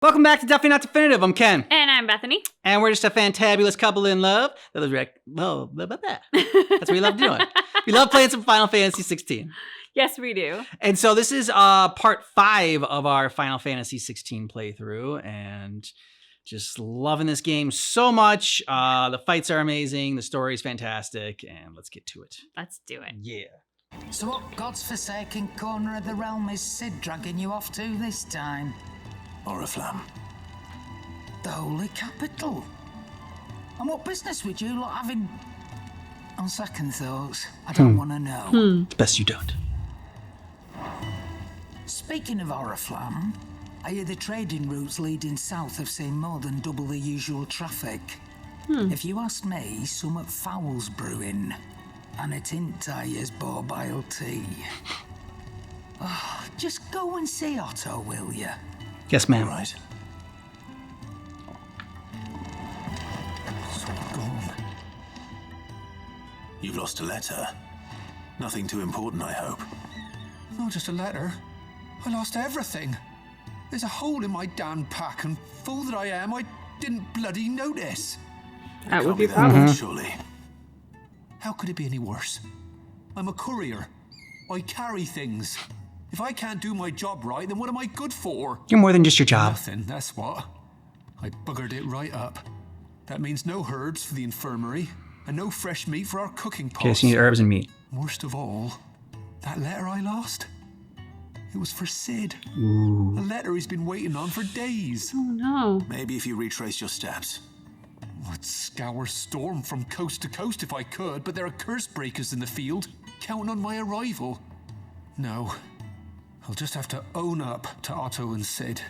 Welcome back to Definitely Not Definitive. I'm Ken. And I'm Bethany. And we're just a fantabulous couple in love. That's what we love doing. We love playing some Final Fantasy 16. Yes, we do. And so this is part 5 of our Final Fantasy 16 playthrough. And just loving this game so much. The fights are amazing. The story is fantastic. And let's get to it. Let's do it. Yeah. So what God's forsaken corner of the realm is Sid dragging you off to this time? Oriflamme. The Holy Capital. And what business would you lot having? On second thoughts, I don't want to know. It's best you don't. Speaking of Oriflamme, I hear the trading routes leading south have seen more than double the usual traffic. If you ask me, somewhat foul's brewing. And it ain't Tyre's borbile tea. Oh, just go and see Otto, will you? Yes, ma'am. Right. So gone. You've lost a letter. Nothing too important, I hope. Not just a letter. I lost everything. There's a hole in my damn pack, and fool that I am, I didn't bloody notice. That would Can't be a that problem. bad, surely. How could it be any worse? I'm a courier. I carry things. If I can't do my job right, then what am I good for? You're more than just your job. Nothing, that's what. I buggered it right up. That means no herbs for the infirmary, and no fresh meat for our cooking pots. Okay, so you need herbs and meat. Worst of all, that letter I lost, it was for Sid. Ooh. A letter he's been waiting on for days. Oh, no. Maybe if you retrace your steps. I'd scour Storm from coast to coast if I could, but there are curse breakers in the field, counting on my arrival. No, I'll just have to own up to Otto and Sid.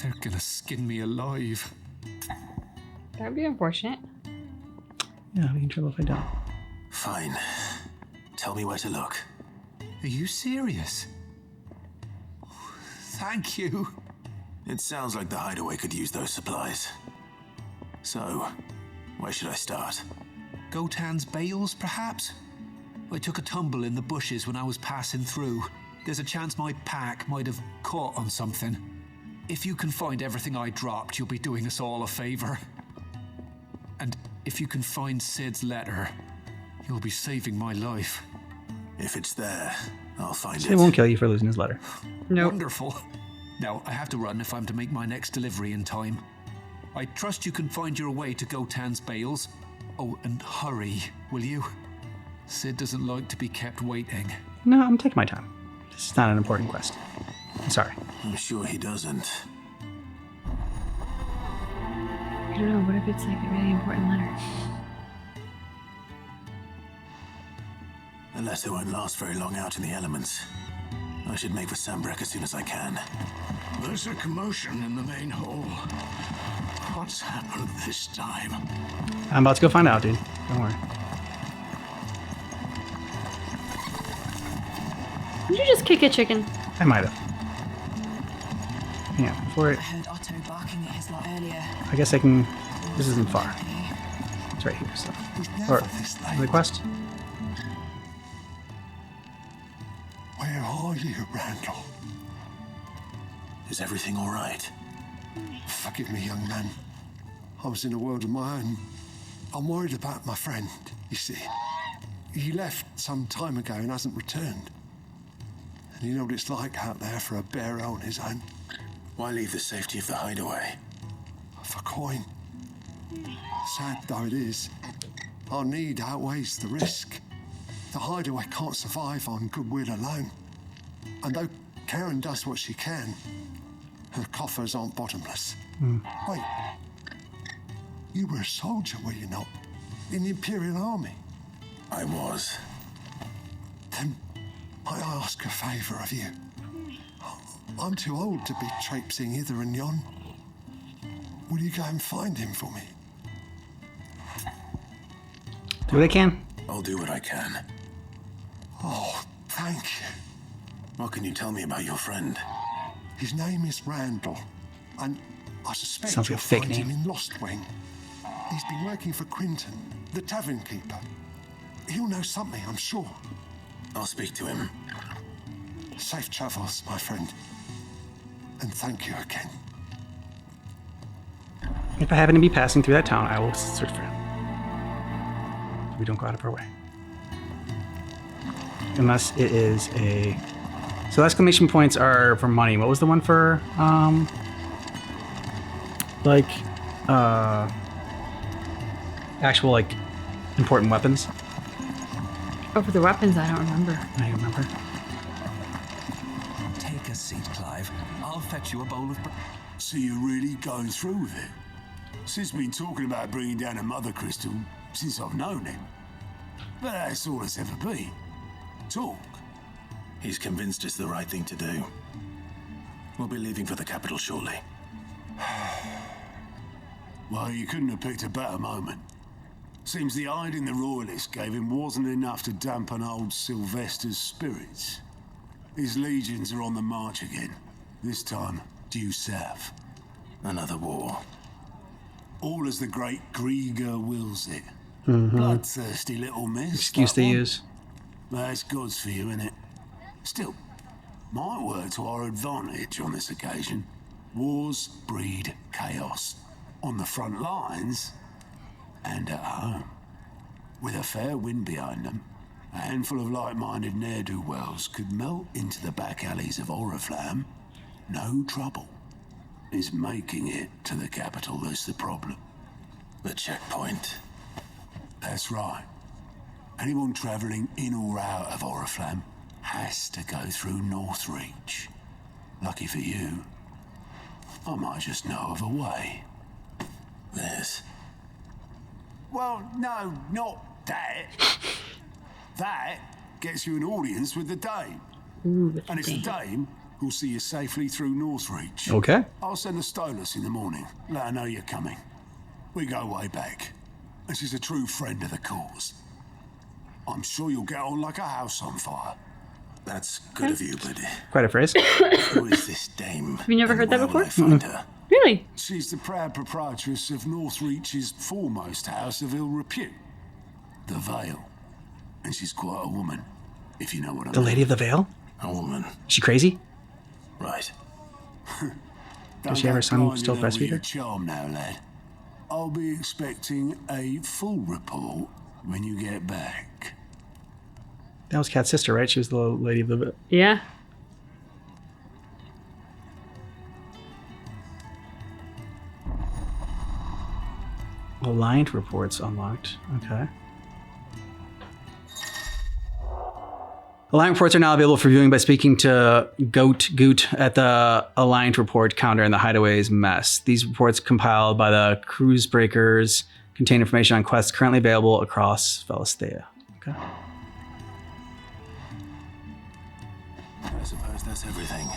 They're gonna skin me alive. That would be unfortunate. Yeah, I'll be in trouble if I don't. Fine. Tell me where to look. Are you serious? Thank you. It sounds like the hideaway could use those supplies. So, where should I start? Gotan's bales, perhaps? I took a tumble in the bushes when I was passing through. There's a chance my pack might have caught on something. If you can find everything I dropped, you'll be doing us all a favor. And if you can find Sid's letter, you'll be saving my life. If it's there, I'll find Sid it. won't kill you for losing his letter. Nope. Wonderful. Now, I have to run if I'm to make my next delivery in time. I trust you can find your way to Gotan's bales. Oh, and hurry, will you? Sid doesn't like to be kept waiting. No, I'm taking my time. This is not an important quest. I'm sorry. I'm sure he doesn't. I don't know. What if it's like a really important letter? The letter won't last very long out in the elements. I should make for Sambrek as soon as I can. There's a commotion in the main hall. What's happened this time? I'm about to go find out, dude. Don't worry. Did you just kick a chicken? I might have. Yeah, before it. I heard Otto barking at his lot earlier. I guess I can. This isn't far. It's right here, so. Or the quest. Where are you, Randall? Is everything all right? Forgive me, young man. I was in a world of my own. I'm worried about my friend, you see. He left some time ago and hasn't returned. And you know what it's like out there for a bearer on his own. Why leave the safety of the hideaway? For coin. Sad though it is, our need outweighs the risk. The hideaway can't survive on goodwill alone. And though Karen does what she can, her coffers aren't bottomless. Wait, you were a soldier, were you not? In the Imperial Army? I was. Then might I ask a favour of you? I'm too old to be traipsing hither and yon. Will you go and find him for me? Do what I can. I'll do what I can. Oh, thank you. What can you tell me about your friend? His name is Randall, and I suspect Sounds you'll like a fake find him name. in Lost Wing. He's been working for Quinton, the tavern keeper. He'll know something, I'm sure. I'll speak to him. Safe travels, my friend. And thank you again. If I happen to be passing through that town, I will search for him. We don't go out of our way. Unless it is a... So exclamation points are for money. What was the one for, actual, like, important weapons? Oh, for the weapons, I don't remember. I remember. Take a seat, Clive. I'll fetch you a bowl of... So you're really going through with it? Sid's been talking about bringing down a mother crystal since I've known him. But that's all it's ever been. Talk. He's convinced it's the right thing to do. We'll be leaving for the capital shortly. Well, you couldn't have picked a better moment. Seems the hiding the royalists gave him wasn't enough to dampen old Sylvester's spirits. His legions are on the march again. This time, due south. Another war. All as the great Grieger wills it. Bloodthirsty little miss. Excuse that they one. use. That's God's for you, innit? Still, might work to our advantage on this occasion. Wars breed chaos. On the front lines, and at home. With a fair wind behind them, a handful of like-minded ne'er-do-wells could melt into the back alleys of Oriflamme. No trouble. It's making it to the capital that's the problem. The checkpoint. That's right. Anyone travelling in or out of Oriflamme has to go through Northreach. Lucky for you, I might just know of a way. This. Well, no, not that. That gets you an audience with the Dame. Ooh, And it's the Dame who'll see you safely through Northreach. Okay. I'll send a Stolas in the morning. Let her know you're coming. We go way back. And she's a true friend of the cause. I'm sure you'll get on like a house on fire. That's good of you, but Quite a phrase. who is this Dame? Have you never heard that Where will before? I find her? Really? She's the proud proprietress of Northreach's foremost house of ill repute, the Vale. And she's quite a woman, if you know what I mean. The Lady of the Vale? A woman, Is she crazy? right. Does she have her son Don't still get blinded over your breastfeed her? charm now, lad. I'll be expecting a full report when you get back. That was Kat's sister, right? She was the Lady of the... Yeah. Aligned reports unlocked. Okay. Aligned reports are now available for viewing by speaking to Goot at the Aligned report counter in the Hideaway's mess. These reports compiled by the cruise breakers contain information on quests currently available across Velistea. Okay. I suppose that's everything.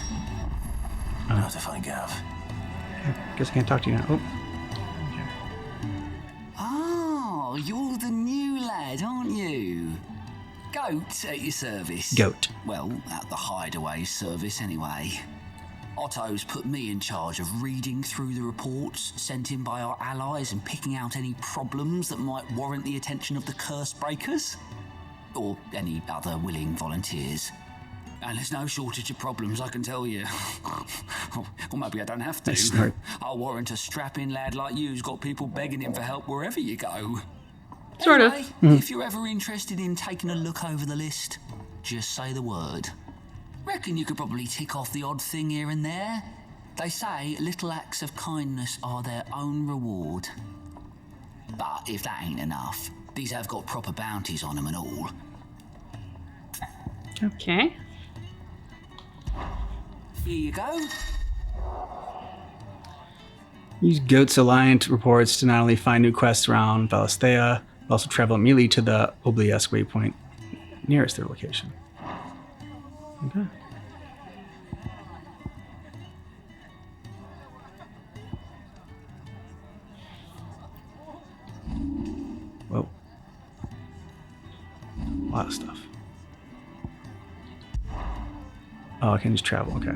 I'll have to find Gav. Guess I can't talk to you now. Oh. Oh, you're the new lad, aren't you? Goat at your service. Goat. Well, at the Hideaway service anyway. Otto's put me in charge of reading through the reports sent in by our allies and picking out any problems that might warrant the attention of the curse breakers. Or any other willing volunteers. And there's no shortage of problems, I can tell you. Or maybe I don't have to. Snort. I'll warrant a strapping lad like you who's got people begging him for help wherever you go. Sort of. Anyway, if you're ever interested in taking a look over the list, just say the word. Reckon you could probably tick off the odd thing here and there. They say little acts of kindness are their own reward. But if that ain't enough, these have got proper bounties on them and all. Okay. Here you go. Use Goat's Alliant reports to not only find new quests around Velistea, but also travel immediately to the Obliesque waypoint nearest their location. Okay. Whoa. A lot of stuff. Oh, I can just travel, okay.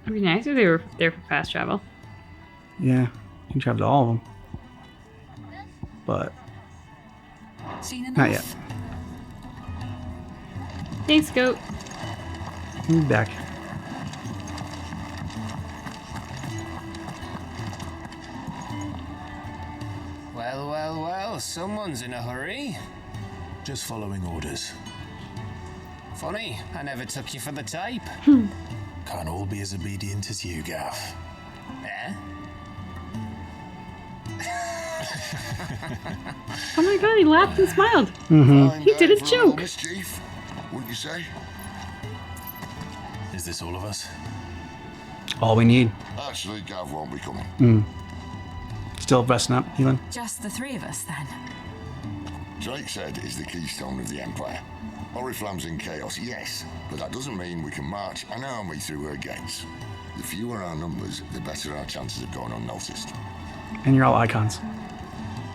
It'd be nice if they were there for fast travel. Yeah, you can travel to all of them. But Seen enough? not yet. Thanks, Goat. We'll be back. Well, someone's in a hurry. Just following orders. Funny, I never took you for the tape. Can't all be as obedient as you, Gaff. Eh? Oh my god, he laughed and smiled. Fine He day did a for little joke. mischief, wouldn't you say? Is this all of us? All we need. Actually, Gav won't be coming. Still resting up, healing. Just the three of us then. Drake's Head is the keystone of the Empire. Oriflamme's in chaos, yes, but that doesn't mean we can march an army through her gates. The fewer our numbers, the better our chances of going unnoticed. And you're all icons.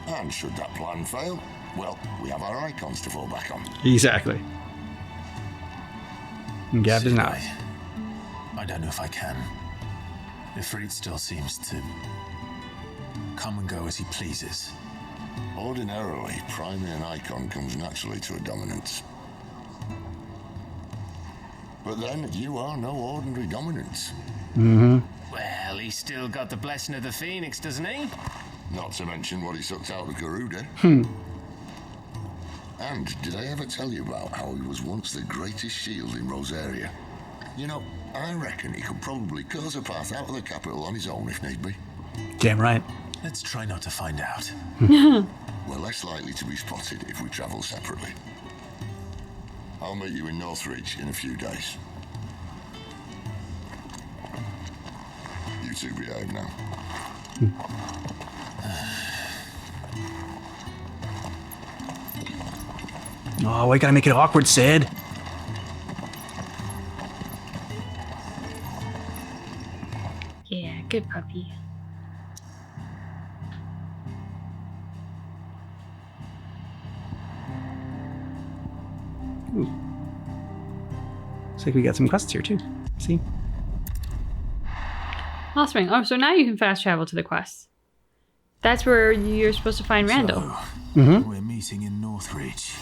And should that plan fail, well, we have our icons to fall back on. Exactly. And Gav does not. I don't know if I can. Ifrit still seems to come and go as he pleases. Ordinarily, priming an icon comes naturally to a dominance. But then, you are no ordinary dominance. Well, he's still got the blessing of the Phoenix, doesn't he? Not to mention what he sucked out of Garuda. And did I ever tell you about how he was once the greatest shield in Rosaria? You know, I reckon he could probably cause a path out of the capital on his own if need be. Damn right. Let's try not to find out. We're less likely to be spotted if we travel separately. I'll meet you in Northreach in a few days. You two behave now. Oh, we gotta make it awkward, Sid. Yeah, good puppy. Looks like we got some quests here too. See? Lost Ring. Oh, so now you can fast travel to the quests. That's where you're supposed to find Randall. We're meeting in Northreach.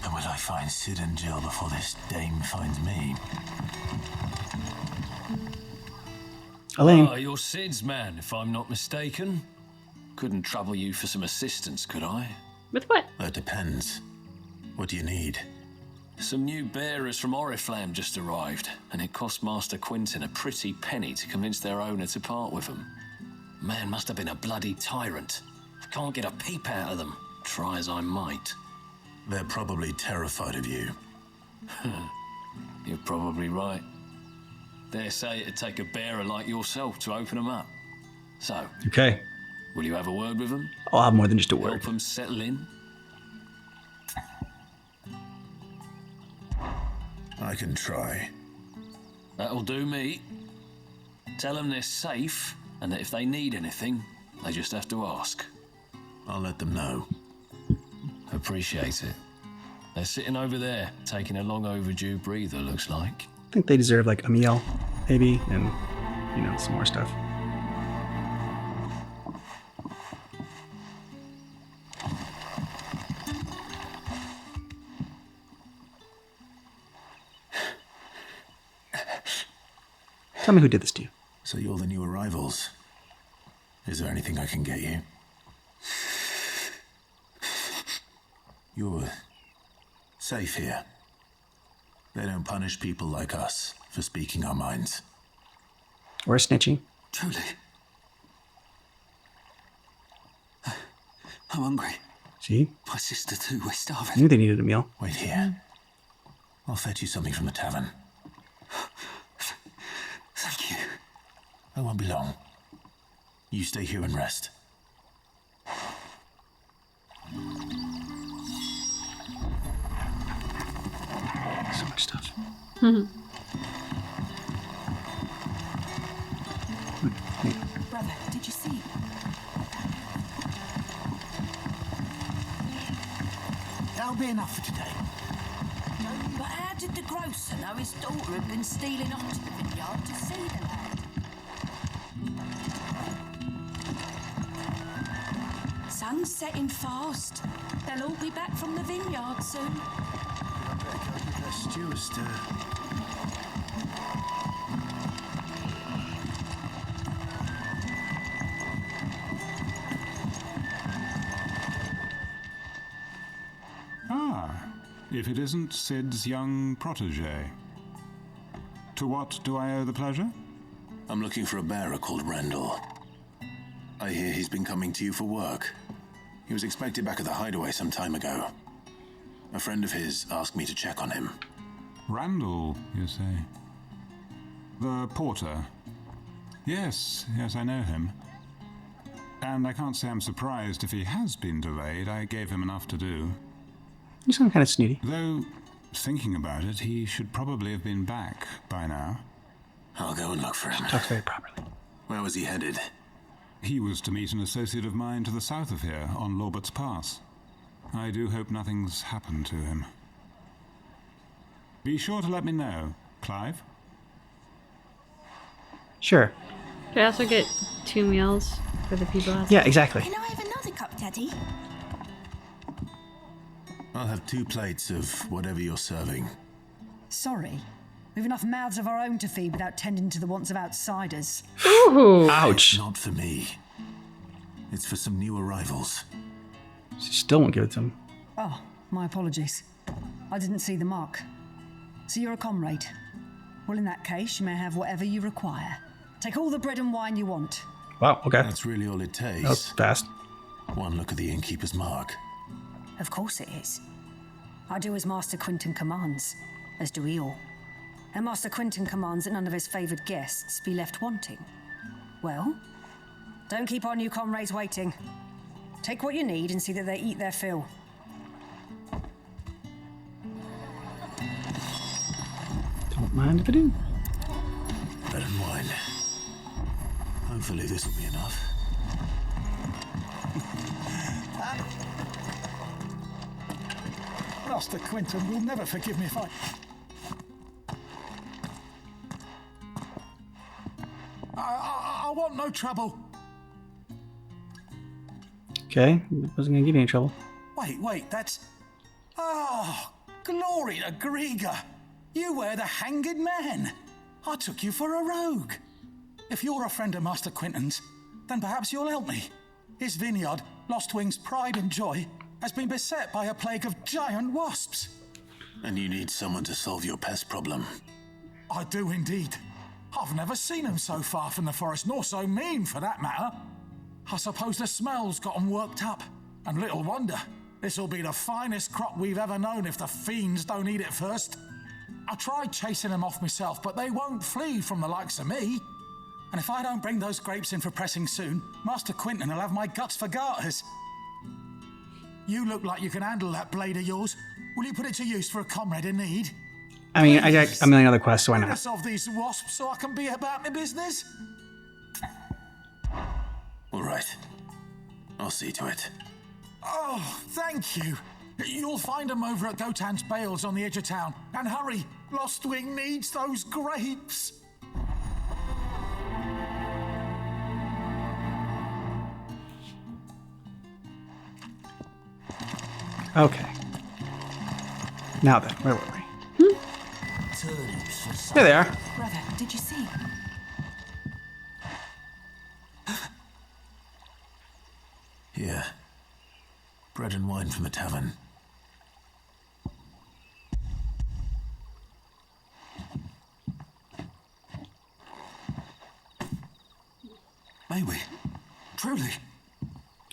And will I find Sid and Jill before this dame finds me? Elaine. You're Sid's man, if I'm not mistaken. Couldn't trouble you for some assistance, could I? With what? That depends. What do you need? Some new bearers from Oriflamme just arrived, and it cost Master Quentin a pretty penny to convince their owner to part with them. Man must have been a bloody tyrant. I can't get a peep out of them, try as I might. They're probably terrified of you. You're probably right. Dare say it'd take a bearer like yourself to open them up. So, Okay. will you have a word with them? I'll have more than just a Help word. them settle in? I can try. That'll do me. Tell them they're safe, and that if they need anything, they just have to ask. I'll let them know. Appreciate it. They're sitting over there, taking a long overdue breather, looks like. I think they deserve like a meal, maybe, and, you know, some more stuff. Tell me who did this to you. So you're the new arrivals. Is there anything I can get you? You're safe here. They don't punish people like us for speaking our minds. Or snitching. Truly. I'm hungry. See? My sister too, we're I starving. knew they needed a meal. Wait here. I'll fetch you something from the tavern. Thank you. I won't be long. You stay here and rest. So much stuff. Brother, did you see? That'll be enough for today. But how did the grocer know his daughter had been stealing off to the vineyard to see the lad? Sun's setting fast. They'll all be back from the vineyard soon. I better go give that stew a stir. if it isn't Sid's young protege. To what do I owe the pleasure? I'm looking for a bearer called Randall. I hear he's been coming to you for work. He was expected back at the hideaway some time ago. A friend of his asked me to check on him. Randall, you say? The porter? Yes, I know him. And I can't say I'm surprised if he has been delayed. I gave him enough to do. You sound kind of snooty. Though, thinking about it, he should probably have been back by now. I'll go and look for him. Talks very properly. Where was he headed? He was to meet an associate of mine to the south of here, on Lorbert's Pass. I do hope nothing's happened to him. Be sure to let me know, Clive. Sure. Could I also get 2 meals for the people outside? Yeah, exactly. Can I have another cup, Daddy? I'll have 2 plates of whatever you're serving. Sorry. We've enough mouths of our own to feed without tending to the wants of outsiders. Ooh. Ouch. It's not for me. It's for some new arrivals. She still won't give it to him. Oh, my apologies. I didn't see the mark. So you're a comrade. Well, in that case, you may have whatever you require. Take all the bread and wine you want. Wow, okay. That's really all it takes. That was fast. One look at the innkeeper's mark. Of course it is. I do as Master Quinton commands, as do we all. And Master Quinton commands that none of his favoured guests be left wanting. Well, don't keep our new comrades waiting. Take what you need and see that they eat their fill. Don't mind if I do. Bread and wine. Hopefully this will be enough. Master Quinton will never forgive me if I want no trouble. Okay, wasn't gonna give you any trouble. Wait, that's... Oh, glory to Grieger. You were the hanged man. I took you for a rogue. If you're a friend of Master Quinton's, then perhaps you'll help me. His vineyard, Lostwing's pride and joy, has been beset by a plague of giant wasps. And you need someone to solve your pest problem. I do indeed. I've never seen them so far from the forest, nor so mean for that matter. I suppose the smell's got them worked up. And little wonder. This'll be the finest crop we've ever known if the fiends don't eat it first. I tried chasing them off myself, but they won't flee from the likes of me. And if I don't bring those grapes in for pressing soon, Master Quinton will have my guts for garters. You look like you can handle that blade of yours. Will you put it to use for a comrade in need? I mean, I got a million other quests, so why Let not? us solve these wasps so I can be about my business. All right. I'll see to it. Oh, thank you. You'll find them over at Gotan's Bales on the edge of town. And hurry, Lostwing needs those grapes. Okay. Now then, where were we? There they are. Brother, did you see? Here. Bread and wine from the tavern. May we? Truly?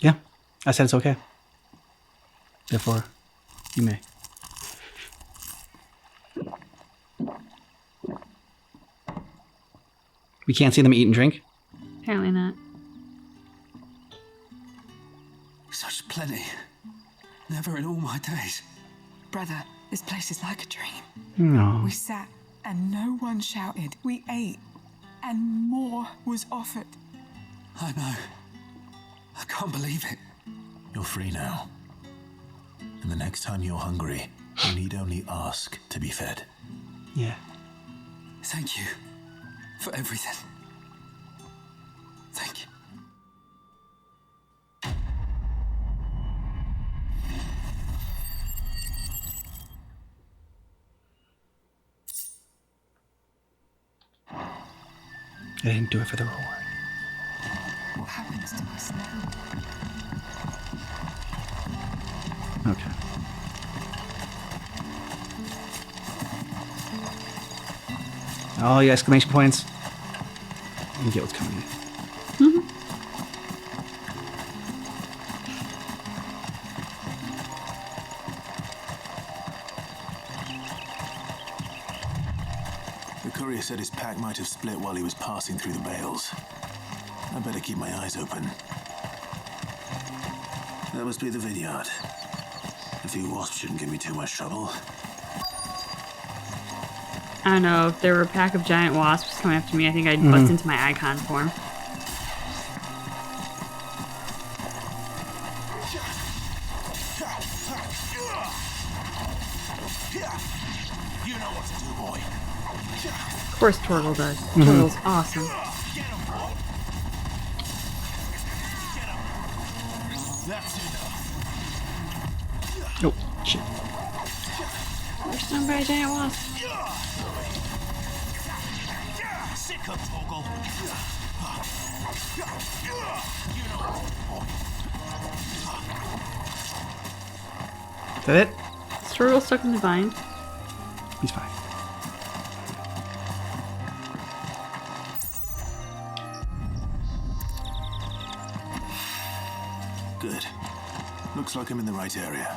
Yeah, I said it's okay. Therefore, you may. We can't see them eat and drink? Apparently not. Such plenty. Never in all my days. Brother, this place is like a dream. No. We sat and no one shouted. We ate and more was offered. I know. I can't believe it. You're free now. And the next time you're hungry, you need only ask to be fed. Yeah. Thank you for everything. Thank you. I didn't do it for the reward. What happens to us now? Okay. All the exclamation points. You get what's coming in. The courier said his pack might have split while he was passing through the bales. I better keep my eyes open. That must be the vineyard. A few wasps shouldn't give me too much trouble. I don't know, if there were a pack of giant wasps coming after me, I think I'd bust into my icon form. You know what to do, boy. Of course Torgal does. Torgal's awesome. That's enough. Oh, shit. We're stung by a giant wasp. Sick of Torgal. Is that it? Is Torgal stuck in the vine? He's fine. Good. Looks like I'm in the right area.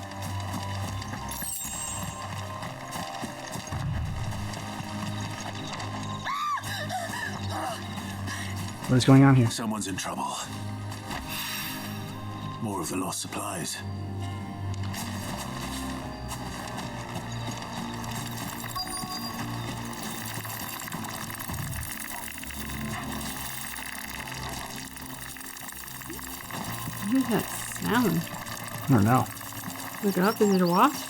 What is going on here? Someone's in trouble. More of the lost supplies. What is that sound? I don't know. Look up, is it a wasp?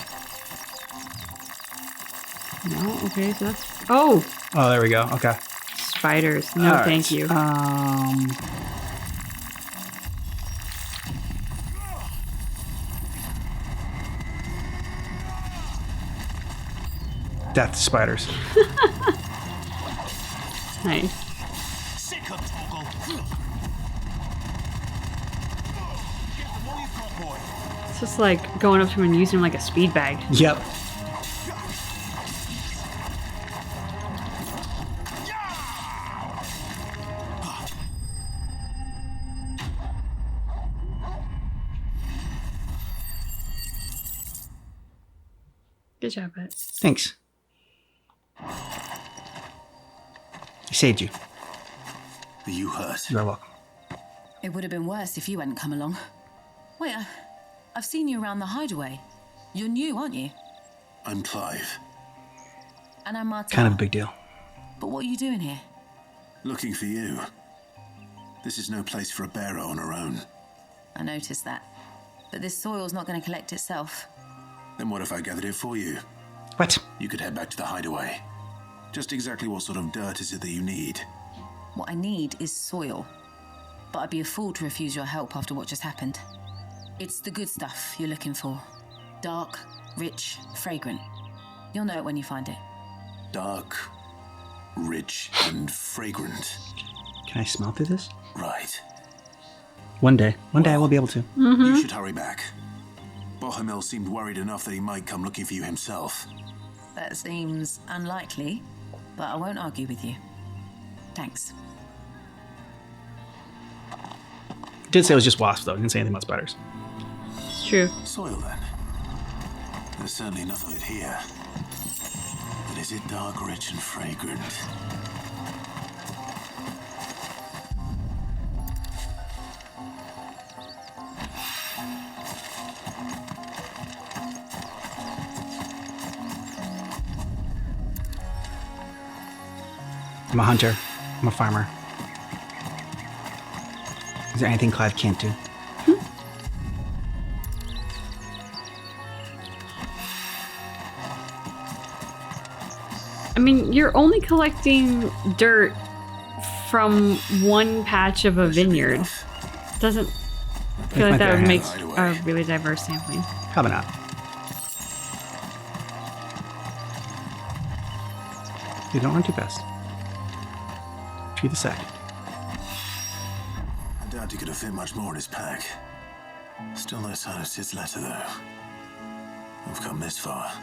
No, okay, so that's... Oh! Oh, there we go. Okay. Spiders. No, All thank right. you. Death spiders. Nice. Sick of Torgal. Get them all you've got, boy. It's just like going up to him and using him like a speed bag. Yep. Good job, Ed. Thanks. I saved you. Are you hurt? You are welcome. It would have been worse if you hadn't come along. Wait, I've seen you around the hideaway. You're new, aren't you? I'm Clive. And I'm Marta. Kind of a big deal. But what are you doing here? Looking for you. This is no place for a bearer on her own. I noticed that. But this soil's not going to collect itself. Then what if I gathered it for you? What? You could head back to the hideaway. Just exactly what sort of dirt is it that you need? What I need is soil. But I'd be a fool to refuse your help after what just happened. It's the good stuff you're looking for. Dark, rich, fragrant. You'll know it when you find it. Dark, rich, and fragrant. Can I smell through this? Right. One day I will be able to. You should hurry back. Bohemil seemed worried enough that he might come looking for you himself. That seems unlikely, but I won't argue with you. Thanks. Did say it was just wasps though. Didn't say anything about spiders. It's true. Soil then. There's certainly enough of it here. But is it dark, rich, and fragrant? I'm a hunter. I'm a farmer. Is there anything Clive can't do? I mean, you're only collecting dirt from one patch of a vineyard. Doesn't feel like that would make a really diverse sampling. Probably not. You don't run too fast. Tree the sack. I doubt he could have fit much more in his pack. Still no sign of Sid's letter, though. We've come this far.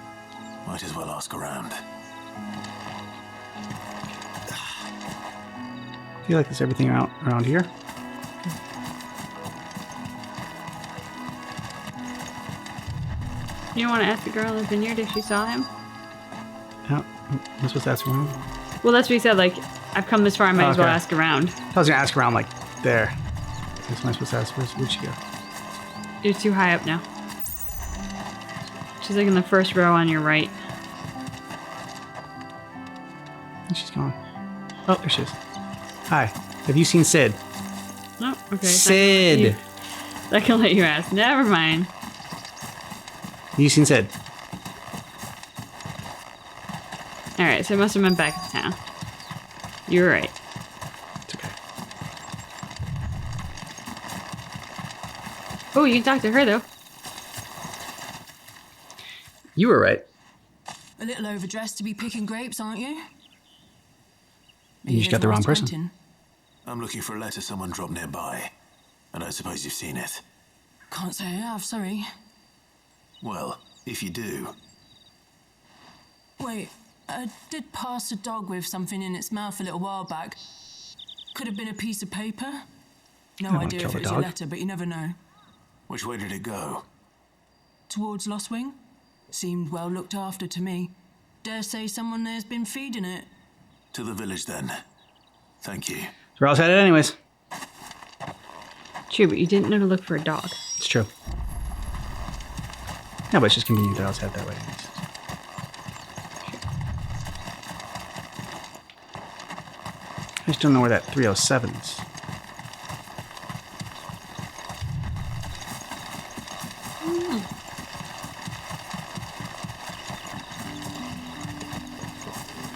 Might as well ask around. feel like there's everything around here. You don't want to ask the girl in the vineyard if she saw him? Yeah, I'm supposed to ask around. Well, that's what he said. Like, I've come this far, I might as well Okay. ask around. I was gonna ask around like there. That's my supposed to ask. Where'd she go? You're too high up now. She's like in the first row on your right. And she's gone. Oh, there she is. Hi. Have you seen Sid? Oh, okay. Sid. I can let you ask. Never mind. Have you seen Sid? Alright, so I must have been back to town. You were right. It's okay. Oh, you can talk to her, though. You were right. A little overdressed to be picking grapes, aren't you? You just got the wrong person. I'm looking for a letter someone dropped nearby. I don't suppose you've seen it. Can't say I have, sorry. Well, if you do. Wait, I did pass a dog with something in its mouth a little while back. Could have been a piece of paper. No idea if it was a letter, but you never know. Which way did it go? Towards Lost Wing? Seemed well looked after to me. Dare say someone there's been feeding it. To the village, then. Thank you. We're all headed anyways. True, but you didn't know to look for a dog. It's true. No, but it's just convenient that I was headed that way. I just don't know where that 307 is.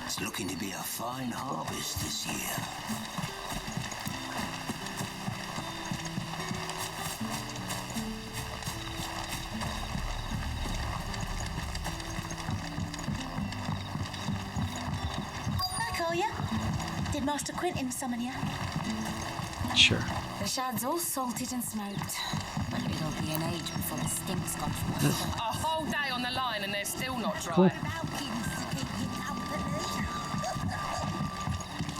It's looking to be a fine harvest this year. I call ya. Did Master Quentin summon ya? Sure. The shad's all salted and smoked. But it'll be an age before the stink's gone from the A whole day on the line and they're still not dry. Cool.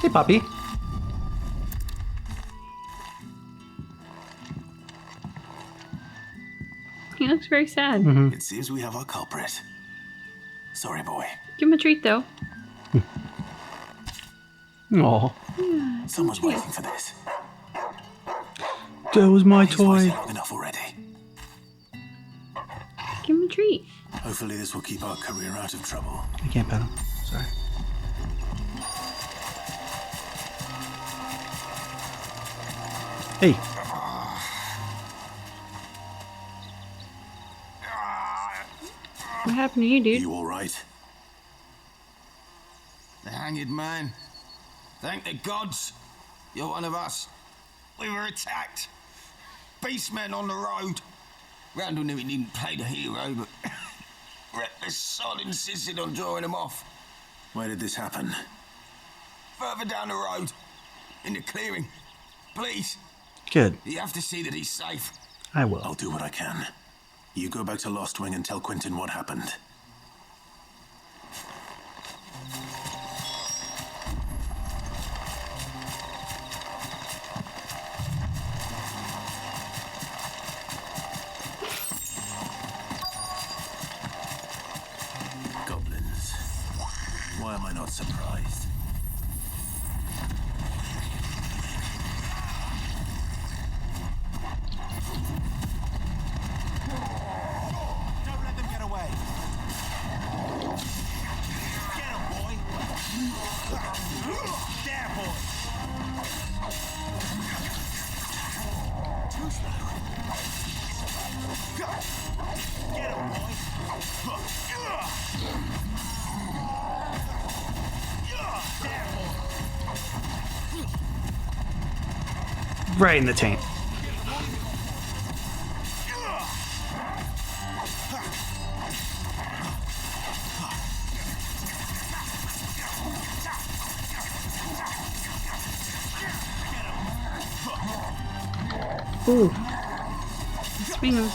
Hey, puppy. He looks very sad. It seems we have our culprit. Sorry, boy. Give him a treat, though. Aw. Yeah, Someone's waiting for this. That was my He's toy. waited long enough already. Give him a treat. Hopefully this will keep our career out of trouble. I can't pet him. Sorry. Hey. What happened to you, dude? You all right? The hanged man. Thank the gods. You're one of us. We were attacked. Beastmen on the road. Randall knew he needn't play the hero, but reckless sod insisted on drawing him off. Where did this happen? Further down the road. In the clearing. Please. Good. You have to see that he's safe. I will. I'll do what I can. You go back to Lost Wing and tell Quentin what happened. Goblins. Why am I not surprised? Don't let them get away. Get him, boy. There, boy. Too slow. Get him, boy. There, boy. Right in the taint. Ooh. Swing him.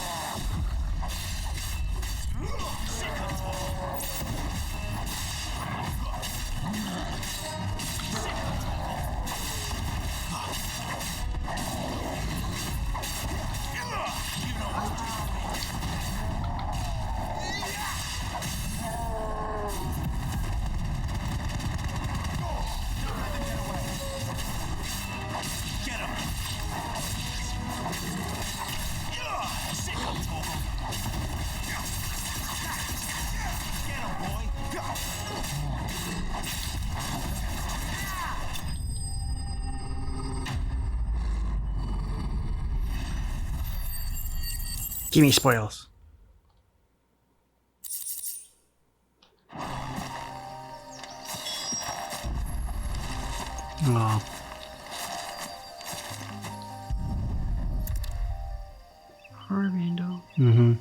Give me spoils. Oh. Poor Randall. Mm-hmm.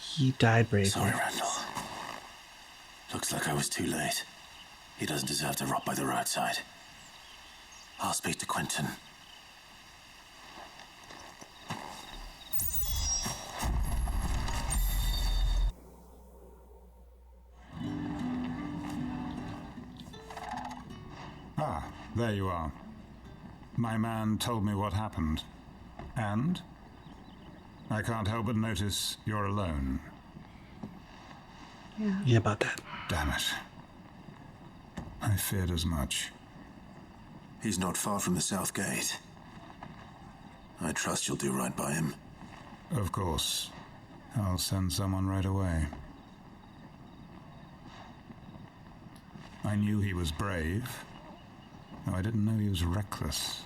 He died bravely. Sorry, Randall. Looks like I was too late. He doesn't deserve to rot by the roadside. I'll speak to Quentin. Ah, there you are. My man told me what happened. And? I can't help but notice you're alone. Yeah, about that. Damn it. I feared as much. He's not far from the south gate. I trust you'll do right by him. Of course. I'll send someone right away. I knew he was brave, though I didn't know he was reckless.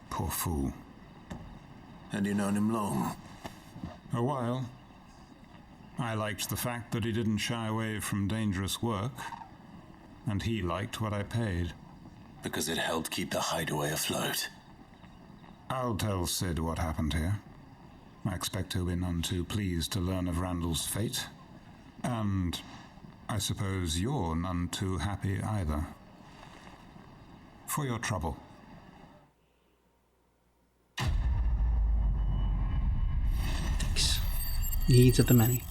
Poor fool. And you known him long? A while. I liked the fact that he didn't shy away from dangerous work, and he liked what I paid. Because it helped keep the hideaway afloat. I'll tell Sid what happened here. I expect he'll be none too pleased to learn of Randall's fate. And I suppose you're none too happy either. For your trouble. Needs of the many.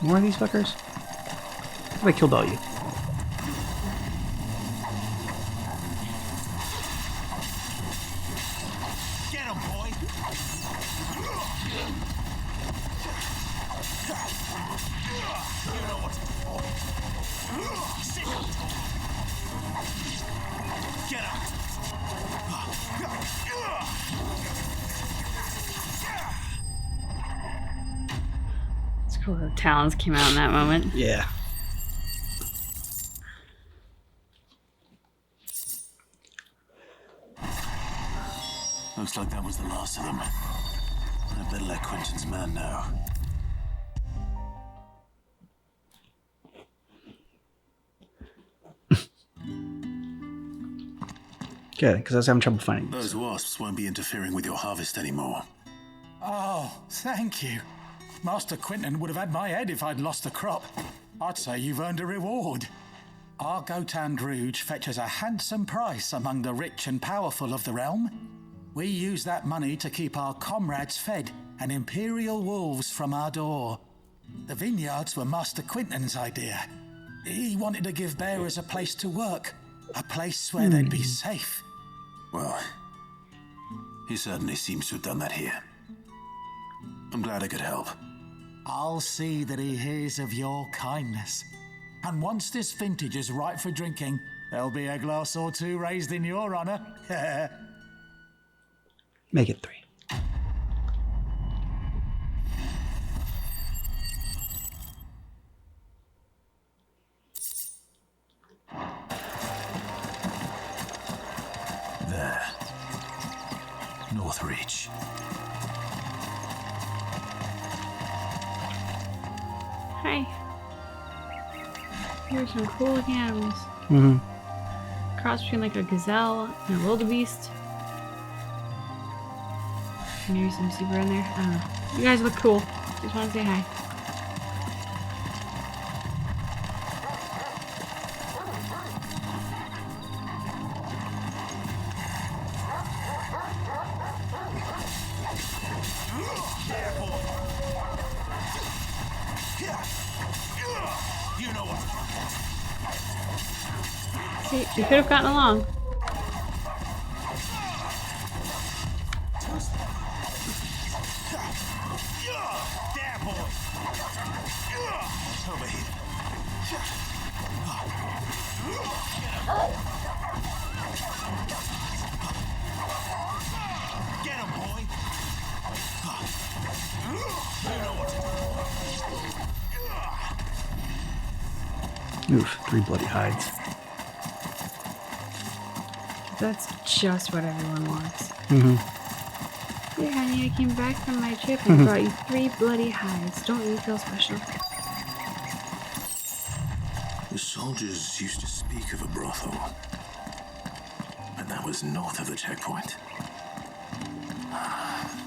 More of these fuckers? I killed all you. Get him, boy! You know what's Get him! It's cool the talons came out in that moment. Yeah. Looks like that was the last of them. I better let Quentin's man know. Good, because I was having trouble finding those wasps won't be interfering with your harvest anymore. Oh, thank you. Master Quentin would have had my head if I'd lost the crop. I'd say you've earned a reward. Our Gotan Druge fetches a handsome price among the rich and powerful of the realm. We use that money to keep our comrades fed and imperial wolves from our door. The vineyards were Master Quentin's idea. He wanted to give bearers a place to work, a place where they'd be safe. Well, he certainly seems to have done that here. I'm glad I could help. I'll see that he hears of your kindness. And once this vintage is ripe for drinking, there'll be a glass or two raised in your honor. Make it 3. There. North Reach. Hi. Here's some cool looking animals. Mm-hmm. Cross between like a gazelle and a wildebeest. Maybe some zebra in there. I don't know. You guys look cool. Just want to say hi. You know what? See, we could have gotten along. There, boy. Over here. Get him, boy. You know what to do. Oof, 3 bloody hides. That's just what everyone wants. Mm-hmm. Hey, honey, I came back from my trip and brought you 3 bloody hides. Don't you feel special? The soldiers used to speak of a brothel, but that was north of the checkpoint.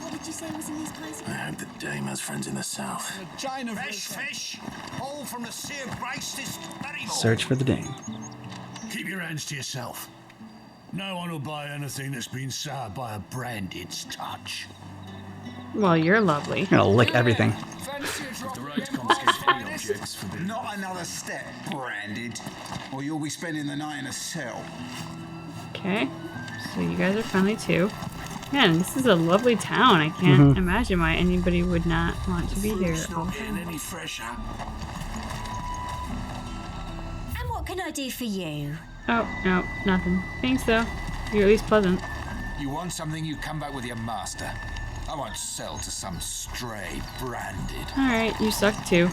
What did you say was in these pies? I hope the dame has friends in the south. Fresh fish, all from the sea of Grace is very Search for the dame. Keep your hands to yourself. No one will buy anything that's been soured by a branded's touch. Well, you're lovely. I'm gonna lick everything. Not another step, branded, or you'll be spending the night in a cell. Okay, so you guys are friendly too. Man, this is a lovely town. I can't imagine why anybody would not want to be here. Not getting any fresher. And what can I do for you? Oh, no, nothing. Thanks though. You're at least pleasant. You want something, you come back with your master. I won't sell to some stray branded. Alright, you suck too.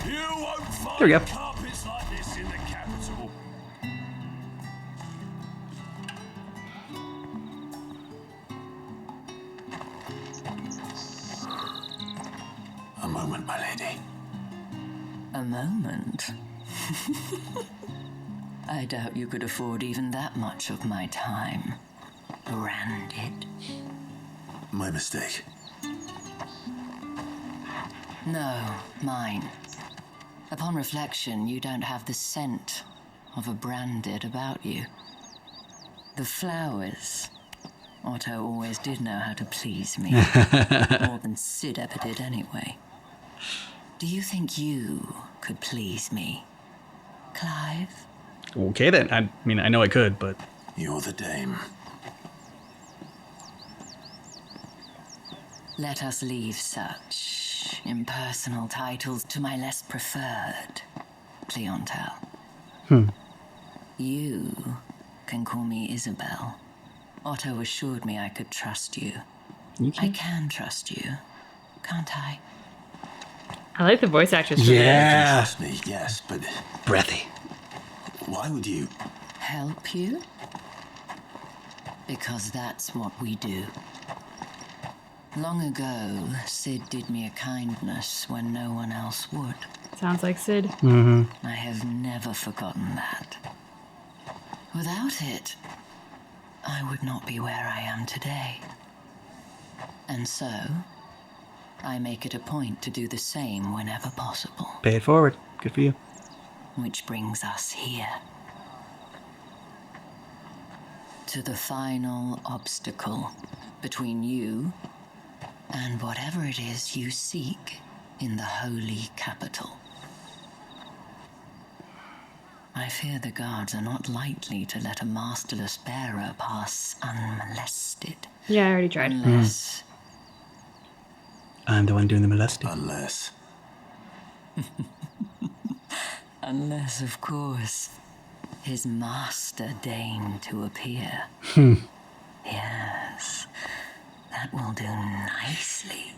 You won't find There we go. carpets like this in the capital. A moment, my lady. A moment? I doubt you could afford even that much of my time. Branded. My mistake. No, mine. Upon reflection, you don't have the scent of a branded about you. The flowers. Otto always did know how to please me. More than Sid ever did anyway. Do you think you could please me, Clive? Okay then. I mean, I know I could, but... You're the dame. Let us leave such impersonal titles to my less preferred clientele. You can call me Isabel. Otto assured me I could trust you. I can trust you, can't I? I like the voice actress. Yeah. Trust me, yes, but Breathy. why would you? Help you? Because that's what we do. Long ago, Sid did me a kindness when no one else would. Sounds like Sid. Mm-hmm. I have never forgotten that. Without it, I would not be where I am today. And so, I make it a point to do the same whenever possible. Pay it forward. Good for you. Which brings us here. To the final obstacle between you and whatever it is you seek in the holy capital. I fear the guards are not likely to let a masterless bearer pass unmolested. Yeah, I already tried. Unless... I'm the one doing the molesting. Unless, of course, his master deigned to appear. Yes, that will do nicely.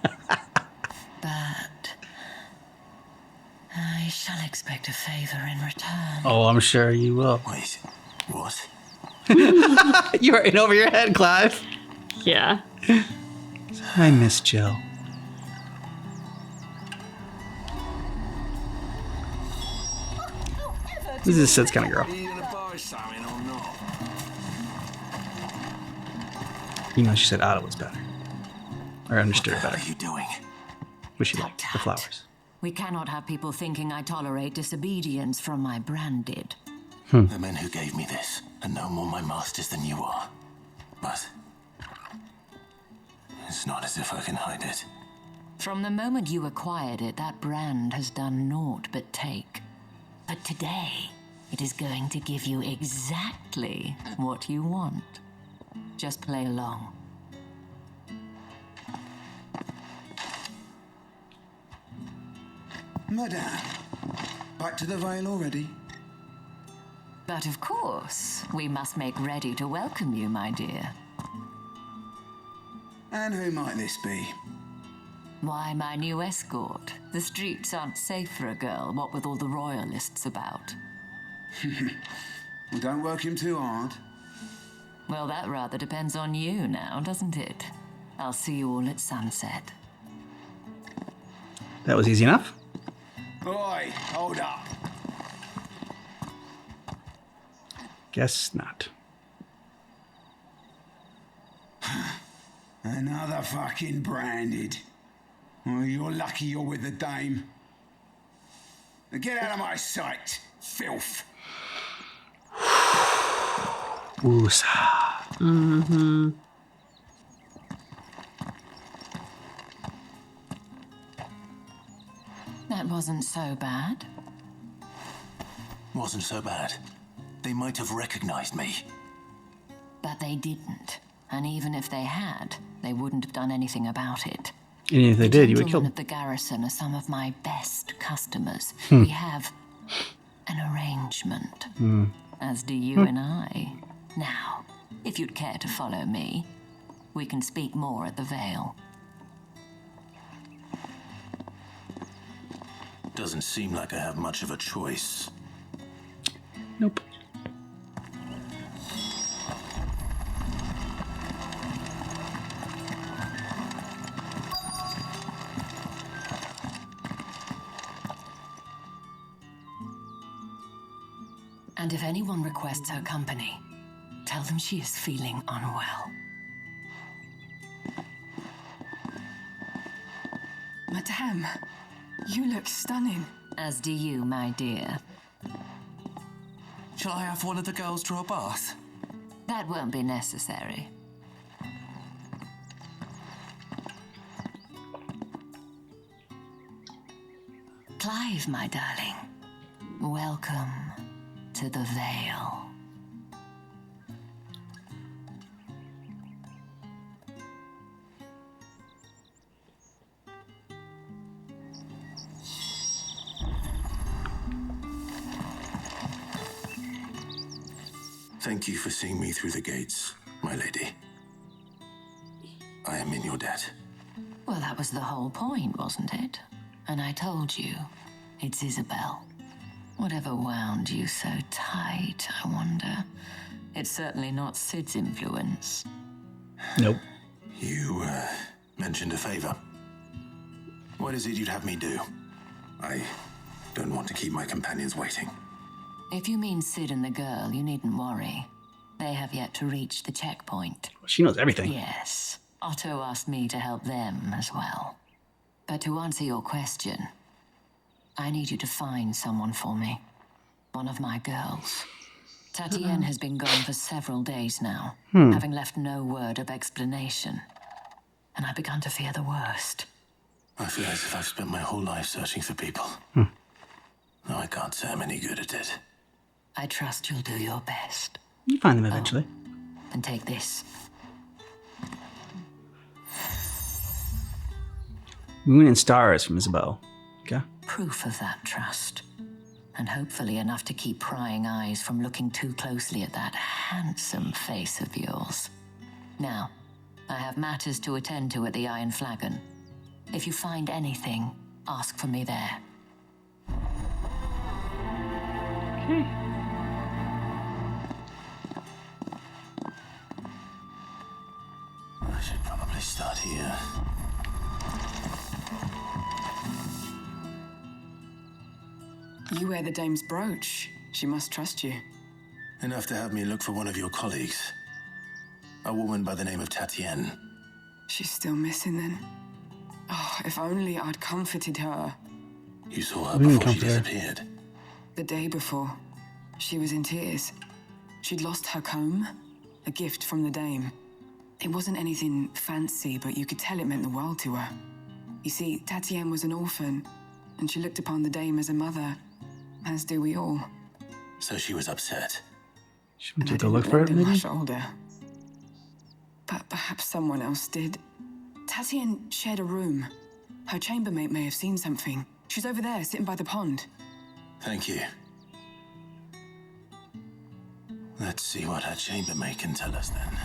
But I shall expect a favor in return. Oh, I'm sure you will. Wait, what? You're in over your head, Clive. Yeah. I miss Jill. This is Sid's kind of girl. You know, she said Otto was better. Or understood better. What are you doing? Wish she liked the flowers. We cannot have people thinking I tolerate disobedience from my branded. The men who gave me this are no more my masters than you are. But it's not as if I can hide it. From the moment you acquired it, that brand has done naught but take. But today, it is going to give you exactly what you want. Just play along. Madame, back to the Vale already? But of course, we must make ready to welcome you, my dear. And who might this be? Why, my new escort. The streets aren't safe for a girl, what with all the royalists about. Well, don't work him too hard. Well, that rather depends on you now, doesn't it? I'll see you all at sunset. That was easy enough. Oi, hold up. Guess not. Another fucking branded. Well, you're lucky you're with the dame. Now get out of my sight, filth. Woosah. Mm-hmm. That wasn't so bad. Wasn't so bad. They might have recognized me. But they didn't. And even if they had, they wouldn't have done anything about it. And if they did, you would kill Gentlemen them. at the garrison are some of my best customers. Hmm. We have an arrangement, as do you and I. Now, if you'd care to follow me, we can speak more at the Vale. Doesn't seem like I have much of a choice. Nope. And if anyone requests her company, tell them she is feeling unwell. Madame, you look stunning. As do you, my dear. Shall I have one of the girls draw a bath? That won't be necessary. Clive, my darling. Welcome to the Vale. Thank you for seeing me through the gates, my lady. I am in your debt. Well, that was the whole point, wasn't it? And I told you, it's Isabel. Whatever wound you so tight, I wonder. It's certainly not Sid's influence. Nope. You, mentioned a favor. What is it you'd have me do? I don't want to keep my companions waiting. If you mean Sid and the girl, you needn't worry. They have yet to reach the checkpoint. She knows everything. Yes. Otto asked me to help them as well. But to answer your question, I need you to find someone for me. One of my girls. Tatienne has been gone for several days now, having left no word of explanation. And I've begun to fear the worst. I feel as if I've spent my whole life searching for people. No, I can't say I'm any good at it. I trust you'll do your best. You find them eventually. And take this. Moon and stars from Isabel. Okay. Proof of that trust. And hopefully enough to keep prying eyes from looking too closely at that handsome face of yours. Now, I have matters to attend to at the Iron Flagon. If you find anything, ask for me there. Okay. I should probably start here. You wear the dame's brooch. She must trust you. Enough to have me look for one of your colleagues. A woman by the name of Tatienne. She's still missing then. Oh, if only I'd comforted her. You saw her before she disappeared. The day before, she was in tears. She'd lost her comb, a gift from the dame. It wasn't anything fancy, but you could tell it meant the world to her. You see, Tatienne was an orphan, and she looked upon the dame as a mother, as do we all. So she was upset. Should we take a look for it, maybe? My shoulder. But perhaps someone else did. Tatienne shared a room. Her chambermaid may have seen something. She's over there, sitting by the pond. Thank you. Let's see what her chambermaid can tell us then.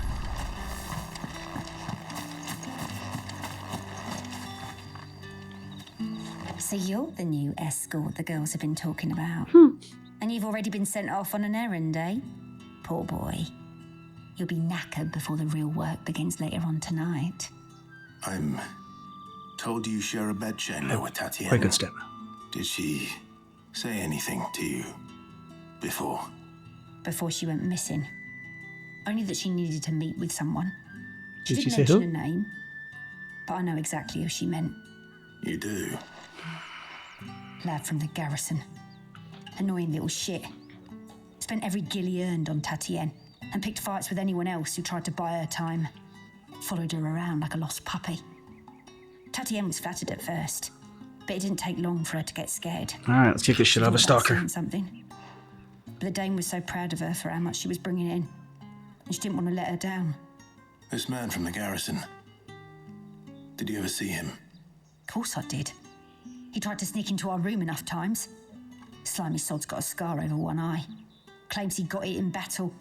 So you're the new escort the girls have been talking about. And you've already been sent off on an errand, eh? Poor boy. You'll be knackered before the real work begins later on tonight. I'm told you share a bed chamber with Tatiana. Quite good step. Did she say anything to you before? Before she went missing. Only that she needed to meet with someone. She Did she didn't say mention who? a name, but I know exactly who she meant. You do? Lad from the garrison. Annoying little shit. Spent every guil he earned on Tatienne and picked fights with anyone else who tried to buy her time. Followed her around like a lost puppy. Tatienne was flattered at first, but it didn't take long for her to get scared. Alright, let's kick this shit out of a She thought about stalker. saying something. But the dame was so proud of her for how much she was bringing in, and she didn't want to let her down. This man from the garrison. Did you ever see him? Of course I did. He tried to sneak into our room enough times. Slimy sod's got a scar over one eye. Claims he got it in battle.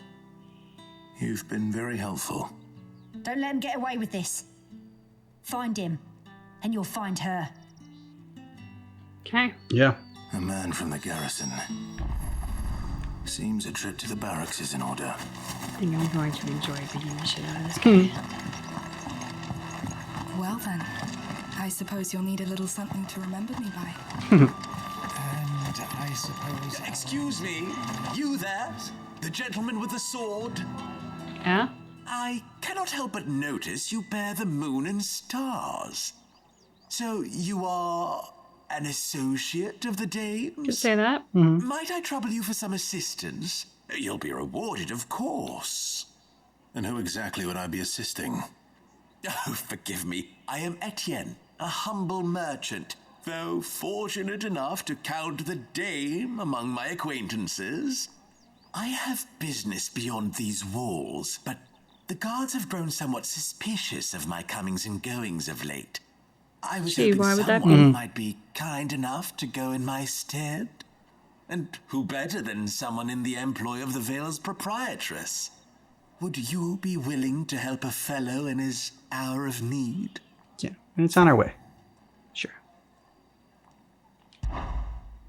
You've been very helpful. Don't let him get away with this. Find him, and you'll find her. Okay. Yeah. A man from the garrison. Seems a trip to the barracks is in order. I think I'm going to enjoy beating the shit out of this guy. Well then, I suppose you'll need a little something to remember me by. And I suppose... Excuse me, you there? The gentleman with the sword? Yeah? I cannot help but notice you bear the moon and stars. So you are an associate of the dames? Could say that. Might I trouble you for some assistance? You'll be rewarded, of course. And who exactly would I be assisting? Oh, forgive me. I am Etienne, a humble merchant, though fortunate enough to count the dame among my acquaintances. I have business beyond these walls, but the guards have grown somewhat suspicious of my comings and goings of late. I was Gee, hoping why would that someone be? might be kind enough to go in my stead. And who better than someone in the employ of the Vale's proprietress? Would you be willing to help a fellow in his hour of need? Yeah, and it's on our way. Sure.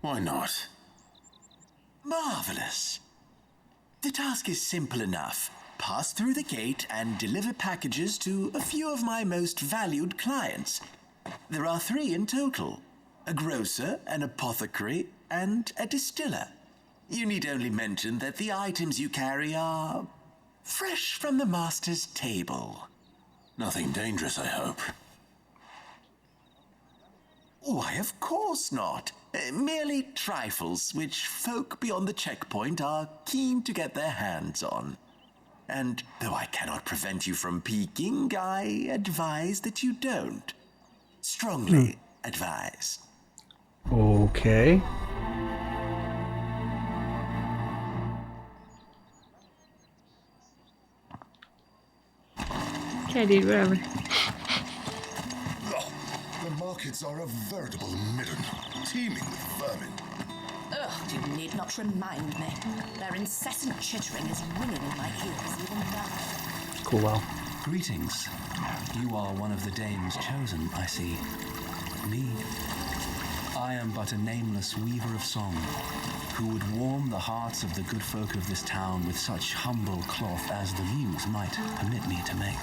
Why not? Marvelous. The task is simple enough. Pass through the gate and deliver packages to a few of my most valued clients. There are 3 in total. A grocer, an apothecary, and a distiller. You need only mention that the items you carry are fresh from the master's table. Nothing dangerous, I hope. Why, of course not. Merely trifles which folk beyond the checkpoint are keen to get their hands on. And though I cannot prevent you from peeking, I advise that you don't. Strongly advise. Okay. Okay, dude, whatever. The markets are a veritable midden, teeming with vermin. Ugh, you need not remind me. Their incessant chittering is ringing in my ears even now. Cool, well. Greetings. You are one of the dames chosen, I see. Me. I am but a nameless weaver of song, who would warm the hearts of the good folk of this town with such humble cloth as the muse might permit me to make.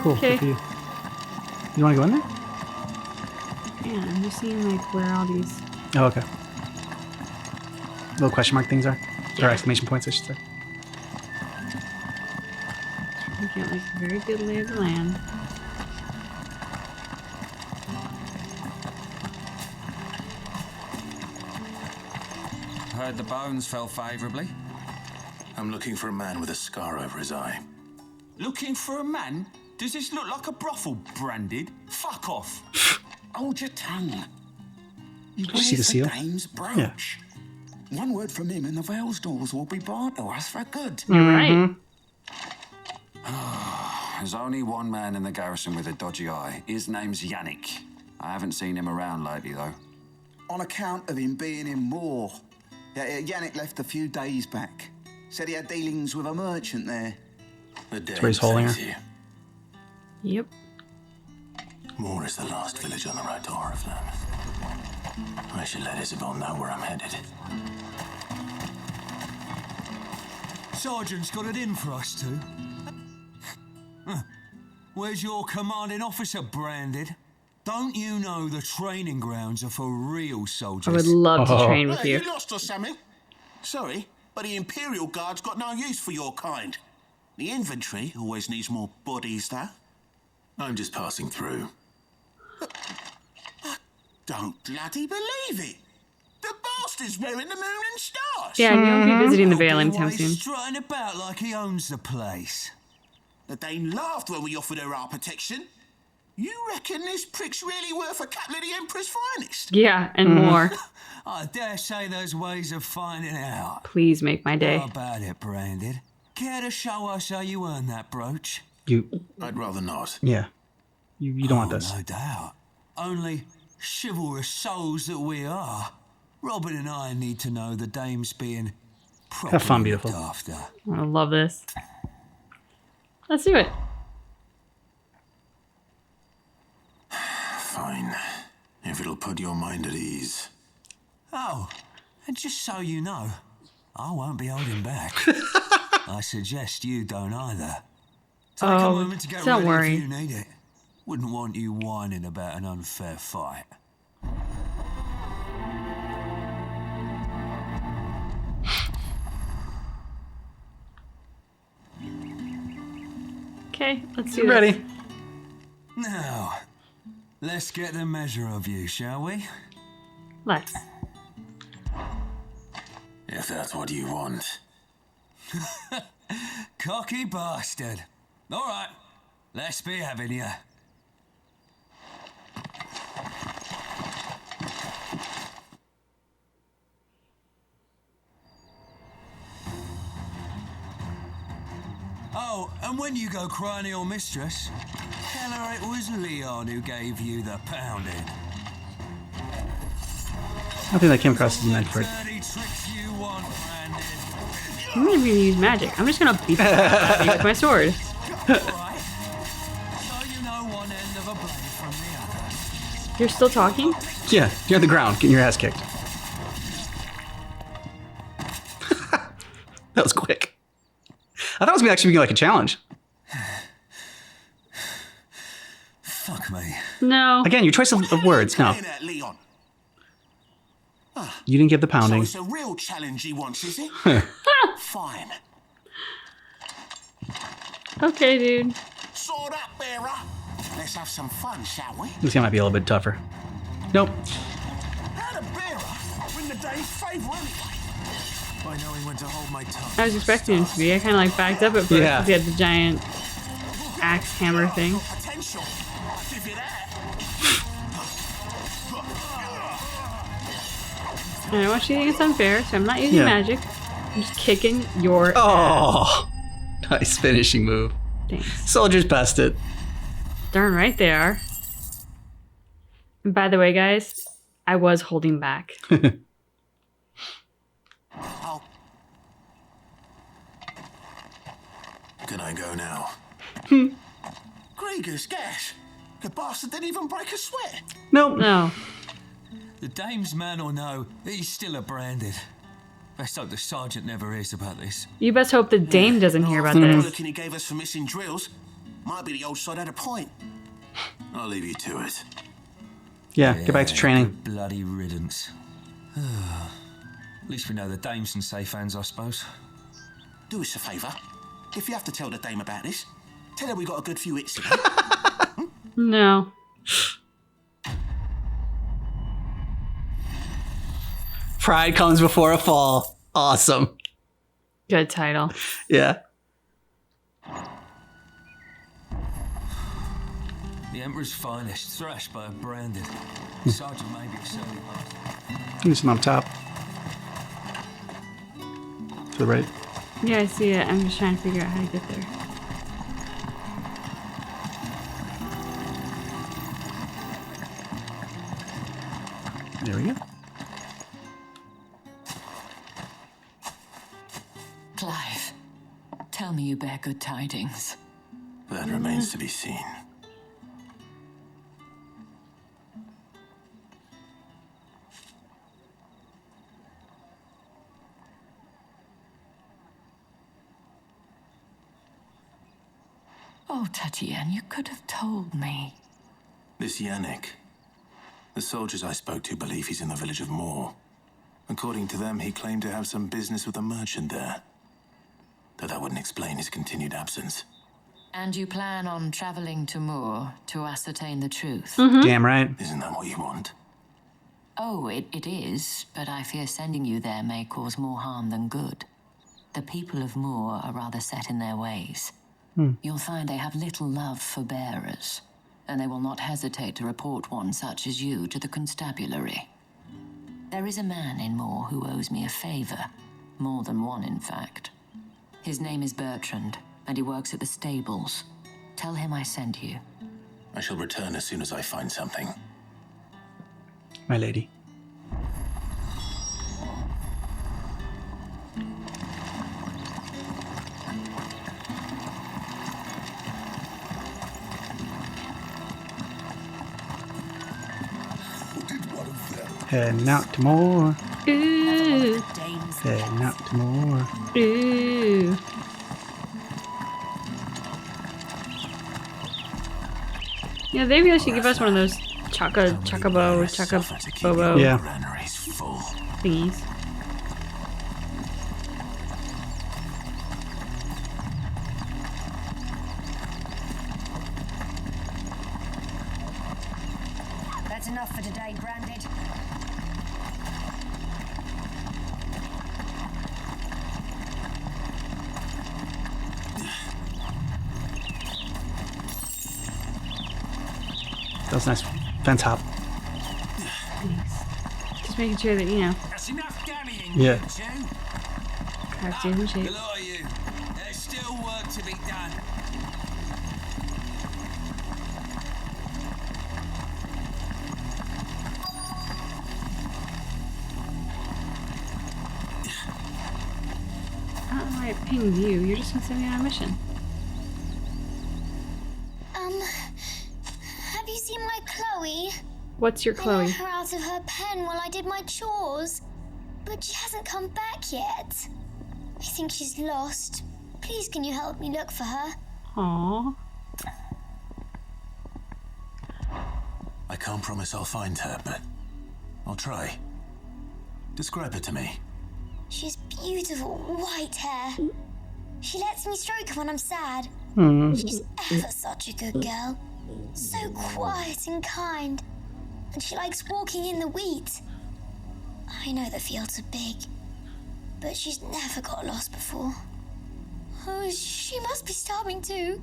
Cool, Okay. good for you. You want to go in there? Yeah, I'm just seeing like where all these. Oh, okay. Little question mark things are? Or exclamation points, I should say. I get like a very good lay of the land. Heard the bones fell favourably. I'm looking for a man with a scar over his eye. Looking for a man? Does this look like a brothel, Branded? Fuck off. Hold your tongue. Did you see the seal? Dame's brooch. Yeah. One word from him and the Vale's doors will be barred to us for good. You're right. There's only one man in the garrison with a dodgy eye. His name's Yannick. I haven't seen him around lately, though. On account of him being in war. Yannick left a few days back. Said he had dealings with a merchant there. The That's where he's holding her. Yep. Moore is the last village on the road to Oriflamme. I should let Isabel know where I'm headed. Sergeant's got it in for us two. Where's your commanding officer branded? Don't you know the training grounds are for real soldiers? I would love to train with you. You lost or something? Sorry, but the Imperial Guard's got no use for your kind. The infantry always needs more bodies, though. I'm just passing through. I don't bloody believe it. The bastard's wearing the moon and stars. Yeah, and you won't be visiting the Vale anytime soon. He's strutting about like he owns the place. The Dane laughed when we offered her our protection. You reckon this prick's really worth a couple of the Emperor's finest? Yeah, and more. I dare say there's ways of finding out. Please make my day. How about it, Branded? Care to show us how you earned that brooch? I'd rather not. Yeah. You don't want this. No doubt. Only chivalrous souls that we are. Robin and I need to know the dame's being properly Have fun, beautiful. looked after. I love this. Let's do it. Fine. If it'll put your mind at ease. Oh, and just so you know, I won't be holding back. I suggest you don't either. Take a moment to get don't ready worry. if you need it. Wouldn't want you whining about an unfair fight. Okay, let's do this. Ready. Now, let's get the measure of you, shall we? Let's. If that's what you want. Cocky bastard. All right, let's be having you. Oh, and when you go crying to your mistress, tell her it was Leon who gave you the pounding. I think that came across as meant for it. I'm not even gonna use magic. I'm just gonna beat the crap out of you with my sword. You're still talking? Yeah, you're on the ground, getting your ass kicked. That was quick. I thought it was gonna actually be like a challenge. Fuck me. No. Again, your choice of words. No. Leon. You didn't give the So pounding. it's a real challenge he wants, is it? Fine. Okay, dude. Sword up, bearer. Let's have some fun, shall we? This guy might be a little bit tougher. Nope. How the bearer win the day's favour anyway? By knowing when to hold my tongue. I was expecting him to be. I kind of like backed up at first because he had the giant axe hammer thing. Potential. I'll give you that. And I want you to think it's unfair, so I'm not using magic. I'm just kicking your ass. Oh, nice finishing move. Thanks. Soldiers best it. Darn right they are. And by the way, guys, I was holding back. Oh. Can I go now? Gregor's gas. The bastard didn't even break a sweat. Nope. No. The dame's man or no, he's still a Branded. Best hope the sergeant never hears about this. You best hope the dame doesn't hear about The this. bulletin he gave us for missing drills. Might be the old sod had a point. I'll leave you to it. Yeah, get back to training. Good bloody riddance. At least we know the dame's in safe hands, I suppose. Do us a favour. If you have to tell the dame about this, tell her we got a good few hits. No. Pride comes before a fall. Awesome. Good title. Yeah. The Emperor's finest, thrashed by a Branded. Sergeant may be a silly bastard. Do some on top. To the right. Yeah, I see it. I'm just trying to figure out how to get there. There we go. Clive, tell me you bear good tidings. That remains to be seen. Oh, Tatiana, you could have told me. This Yannick. The soldiers I spoke to believe he's in the village of Moor. According to them, he claimed to have some business with a merchant there. Though that wouldn't explain his continued absence. And you plan on traveling to Moor to ascertain the truth? Damn right. Isn't that what you want? Oh, it is, but I fear sending you there may cause more harm than good. The people of Moor are rather set in their ways. You'll find they have little love for bearers, and they will not hesitate to report one such as you to the constabulary. There is a man in Moor who owes me a favor, more than one in fact. His name is Bertrand, and he works at the stables. Tell him I sent you. I shall return as soon as I find something. My lady. Heading out to more. Ooh. Heading out to more. Ooh. Yeah, they really should give us one of those chocobo thingies. That's enough for today, Branded. That was nice. Fence hop. Thanks. Just making sure that, you know. That's enough damning. Yeah. Crafty and shape. A lot of you. There's still work to be done. I don't know why it pinged you. You're just gonna send me on a mission. Have you seen my Chloe? What's your I Chloe? let her out of her pen while I did my chores, but she hasn't come back yet. I think she's lost. Please, can you help me look for her? Aww. I can't promise I'll find her, but I'll try. Describe her to me. She has beautiful white hair. She lets me stroke her when I'm sad. She's ever such a good girl. So quiet and kind. And she likes walking in the wheat. I know the fields are big, but she's never got lost before. Oh, she must be starving too.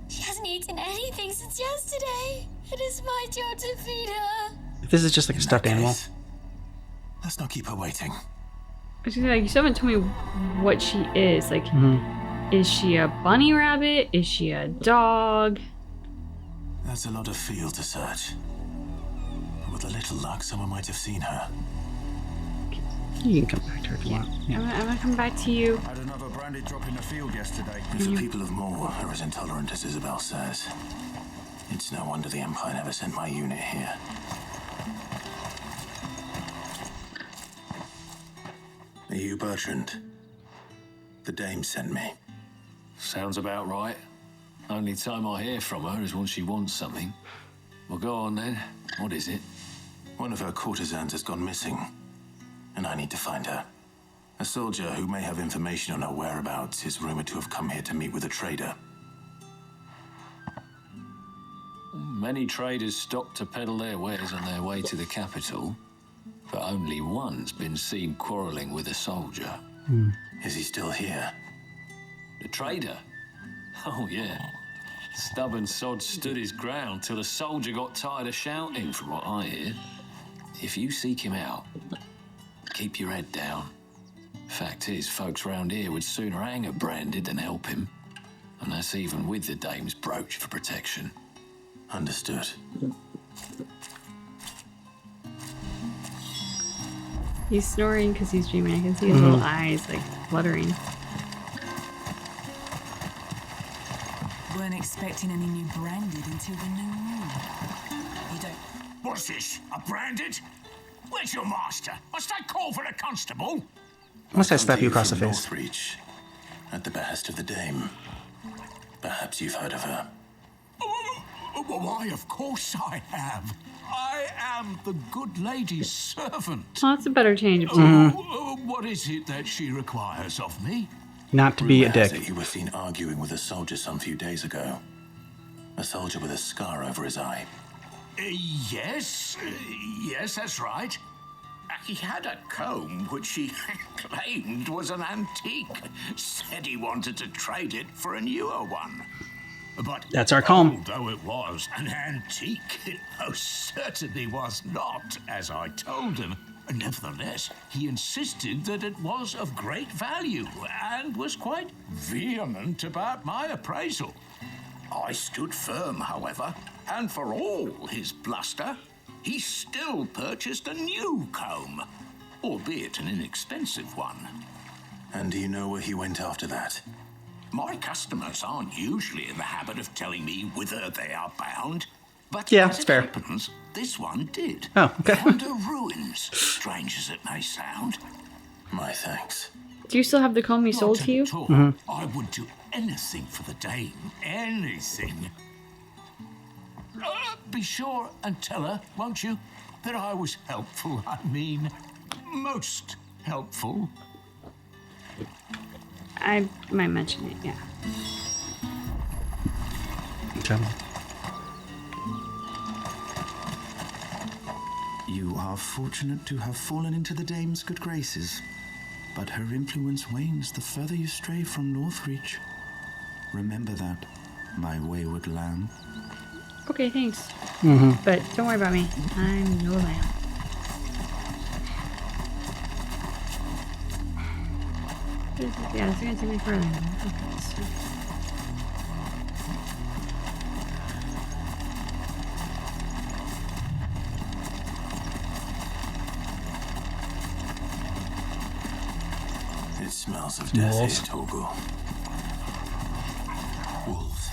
She hasn't eaten anything since yesterday. It is my job to feed her. If this is just like a stuffed animal. Let's not keep her waiting. I was gonna say, like, you still haven't told me what she is. Like, is she a bunny rabbit? Is she a dog? That's a lot of field to search. But with a little luck, someone might have seen her. You can come back to her if you want. Yeah. I'm gonna come back to you. Had another branded drop in the field yesterday. If the people of Moor are as intolerant as Isabel says, it's no wonder the Empire never sent my unit here. Are you Bertrand? The dame sent me. Sounds about right. Only time I hear from her is when she wants something. Well, go on then. What is it? One of her courtesans has gone missing, and I need to find her. A soldier who may have information on her whereabouts is rumored to have come here to meet with a trader. Many traders stop to peddle their wares on their way to the capital, but only one's been seen quarrelling with a soldier. Is he still here? The trader? Oh, yeah. Stubborn sod stood his ground till the soldier got tired of shouting, from what I hear. If you seek him out, keep your head down. Fact is, folks round here would sooner hang a Branded than help him. And that's even with the dame's brooch for protection. Understood. He's snoring because he's dreaming. I can see his little eyes, like, fluttering. Weren't expecting any new Branded until the new moon. You don't... What's this? A Branded? Where's your master? Must I call for the constable? Must I slap you across the face? Northreach, at the behest of the dame. Perhaps you've heard of her. Why, of course I have. I am the good lady's servant. Well, that's a better change of What is it that she requires of me? Not to be a Rumor has dick. it you were seen arguing with a soldier some few days ago. A soldier with a scar over his eye. Yes, that's right. He had a comb which he claimed was an antique. Said he wanted to trade it for a newer one. But That's our comb. although it was an antique, it most certainly was not, as I told him. Nevertheless, he insisted that it was of great value and was quite vehement about my appraisal. I stood firm, however, and for all his bluster, he still purchased a new comb, albeit an inexpensive one. And do you know where he went after that? My customers aren't usually in the habit of telling me whither they are bound, but Yeah, as it's it fair. happens, this one did. Oh, okay. Yonder ruins, strange as it may sound. My thanks. Do you still have the comb he sold to you? At all. I would do anything for the dame. Anything. Be sure and tell her, won't you, that I was helpful. I mean, most helpful. I might mention it, yeah. Okay. You are fortunate to have fallen into the dame's good graces, but her influence wanes the further you stray from Northreach. Remember that, my wayward lamb. Okay, thanks. But don't worry about me. I'm no lamb. Yeah, it's gonna take me further. Okay, so. It smells of death Wolves. here, Torgal. Wolves.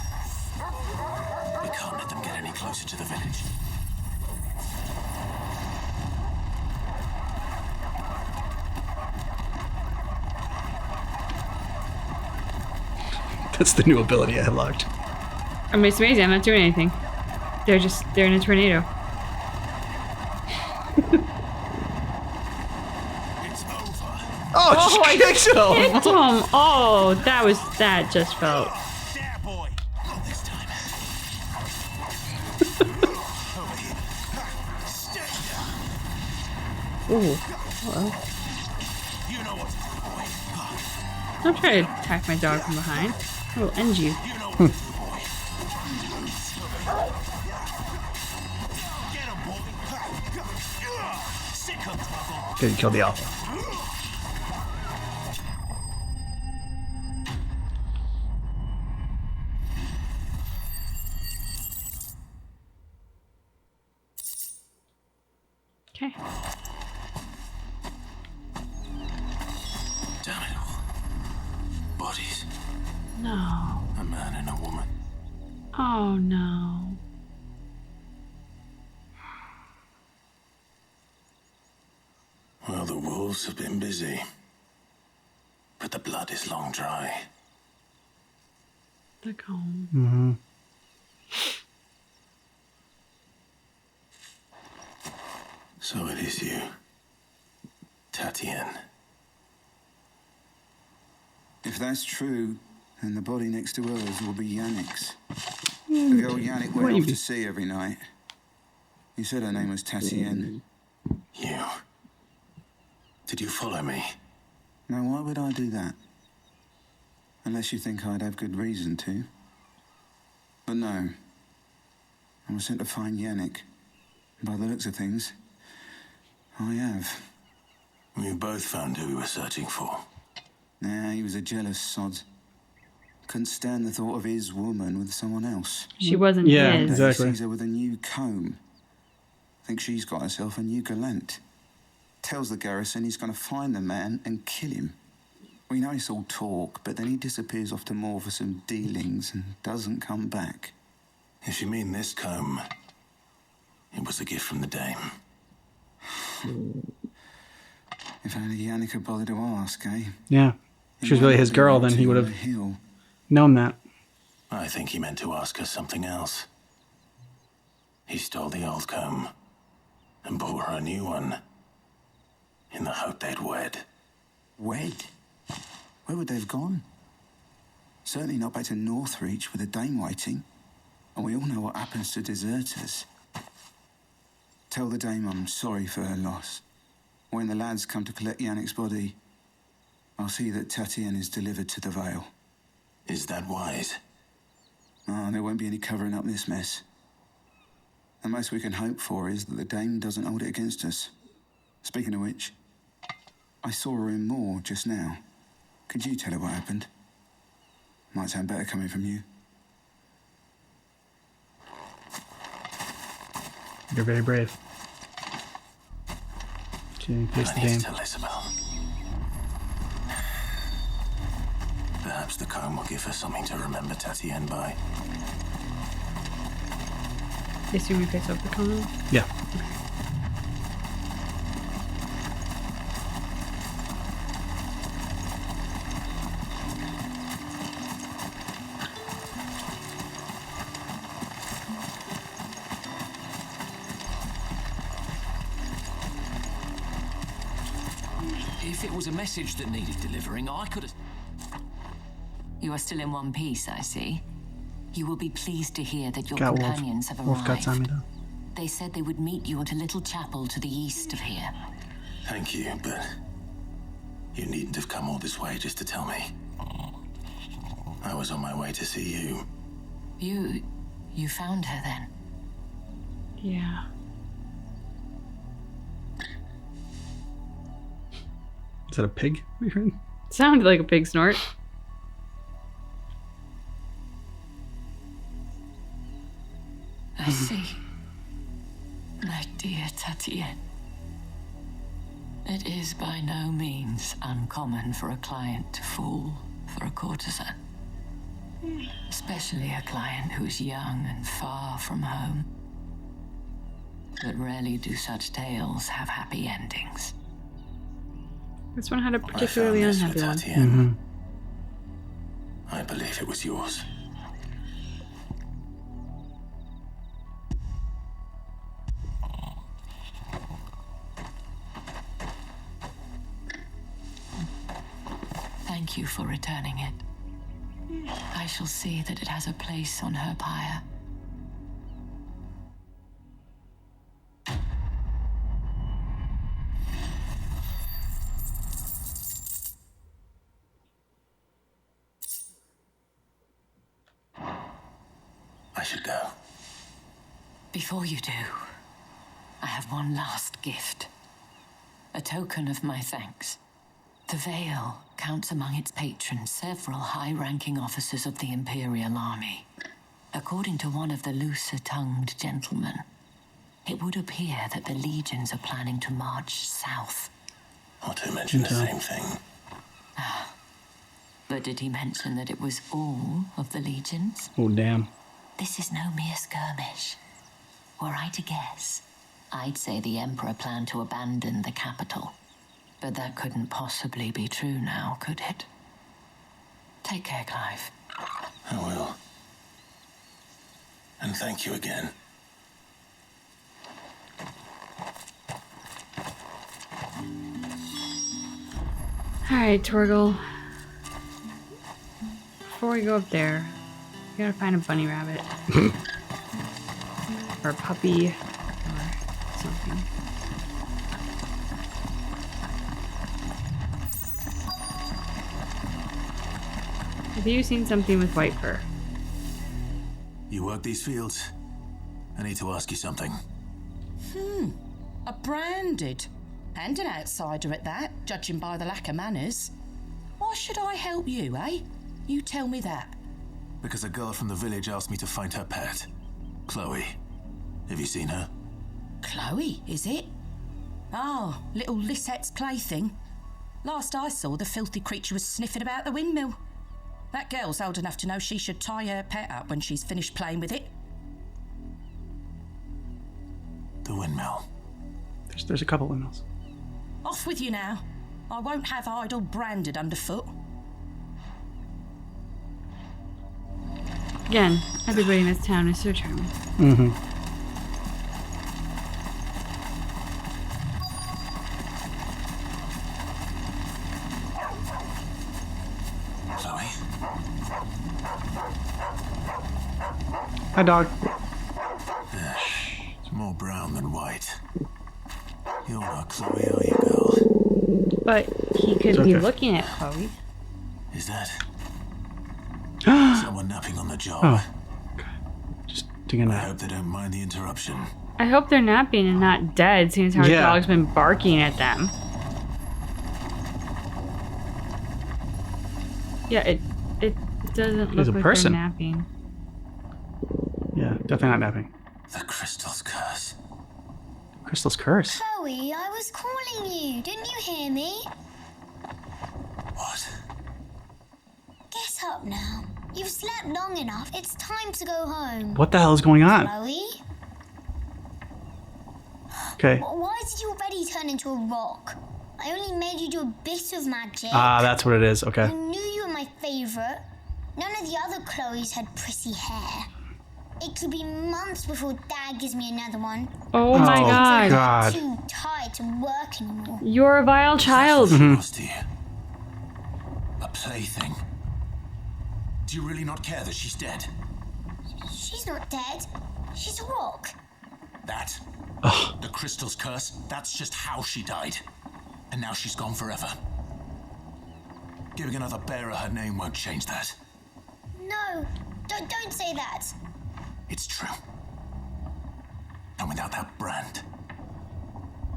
We can't let them get any closer to the village. That's the new ability I locked. I mean, it's amazing. I'm not doing anything. They're in a tornado. Oh, I kicked him! kicked him! Oh, that just felt. Ooh, hello. Don't try to attack my dog from behind. I will end you. Didn't kill the alpha. Okay. Damn it all. Bodies. No. A man and a woman. Oh no. Well, the wolves have been busy. But the blood is long dry. The comb. Mm-hmm. So it is you, Tatienne. If that's true, then the body next to hers will be Yannick's. The girl Yannick went off to sea every night. He said her name was Tatienne. You. Did you follow me? Now, why would I do that? Unless you think I'd have good reason to. But no. I was sent to find Yannick. By the looks of things, I have. We both found who we were searching for. Nah, he was a jealous sod. Couldn't stand the thought of his woman with someone else. She wasn't his. Exactly. He sees her with a new comb. Thinks she's got herself a new gallant. Tells the garrison he's going to find the man and kill him. We know it's all talk, but then he disappears off to Moor for some dealings and doesn't come back. If you mean this comb, it was a gift from the dame. If only Yannick had bothered to ask, eh? Yeah. If she was really his girl, then he would have known that. I think he meant to ask her something else. He stole the old comb and bought her a new one in the hope they'd wed. Wed? Where would they have gone? Certainly not back to Northreach with a dame waiting. And we all know what happens to deserters. Tell the dame I'm sorry for her loss. When the lads come to collect Yannick's body, I'll see that Tatienne is delivered to the Vale. Is that wise? Oh, there won't be any covering up this mess. The most we can hope for is that the dame doesn't hold it against us. Speaking of which, I saw her in Moor just now. Could you tell her what happened? Might sound better coming from you. You're very brave. To face the I need game. to tell Isabel. Perhaps the comb will give her something to remember Tatienne by. I assume we face up the comb? Yeah. If it was a message that needed delivering, I could have... You are still in one piece, I see. You will be pleased to hear that your Got companions have Wolf got arrived. Samida. They said they would meet you at a little chapel to the east of here. Thank you, but you needn't have come all this way just to tell me. I was on my way to see you. You found her then? Yeah. Is that a pig we heard? Sounded like a pig snort. I see. My dear Tatienne. It is by no means uncommon for a client to fall for a courtesan. Especially a client who is young and far from home. But rarely do such tales have happy endings. This one had a particularly I found this unhappy for one. Tatienne. I believe it was yours. Thank you for returning it. I shall see that it has a place on her pyre. I should go. Before you do, I have one last gift. A token of my thanks. The Vale counts among its patrons several high-ranking officers of the Imperial Army. According to one of the looser-tongued gentlemen, it would appear that the legions are planning to march south. Otto mentioned the same thing. But did he mention that it was all of the legions? Oh, damn. This is no mere skirmish. Were I to guess, I'd say the Emperor planned to abandon the capital. But that couldn't possibly be true now, could it? Take care, Clive. I will. And thank you again. Alright, Torgal. Before we go up there, we gotta find a bunny rabbit. Or a puppy. Or something. Have you seen something with white fur? You work these fields? I need to ask you something. A branded. And an outsider at that, judging by the lack of manners. Why should I help you, eh? You tell me that. Because a girl from the village asked me to find her pet. Chloe. Have you seen her? Chloe, is it? Oh, little Lisette's plaything. Last I saw, the filthy creature was sniffing about the windmill. That girl's old enough to know she should tie her pet up when she's finished playing with it. The windmill. There's a couple windmills. Off with you now. I won't have idle branded underfoot. Again, everybody in this town is so charming. Mm-hmm. Chloe? Hi, dog. It's more brown than white. You're not Chloe, are you, girl? But he could be looking at Chloe. Is that someone napping on the job? Oh. Just taking a I nap. hope they don't mind the interruption. I hope they're napping and not dead, seeing as how our dog's been barking at them. Yeah, it doesn't look like they're napping. Yeah, definitely not napping. The crystal's curse. Crystal's curse? Chloe, I was calling you. Didn't you hear me? What? Get up now. You've slept long enough. It's time to go home. What the hell is going on? Chloe? Okay. Why did you already turn into a rock? I only made you do a bit of magic. Ah, that's what it is. Okay. I knew you were my favorite. None of the other Chloes had pretty hair. It could be months before Dad gives me another one. Oh my God. I'm too tired to work anymore. You're a vile child. A plaything. Do you really not care that she's dead? She's not dead. She's a rock. That? The crystal's curse? That's just how she died. And now she's gone forever. Giving another bearer her name won't change that. No, don't say that. It's true. And without that brand,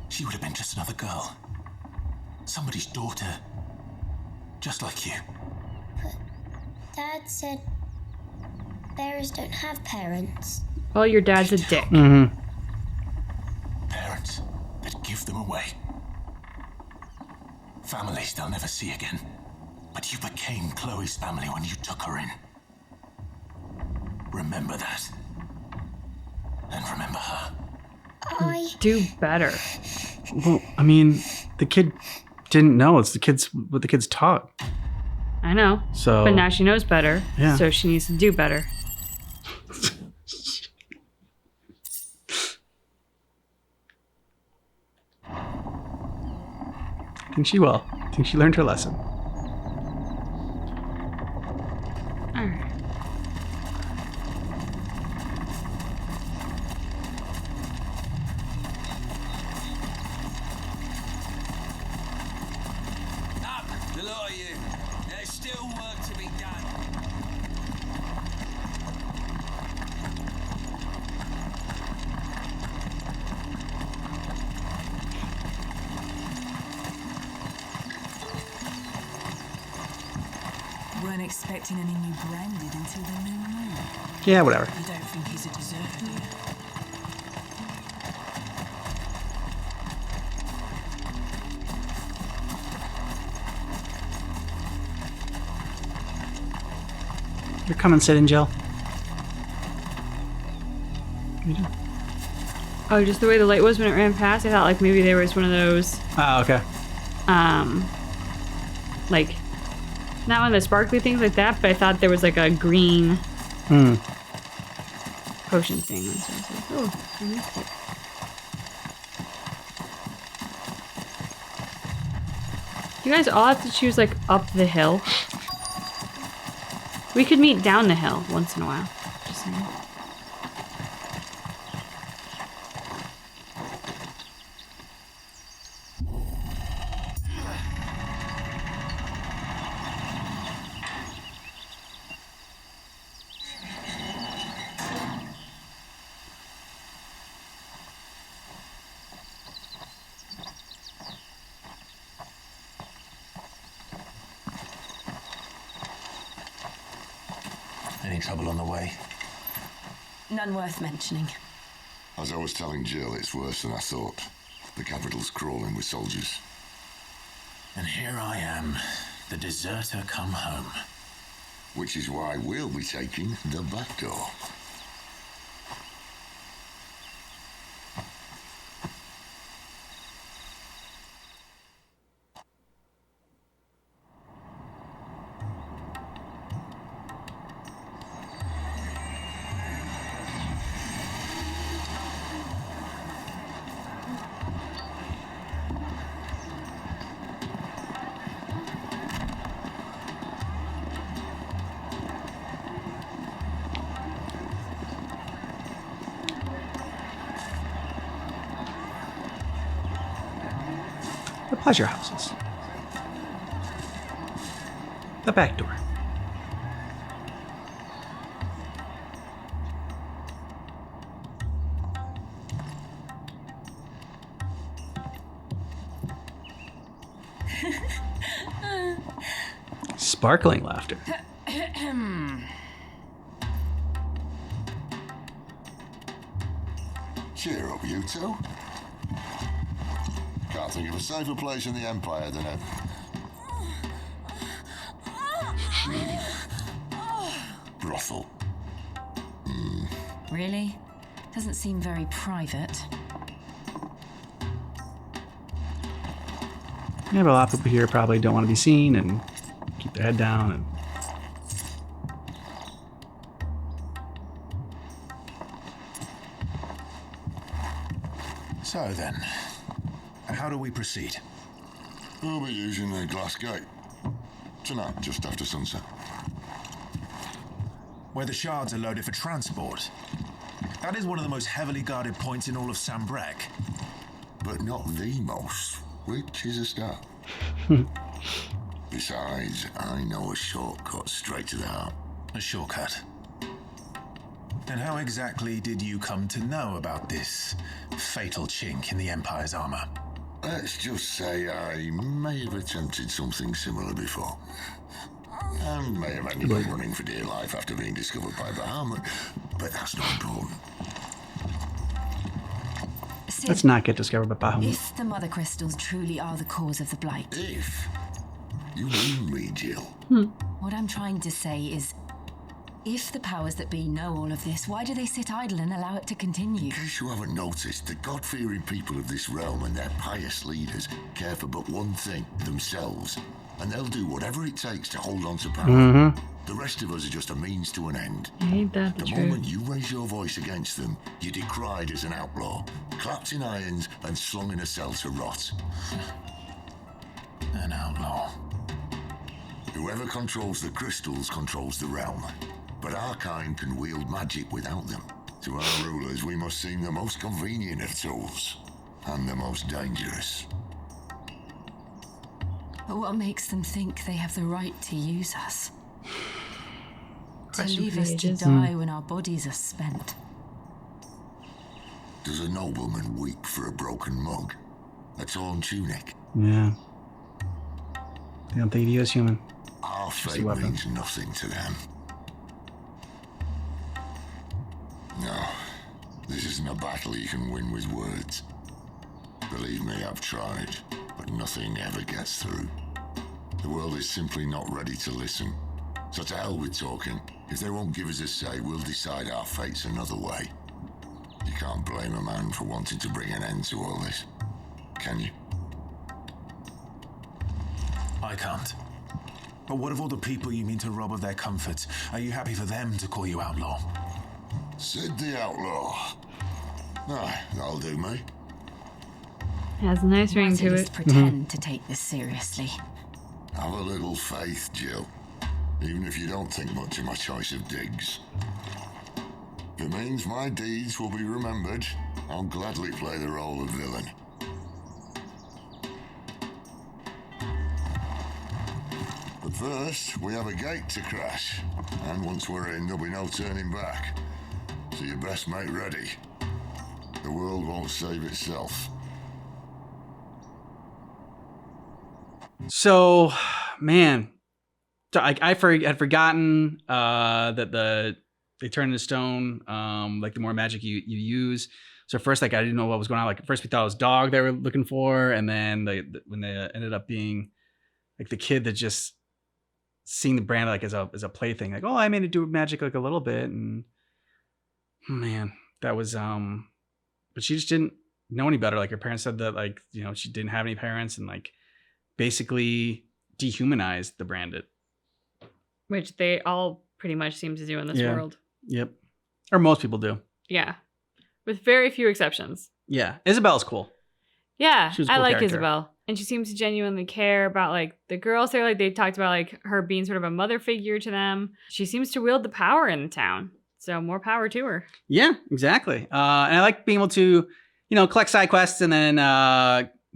she would have been just another girl. Somebody's daughter. Just like you. But Dad said bearers don't have parents. Well, your dad's a dick. Mm-hmm. Parents that give them away. Families they'll never see again. But you became Chloe's family when you took her in. Remember that. And remember her. Do better. Well, I mean, the kid didn't know. It's what the kids taught. I know. So, but now she knows better. Yeah. So she needs to do better. I think she will. I think she learned her lesson. Alright. Up, the lot of you. There's still work to be done. Weren't expecting any new branded until the new moon. Yeah, whatever. You don't think he's a deserter, do you? You're coming, sit in, Jill. Oh, just the way the light was when it ran past? I thought like maybe there was one of those, Oh, okay. like, not one of the sparkly things like that, but I thought there was like a green potion thing. And so I was like, oh, I missed it. You guys all have to choose like up the hill. We could meet down the hill once in a while. Just saying. Any trouble on the way? None worth mentioning. As I was telling Jill, it's worse than I thought. The capital's crawling with soldiers. And here I am, the deserter come home. Which is why we'll be taking the back door. Pleasure houses. The back door. Sparkling laughter. Cheer up, you two. Can't think of a safer place in the Empire than a... brothel. Really? Doesn't seem very private. Yeah, but a lot of people here probably don't want to be seen and keep their head down. And So then, how do we proceed? We'll be using the glass gate. Tonight, just after sunset. Where the shards are loaded for transport. That is one of the most heavily guarded points in all of Sambrek. But not the most, which is a start. Besides, I know a shortcut straight to the heart. A shortcut? And how exactly did you come to know about this fatal chink in the Empire's armor? Let's just say I may have attempted something similar before. And may have ended up running for dear life after being discovered by Bahamut, but that's not important. Sid, let's not get discovered by Bahamut. If the mother crystals truly are the cause of the blight. If? You mean me, Jill? What I'm trying to say is, if the powers that be know all of this, why do they sit idle and allow it to continue? In case you haven't noticed, the God-fearing people of this realm and their pious leaders care for but one thing, themselves. And they'll do whatever it takes to hold on to power. The rest of us are just a means to an end. Ain't that the moment you raise your voice against them, you're decried as an outlaw, clapped in irons and slung in a cell to rot. An outlaw. Whoever controls the crystals controls the realm. But our kind can wield magic without them. To our rulers, we must seem the most convenient of tools. And the most dangerous. But what makes them think they have the right to use us? To Question leave for us to ages. die when our bodies are spent. Does a nobleman weep for a broken mug? A torn tunic? Yeah. They don't think of you as human. Our Just a fate weapon. means nothing to them. No, this isn't a battle you can win with words. Believe me, I've tried, but nothing ever gets through. The world is simply not ready to listen. So to hell with talking. If they won't give us a say, we'll decide our fates another way. You can't blame a man for wanting to bring an end to all this, can you? I can't. But what of all the people you mean to rob of their comforts? Are you happy for them to call you outlaw? Sid the Outlaw. Aye, that'll do me. Has a nice ring Might to at it. least pretend to take this seriously. Have a little faith, Jill. Even if you don't think much of my choice of digs. If it means my deeds will be remembered, I'll gladly play the role of villain. But first, we have a gate to crash. And once we're in, there'll be no turning back. So you best make ready. The world won't save itself. So, man, I had forgotten that they turn into stone. Like the more magic you use. So first, like I didn't know what was going on. Like at first we thought it was dog they were looking for, and then when they ended up being like the kid that just seeing the brand like as a plaything. Like, oh, I made it do magic like a little bit, and man, that was but she just didn't know any better. Like her parents said that like she didn't have any parents, and like basically dehumanized the Branded. Which they all pretty much seem to do in this world. Yep. Or most people do. Yeah. With very few exceptions. Yeah. Isabel's cool. Yeah. She was a I cool like character. Isabel. And she seems to genuinely care about like the girls there. Like they talked about like her being sort of a mother figure to them. She seems to wield the power in the town. So more power to her. Yeah, exactly. And I like being able to, collect side quests and then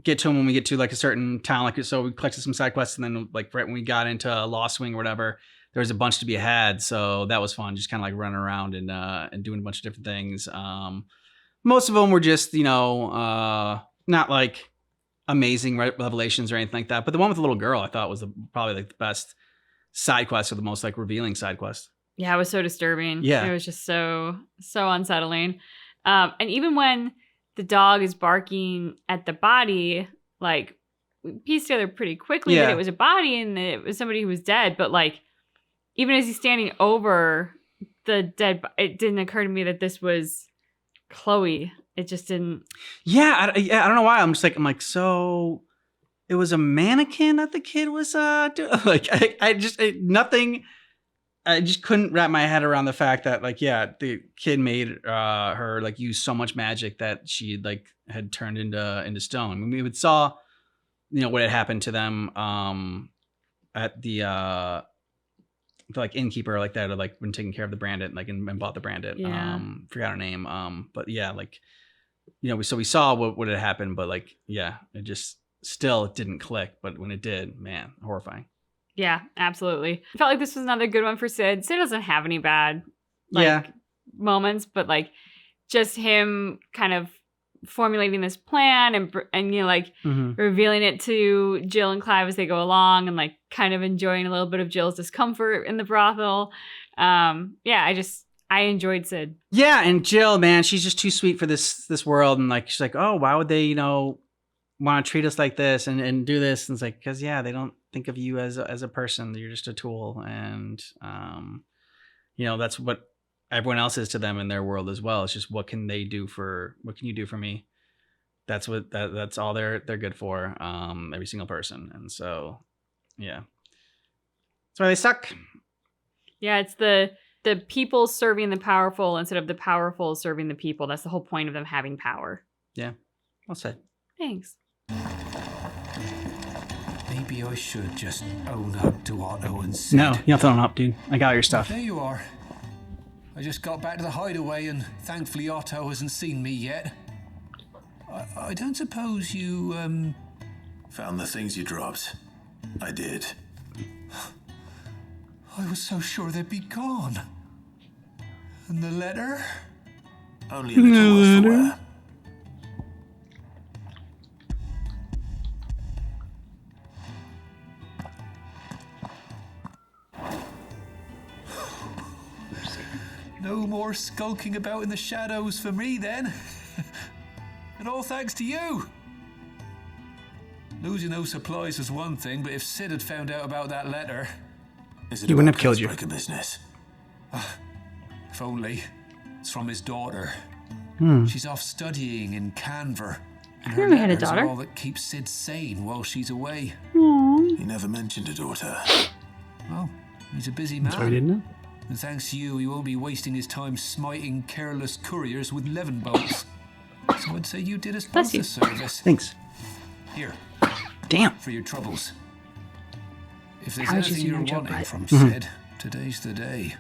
get to him when we get to like a certain town. Like, so we collected some side quests, and then like right when we got into Lost Wing or whatever, there was a bunch to be had. So that was fun, just kind of like running around and doing a bunch of different things. Most of them were just, not like amazing revelations or anything like that. But the one with the little girl, I thought was probably like the best side quest, or the most like revealing side quest. Yeah, it was so disturbing. Yeah. It was just so unsettling. And even when the dog is barking at the body, like, we pieced together pretty quickly that it was a body and it was somebody who was dead. But like, even as he's standing over the dead, it didn't occur to me that this was Chloe. It just didn't. Yeah, I don't know why. I'm like, so it was a mannequin that the kid was doing. Like, nothing. I just couldn't wrap my head around the fact that, like, yeah, the kid made her like use so much magic that she like had turned into stone. I mean, we saw, what had happened to them at the like innkeeper like that, or like when taking care of the Brandit, like and bought the Brandit. Yeah. Forgot her name. But yeah, like, we saw what had happened, but like, yeah, it just still didn't click. But when it did, man, horrifying. Yeah, absolutely. I felt like this was another good one for Sid. Sid doesn't have any bad moments, but like just him kind of formulating this plan and revealing it to Jill and Clive as they go along, and like kind of enjoying a little bit of Jill's discomfort in the brothel. I enjoyed Sid. Yeah, and Jill, man, she's just too sweet for this world, and like she's like, oh, why would they want to treat us like this and do this? And it's like, because they don't think of you as a person. You're just a tool, and that's what everyone else is to them in their world as well. It's just what can you do for me? That's all they're good for. Every single person, and so yeah, that's why they suck. Yeah, it's the people serving the powerful instead of the powerful serving the people. That's the whole point of them having power. Yeah, well said. Thanks. Maybe I should just own up to Otto and Sid. No, you don't have to own up, dude. I got your stuff. There you are. I just got back to the hideaway, and thankfully Otto hasn't seen me yet. I don't suppose you, Found the things you dropped. I did. I was so sure they'd be gone. And the letter? Only a little worse for wear. No more skulking about in the shadows for me, then. And all thanks to you. Losing those supplies was one thing, but if Sid had found out about that letter... He wouldn't have killed you. Business? If only. It's from his daughter. Hmm. She's off studying in Canver. And I her never had a letters are daughter. all that keeps Sid sane while she's away. Aww. He never mentioned a daughter. Well, he's a busy man. That's why he didn't know. And thanks to you, he won't be wasting his time smiting careless couriers with levin bolts. So I'd say you did us both a service. Thanks. Here. Damn. For your troubles. If there's How did anything you you're know Joe wanting Butt? from Mm-hmm. Sid, today's the day.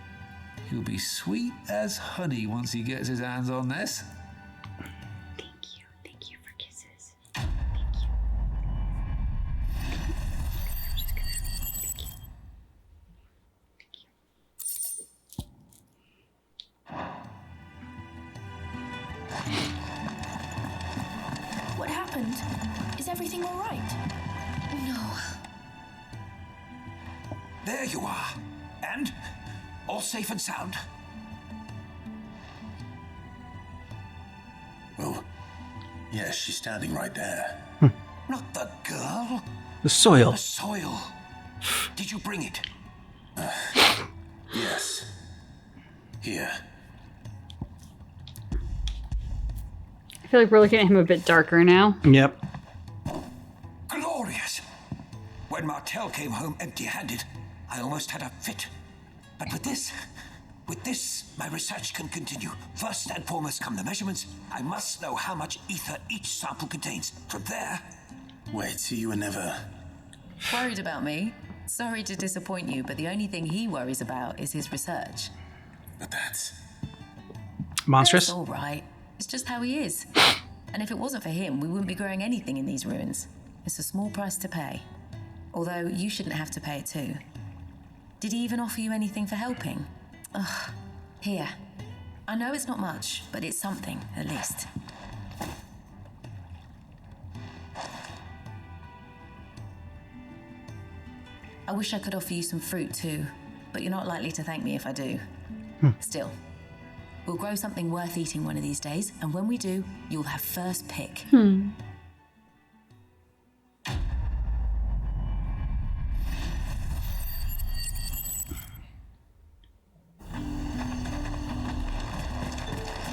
He'll be sweet as honey once he gets his hands on this. Thank you for kisses. What happened? Is everything all right? No. There you are. And all safe and sound. Well, yes, she's standing right there. Not the girl. The soil. The soil. Did you bring it? Yes. Here. I feel like we're looking at him a bit darker now. Yep. Glorious. When Martel came home empty-handed, I almost had a fit. But with this, my research can continue. First and foremost come the measurements. I must know how much ether each sample contains. From there... Wait, so you were never... Worried about me? Sorry to disappoint you, but the only thing he worries about is his research. But that's... Monstrous? That's all right. It's just how he is. And if it wasn't for him, we wouldn't be growing anything in these ruins. It's a small price to pay. Although you shouldn't have to pay it too. Did he even offer you anything for helping? Ugh. Here. I know it's not much, but it's something, at least. I wish I could offer you some fruit too, but you're not likely to thank me if I do. Still, we'll grow something worth eating one of these days, and when we do, you'll have first pick.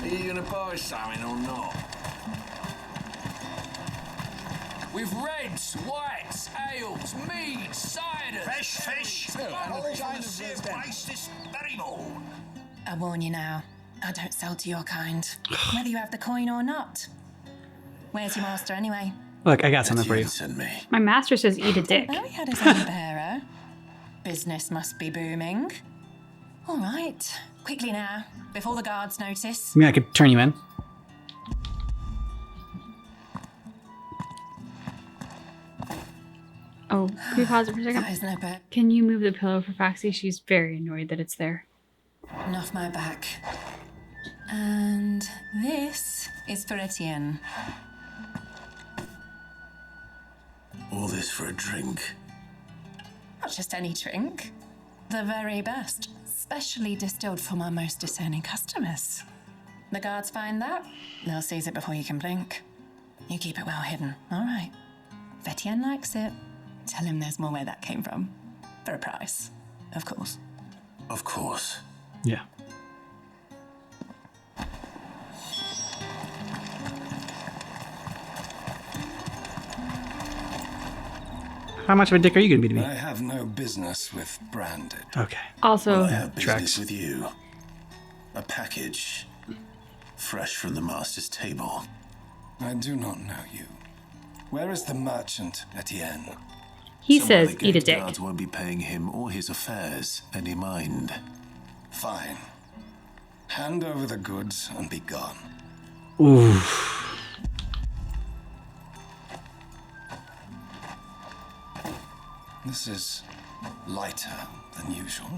Are you gonna buy something or not? With reds, whites, ales, meads, cider, Fresh fish, all from the same place this very morn. I warn you now, I don't sell to your kind, whether you have the coin or not. Where's your master anyway? Look, I got something for you. My master says eat a dick. Well, he had his own bearer. Business must be booming. All right, quickly now, before the guards notice. I mean, I could turn you in. Oh, can we pause it for a second? That is no bad. Can you move the pillow for Foxy? She's very annoyed that it's there. Off my back. And this is for Etienne. All this for a drink. Not just any drink. The very best. Specially distilled for my most discerning customers. The guards find that, they'll seize it before you can blink. You keep it well hidden, all right. If Etienne likes it, tell him there's more where that came from. For a price, of course. Of course. Yeah. How much of a dick are you going to be to me? I have no business with Branded. Okay. Also, I have business tracks. with you. A package, fresh from the master's table. I do not know you. Where is the merchant, Etienne? He Somewhere says the eat a gate dick. guards won't be paying him or his affairs any mind. Fine. Hand over the goods and be gone. Oof. This is lighter than usual.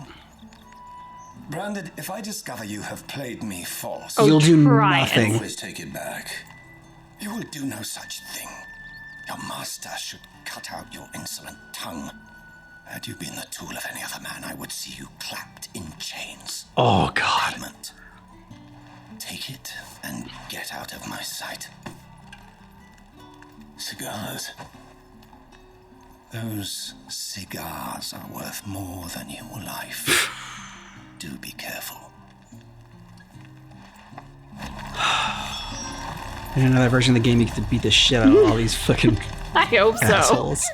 Branded, if I discover you have played me false, You'll do try it. nothing. always take it back. You will do no such thing. Your master should cut out your insolent tongue. Had you been the tool of any other man, I would see you clapped in chains. Oh, God. Payment. Take it and get out of my sight. Cigars. Those cigars are worth more than your life. Do be careful. In another version of the game, you get to beat the shit out of all these fucking I hope so. assholes.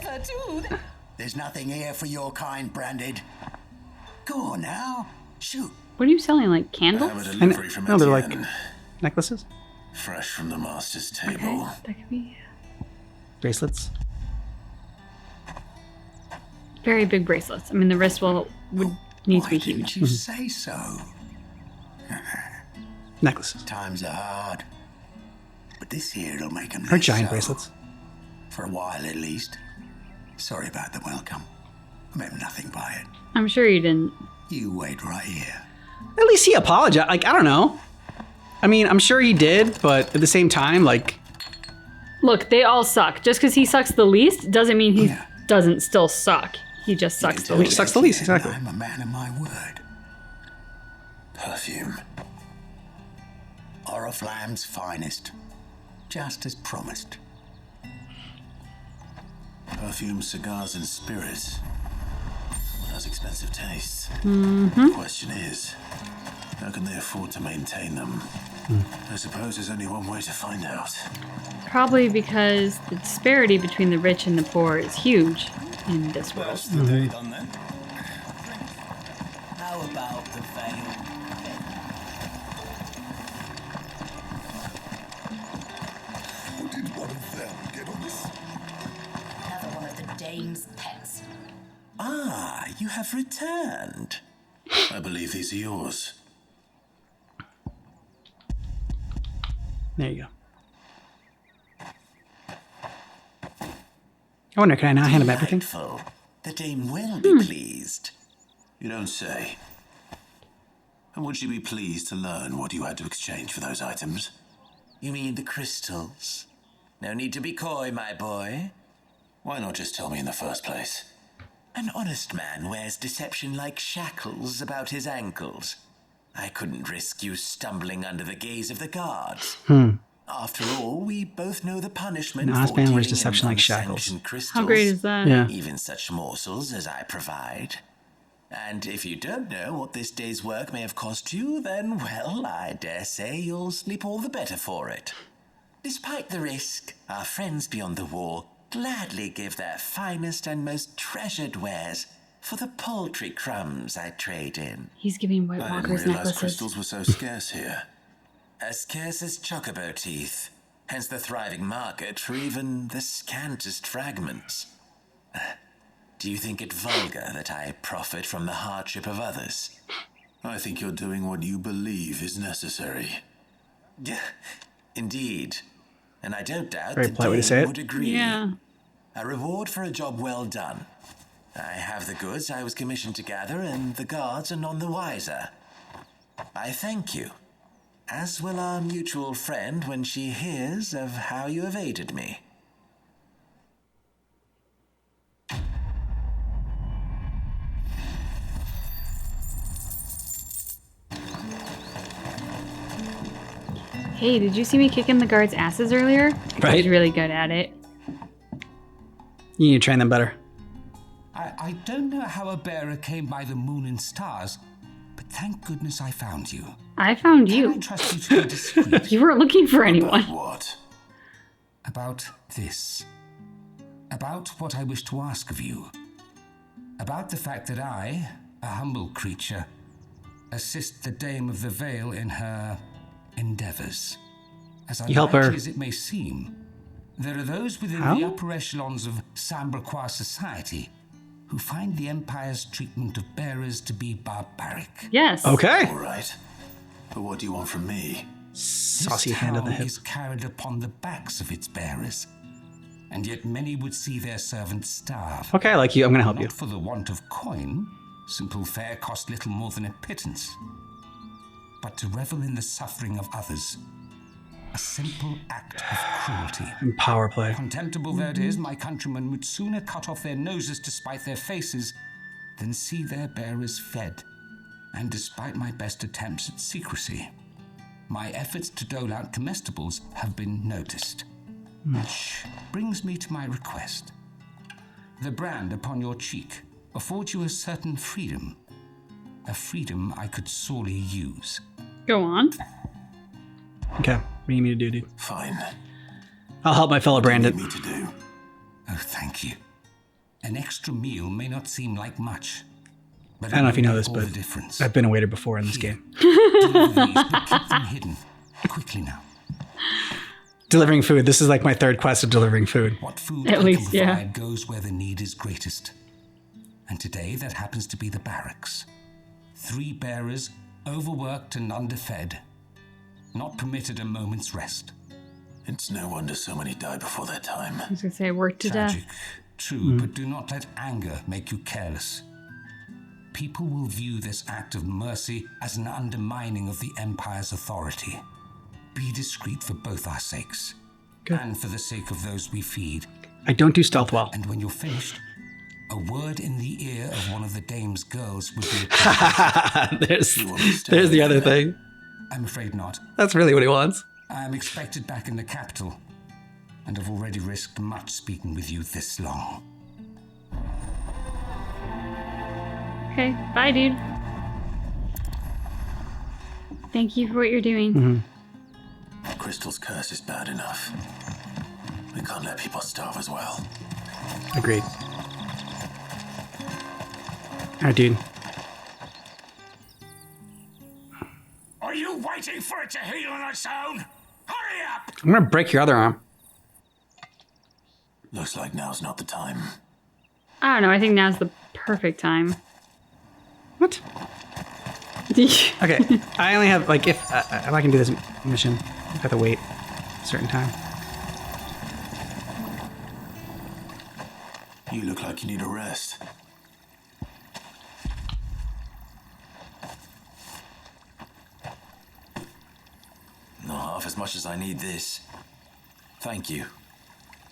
There's nothing here for your kind, Branded. Go on now. Shoot. What are you selling, like candles? I have a delivery from No, they're like Etienne. necklaces, Fresh from the master's table. Okay, that could be bracelets. very big bracelets. I mean, the wrist would need to be huge. You say so. Necklaces. Times are hard. But this here'll make them Or giant bracelets. For a while, at least. Sorry about the welcome. I meant nothing by it. I'm sure you didn't. You wait right here. At least he apologized. Like, I don't know. I mean, I'm sure he did, but at the same time, like... Look, they all suck. Just because he sucks the least doesn't mean he doesn't still suck. He just sucks the He least. sucks the least, exactly. I'm a man of my word. Perfume. Oriflamme's finest. Just as promised. Perfume, cigars, and spirits. Someone has expensive tastes. Mm-hmm. The question is, how can they afford to maintain them? I suppose there's only one way to find out. Probably because the disparity between the rich and the poor is huge in this world. What's the day done then? How about the veil? How did one of them get on this? Another one of the dame's pets. Ah, you have returned. I believe these are yours. There you go. I wonder, can I now hand him everything? Delightful. The dame will be pleased. You don't say. And would she be pleased to learn what you had to exchange for those items? You mean the crystals? No need to be coy, my boy. Why not just tell me in the first place? An honest man wears deception like shackles about his ankles. I couldn't risk you stumbling under the gaze of the guards. After all, we both know the punishment An honest for man wears dealing in deception like shackles. unsanctioned crystals. How great is that? Yeah. Even such morsels as I provide. And if you don't know what this day's work may have cost you, then, well, I dare say you'll sleep all the better for it. Despite the risk, our friends beyond the wall gladly give their finest and most treasured wares for the paltry crumbs I trade in. He's giving White I didn't Walkers realize necklaces. crystals were so scarce here. As scarce as chocobo teeth, hence the thriving market for even the scantest fragments. Do you think it vulgar that I profit from the hardship of others? I think you're doing what you believe is necessary. Indeed. And I don't doubt Very the polite way to say dame it. would agree. Yeah. A reward for a job well done. I have the goods I was commissioned to gather, and the guards are none the wiser. I thank you, as will our mutual friend when she hears of how you have aided me. Hey, did you see me kicking the guards' asses earlier? I Right. was really good at it. You need to train them better. I don't know how a bearer came by the moon and stars, but thank goodness I found you. I found Can I you. trust you to be discreet? You weren't looking for anyone. What? About this. About what I wish to ask of you. About the fact that I, a humble creature, assist the Dame of the Vale in her endeavors. As You help her. unlikely as it may seem, there are those within How? the upper echelons of Samberquois society who find the Empire's treatment of bearers to be barbaric. Yes. Okay. All right. But what do you want from me? Saucy This hand on the town hip. is carried upon the backs of its bearers, and yet many would see their servants starve. Okay, I like you. I'm going to help you. Not for the want of coin. Simple fare cost little more than a pittance. But to revel in the suffering of others. A simple act of cruelty. And power play. Contemptible though it is, my countrymen would sooner cut off their noses to spite their faces than see their bearers fed. And despite my best attempts at secrecy, my efforts to dole out comestibles have been noticed. Which brings me to my request. The brand upon your cheek affords you a certain freedom. A freedom I could sorely use. Go on. Okay. What do you need me to do, dude? Fine. I'll help my fellow Brandon. Me to do. Oh, thank you. An extra meal may not seem like much, but I don't know if you know it will this, make all but the difference. I've been a waiter before in this game. Deliver these, but keep them hidden. Quickly now. Delivering food. This is like my third quest of delivering food. What food At I least, can yeah. provide goes where the need is greatest. And today that happens to be the barracks. 3 bearers, overworked and underfed. Not permitted a moment's rest. It's no wonder so many die before their time. I was going to say, worked to death. Tragic, true, but do not let anger make you careless. People will view this act of mercy as an undermining of the Empire's authority. Be discreet for both our sakes, and for the sake of those we feed. I don't do stealth well. And when you're finished, a word in the ear of one of the dame's girls would be there's the other thing. I'm afraid not. That's really what he wants. I'm expected back in the capital, and have already risked much speaking with you this long. Okay. Bye, dude. Thank you for what you're doing. Mm-hmm. Crystal's curse is bad enough. We can't let people starve as well. Agreed. All right, dude. Are you waiting for it to heal on its own? Hurry up! I'm going to break your other arm. Looks like now's not the time. I don't know. I think now's the perfect time. What? Okay, I only have, like, if I can do this mission, I have to wait a certain time. You look like you need a rest. Not half as much as I need this. Thank you.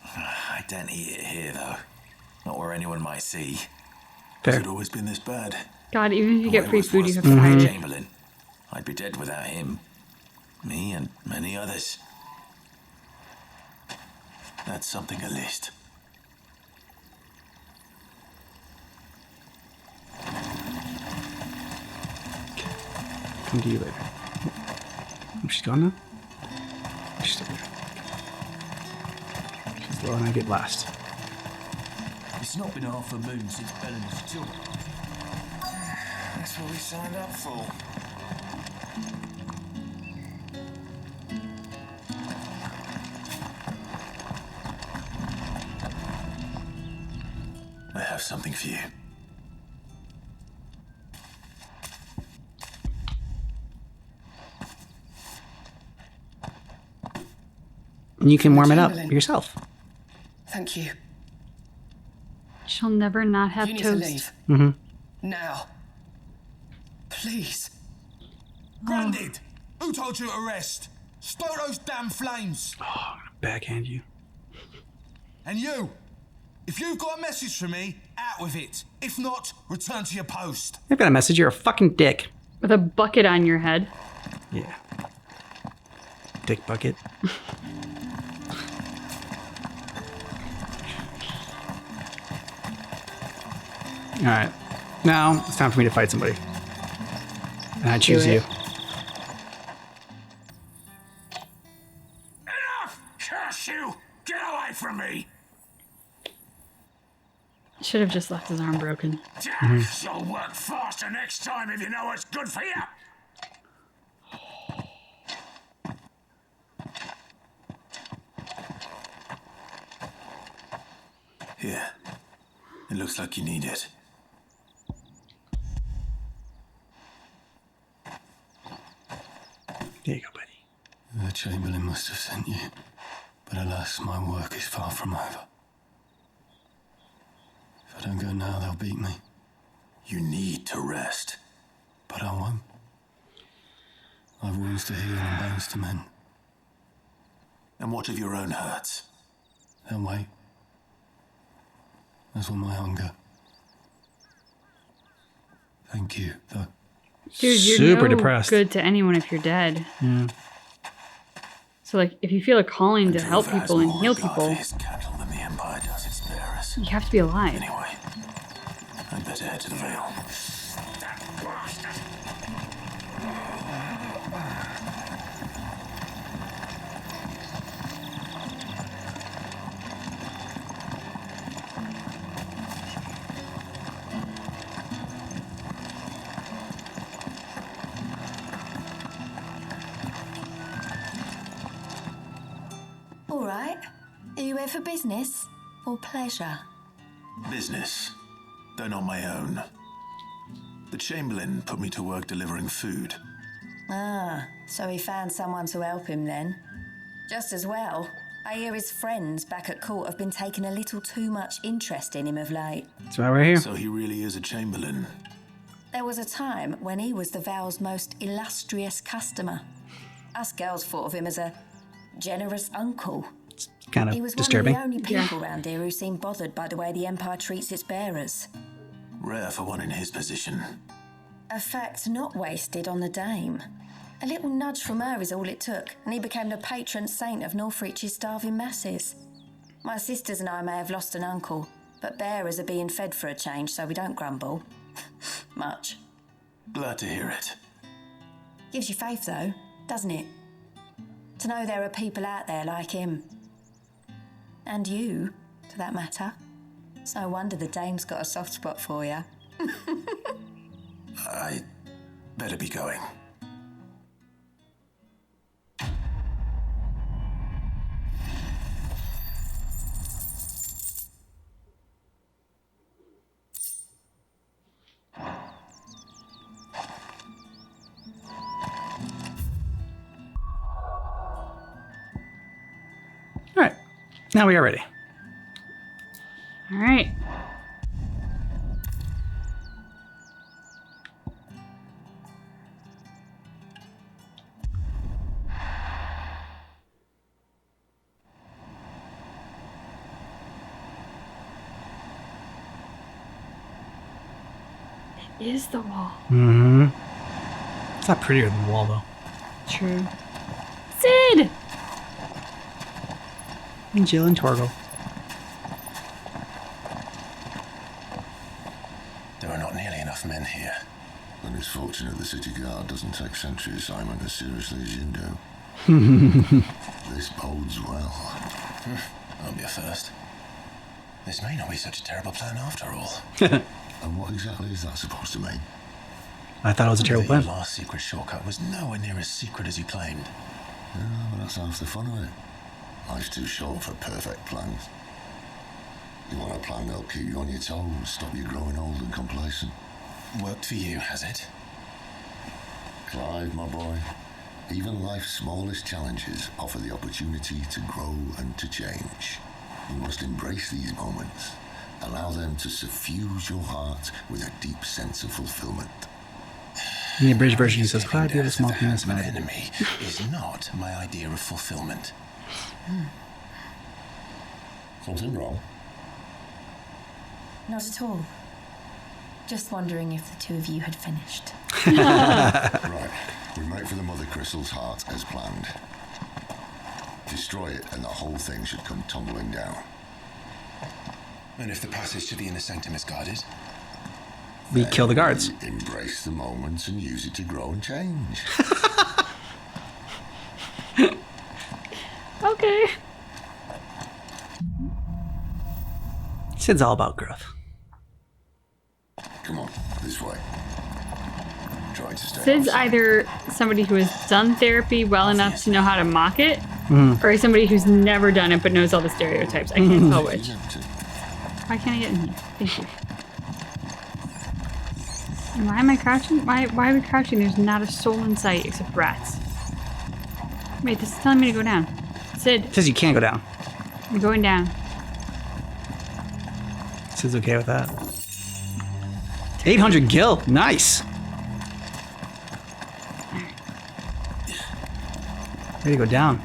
I don't eat it here, though. Not where anyone might see. Has it always been this bad? God, even if you get It free was food, you worse have to before hide the it. Chamberlain. I'd be dead without him. Me and many others. That's something at least. Come to you later. Oh, she's gone now? She's still there. She's the one I get last. It's not been half a moon since Belen's took. That's what we signed up for. I have something for you. And you can warm it up Chamberlain. yourself. Thank you. She'll never not have You need toast. to leave. Mm-hmm. Now. Please. Granddad, who told you to rest? Stoke those damn flames. Oh, I'm gonna backhand you. And you, if you've got a message for me, out with it. If not, return to your post. I've got a message. You're a fucking dick. With a bucket on your head. Yeah. Dick bucket. Alright. Now it's time for me to fight somebody. And I choose you. Enough! Curse you! Get away from me! Should have just left his arm broken. You'll work faster next time if you know what's good for you. Here. It looks like you need it. There you go, buddy. The Chamberlain must have sent you. But alas, my work is far from over. If I don't go now, they'll beat me. You need to rest. But I won't. I've wounds to heal and bones to mend. And what of your own hurts? They'll wait. As will my hunger. Thank you, though. Dude, you're Super no depressed. good to anyone if you're dead. Yeah. So, like, if you feel a calling to help people and heal people, His cattle than the Empire does its bearers. you have to be alive. Anyway, I'd better head to the Vale. All right. Are you here for business or pleasure? Business, though not my own. The Chamberlain put me to work delivering food. Ah, so he found someone to help him then. Just as well. I hear his friends back at court have been taking a little too much interest in him of late. That's why we're here. So he really is a Chamberlain. There was a time when he was the Vale's most illustrious customer. Us girls thought of him as a generous uncle. Kind of He was disturbing. one of the only people around here who seemed bothered by the way the Empire treats its bearers. Rare for one in his position. A fact not wasted on the Dame. A little nudge from her is all it took, and he became the patron saint of Northreach's starving masses. My sisters and I may have lost an uncle, but bearers are being fed for a change, so we don't grumble. Much. Glad to hear it. Gives you faith, though, doesn't it? To know there are people out there like him. And you, to that matter. It's no wonder the Dame's got a soft spot for you. I better be going. All right. Now we are ready. All right. is the wall. Mm-hmm. It's not prettier than the wall, though. True. Sid! And Jill and Torgal. There are not nearly enough men here. And it's fortunate the city guard doesn't take sentry assignment as seriously as you do. This bodes well. That'll be a first. This may not be such a terrible plan after all. And what exactly is that supposed to mean? I thought it was a terrible plan. Your last secret shortcut was nowhere near as secret as you claimed. Yeah, but that's half the fun of it. Life's too short for perfect plans. You want a plan that'll keep you on your toes, stop you growing old and complacent. Worked for you, has it? Clive, my boy, even life's smallest challenges offer the opportunity to grow and to change. You must embrace these moments. Allow them to suffuse your heart with a deep sense of fulfillment. In the abridged version, he says, Clive, you have a small penis. An enemy is not my idea of fulfillment. Something wrong? Not at all. Just wondering if the two of you had finished. Right. We make for the Mother Crystal's heart as planned. Destroy it and the whole thing should come tumbling down. And if the passage to the inner sanctum is guarded? We kill the guards. Embrace the moment and use it to grow and change. Okay. Sid's all about growth. Come on, this way. Try to stay. Sid's either somebody who has done therapy well enough to know how to mock it, or somebody who's never done it but knows all the stereotypes. I can't tell which. Why can't I get in here? Thank you. And why am I crouching? Why are we crouching? There's not a soul in sight except rats. Wait, this is telling me to go down. Sid. It says you can't go down. I'm going down. Sid's okay with that. 800 gil. Nice. Ready to go down.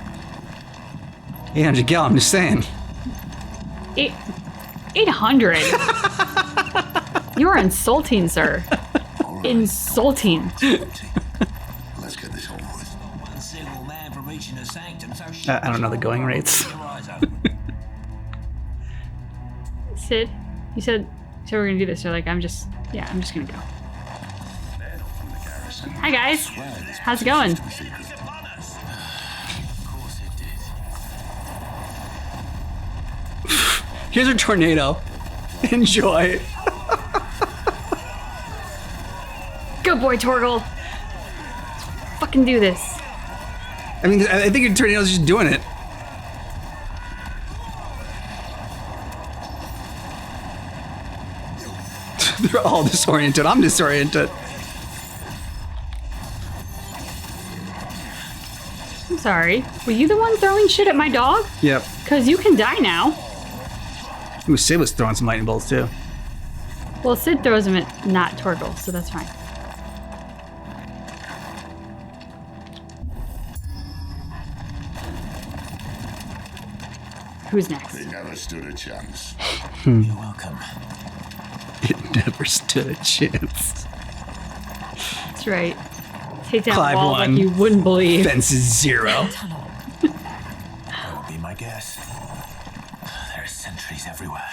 800 gil, I'm just saying. 800. You are insulting, sir. Insulting. Let's get this over with. One single man from reaching the sanctum, so I don't know the going rates. Sid, you said we're gonna do this, so like I'm just gonna go. Hi guys, how's it going? Here's a tornado. Enjoy. Good boy, Torgal. Let's fucking do this. I mean, I think your tornado's just doing it. They're all disoriented. I'm disoriented. I'm sorry. Were you the one throwing shit at my dog? Yep. Because you can die now. Ooh, Sid was throwing some lightning bolts too. Well, Sid throws them at not Torgal, so that's fine. Who's next? They never stood a chance. You're welcome. It never stood a chance. That's right. Take down Clive wall won. like you wouldn't believe. Fences 0. That would be my guess. There are sentries everywhere.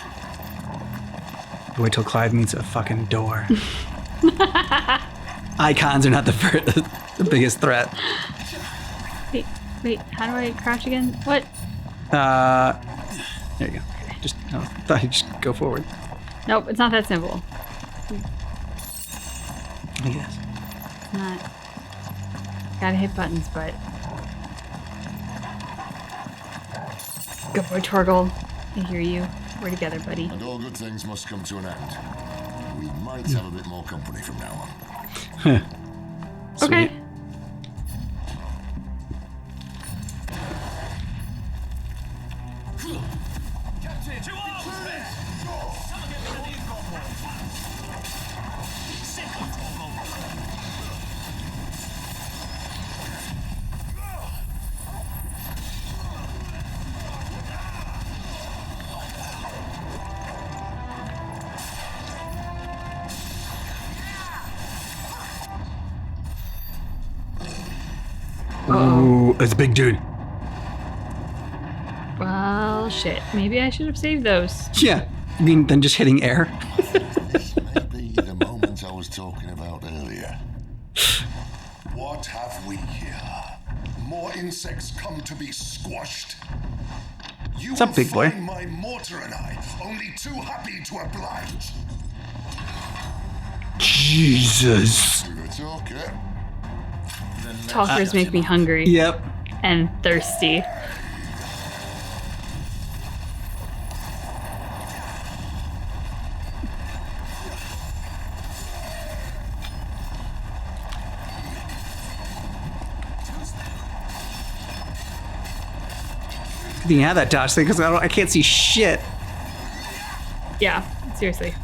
Wait till Clive meets a fucking door. Icons are not the biggest threat. Wait, how do I crouch again? What? There you go. Just, I thought you'd just go forward. Nope, it's not that simple. I guess. It's not. Gotta hit buttons, but. Good boy, Torgal. I hear you. We're together, buddy. And all good things must come to an end. We might have a bit more company from now on. Okay. Ooh, it's a big dude. Well, shit. Maybe I should have saved those. Yeah. I mean, than just hitting air. This may be the moment I was talking about earlier. What have we here? More insects come to be squashed? You What's up, big boy? find my mortar and I only too happy to oblige. Jesus. Talkers make me hungry. Yep. And thirsty. You have that dodge thing because I can't see shit. Yeah, seriously.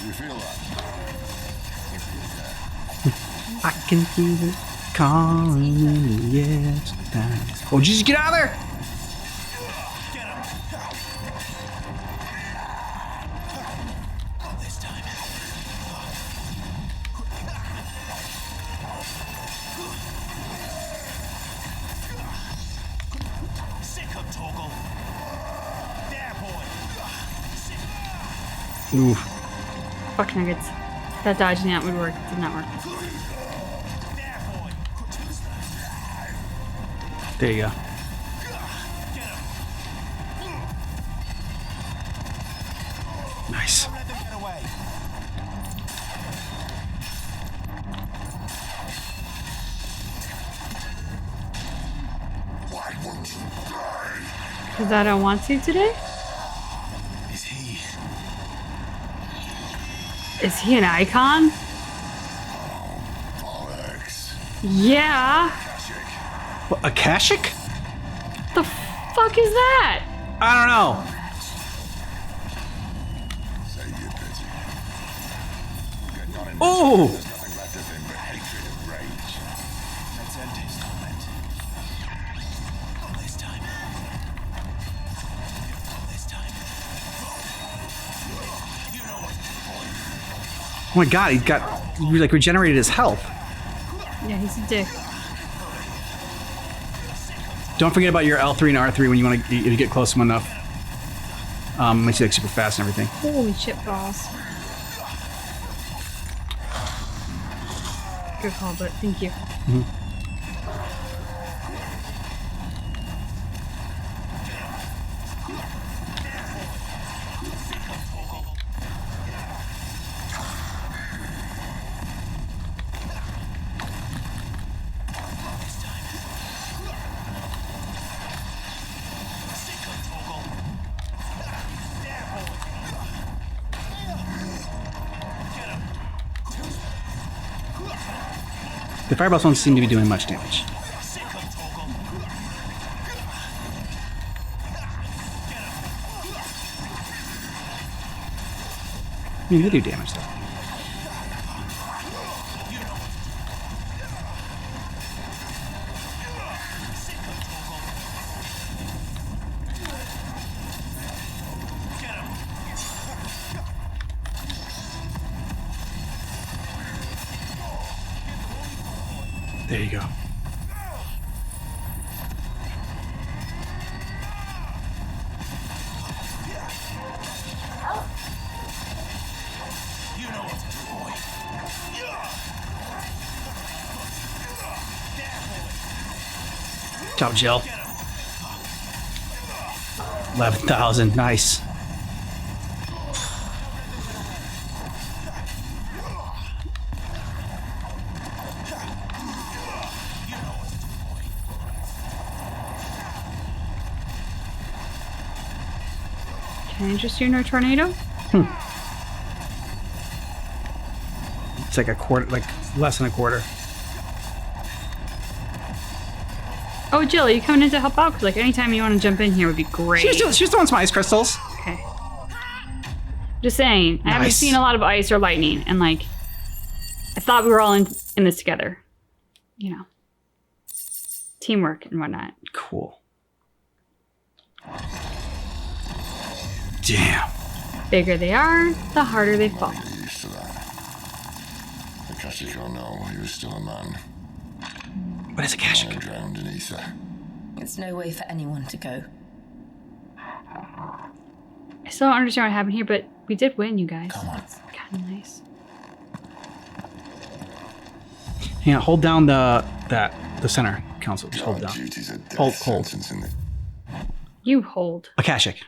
You feel that? I can feel it calling. Yes. Oh, Jesus, get out of there! Ooh. Fuck nuggets. That dodging out would work. It did not work. There you go. Nice. Why won't you die? Because I don't want to today? Is he an icon? Yeah. What, a Kashik? The fuck is that? I don't know. Oh! Oh my god, he like regenerated his health. Yeah, he's a dick. Don't forget about your L3 and R3 when you want to get close to him enough. Makes you like super fast and everything. Holy shit balls. Good call, but thank you. Mm-hmm. The fireballs don't seem to be doing much damage. I mean, they do damage though. There you go. Ciao, Jill. 11,000, nice. Can I interest you in a tornado? It's like a quarter, like less than a quarter. Oh, Jill, are you coming in to help out? Because like anytime you want to jump in here would be great. She's doing some ice crystals. Okay. Just saying, I haven't seen a lot of ice or lightning, and like, I thought we were all in this together. You know, teamwork and whatnot. Cool. Damn. Bigger they are, the harder they fall. Akashic or no, he was still a man. What is Akashic? I drowned in ether. It's no way for anyone to go. I still don't understand what happened here, but we did win, you guys. Come on. It's kind of nice. Yeah, hold down the center console. Just hold down. Hold. You hold. Akashic.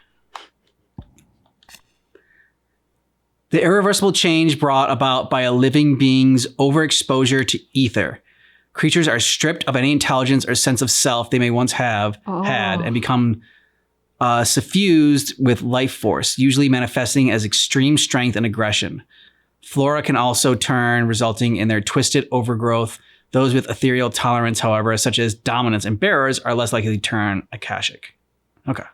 The irreversible change brought about by a living being's overexposure to ether. Creatures are stripped of any intelligence or sense of self they may once have had and become suffused with life force, usually manifesting as extreme strength and aggression. Flora can also turn, resulting in their twisted overgrowth. Those with ethereal tolerance, however, such as dominance and bearers, are less likely to turn Akashic. Okay.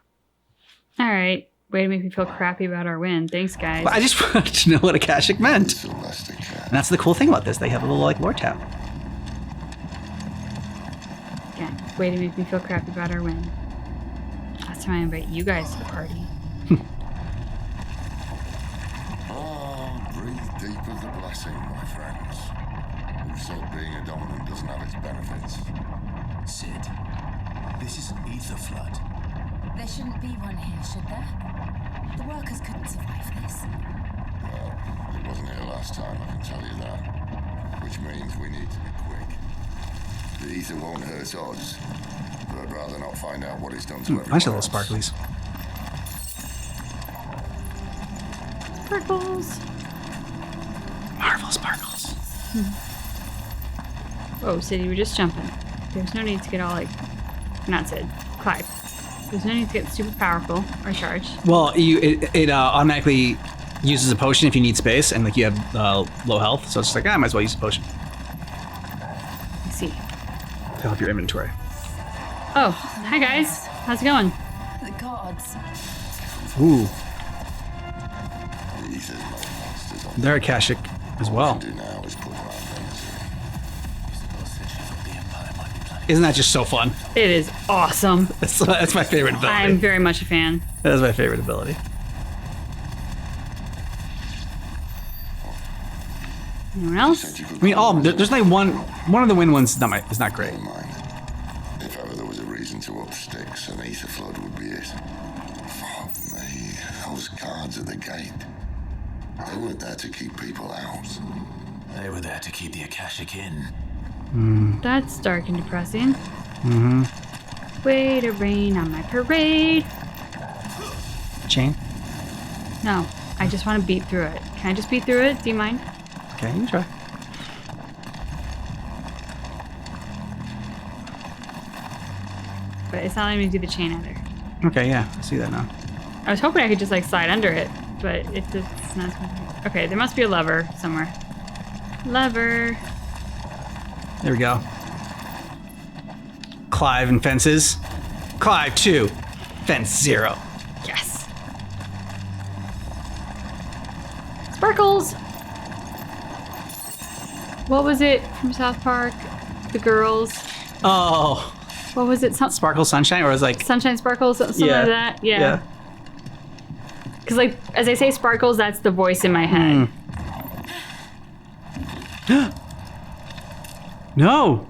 All right. Way to make me feel crappy about our win. Thanks, guys. But I just wanted to know what Akashic meant. And that's the cool thing about this. They have a little like lore tab. Yeah. Way to make me feel crappy about our win. Last time I invite you guys to the party. Breathe deep of the blessing, my friends. Who said being a dominant doesn't have its benefits? Sid, this is an ether flood. There shouldn't be one here, should there? The workers couldn't survive this. Well, it wasn't here last time, I can tell you that. Which means we need to be quick. The ether won't hurt us, but I'd rather not find out what it's done to everyone Nice little else. sparklies. Sparkles. Marvel sparkles. Oh, Sid, you were just jumping. There's no need to get all like... Not Sid. Clive. There's no need to get super powerful or charged. Well, it automatically uses a potion if you need space, and like you have low health, so it's just like, I might as well use a potion. I see. To help your inventory. Oh, hi guys. How's it going? The gods. Ooh. They're Akashic as well. Isn't that just so fun? It is awesome. That's my favorite ability. I'm very much a fan. That is my favorite ability. Anyone else? I mean, there's like one of the win ones is not great. If ever there was a reason to up sticks, an ether flood would be it. Fuck me, those guards at the gate. They weren't there to keep people out. They were there to keep the Akashic in. That's dark and depressing. Mm-hmm. Way to rain on my parade. Chain? No, I just want to beat through it. Can I just beat through it? Do you mind? Okay, you can try. But it's not letting me do the chain either. Okay, yeah, I see that now. I was hoping I could just like slide under it, but it's not. Okay, there must be a lever somewhere. Lever. There we go. Clive and fences. Clive 2. Fence 0. Yes. Sparkles. What was it from South Park? The girls. Oh. What was it? Sparkle Sunshine, or was it like Sunshine Sparkles, something like that. Yeah. Because like as I say sparkles, that's the voice in my head. No.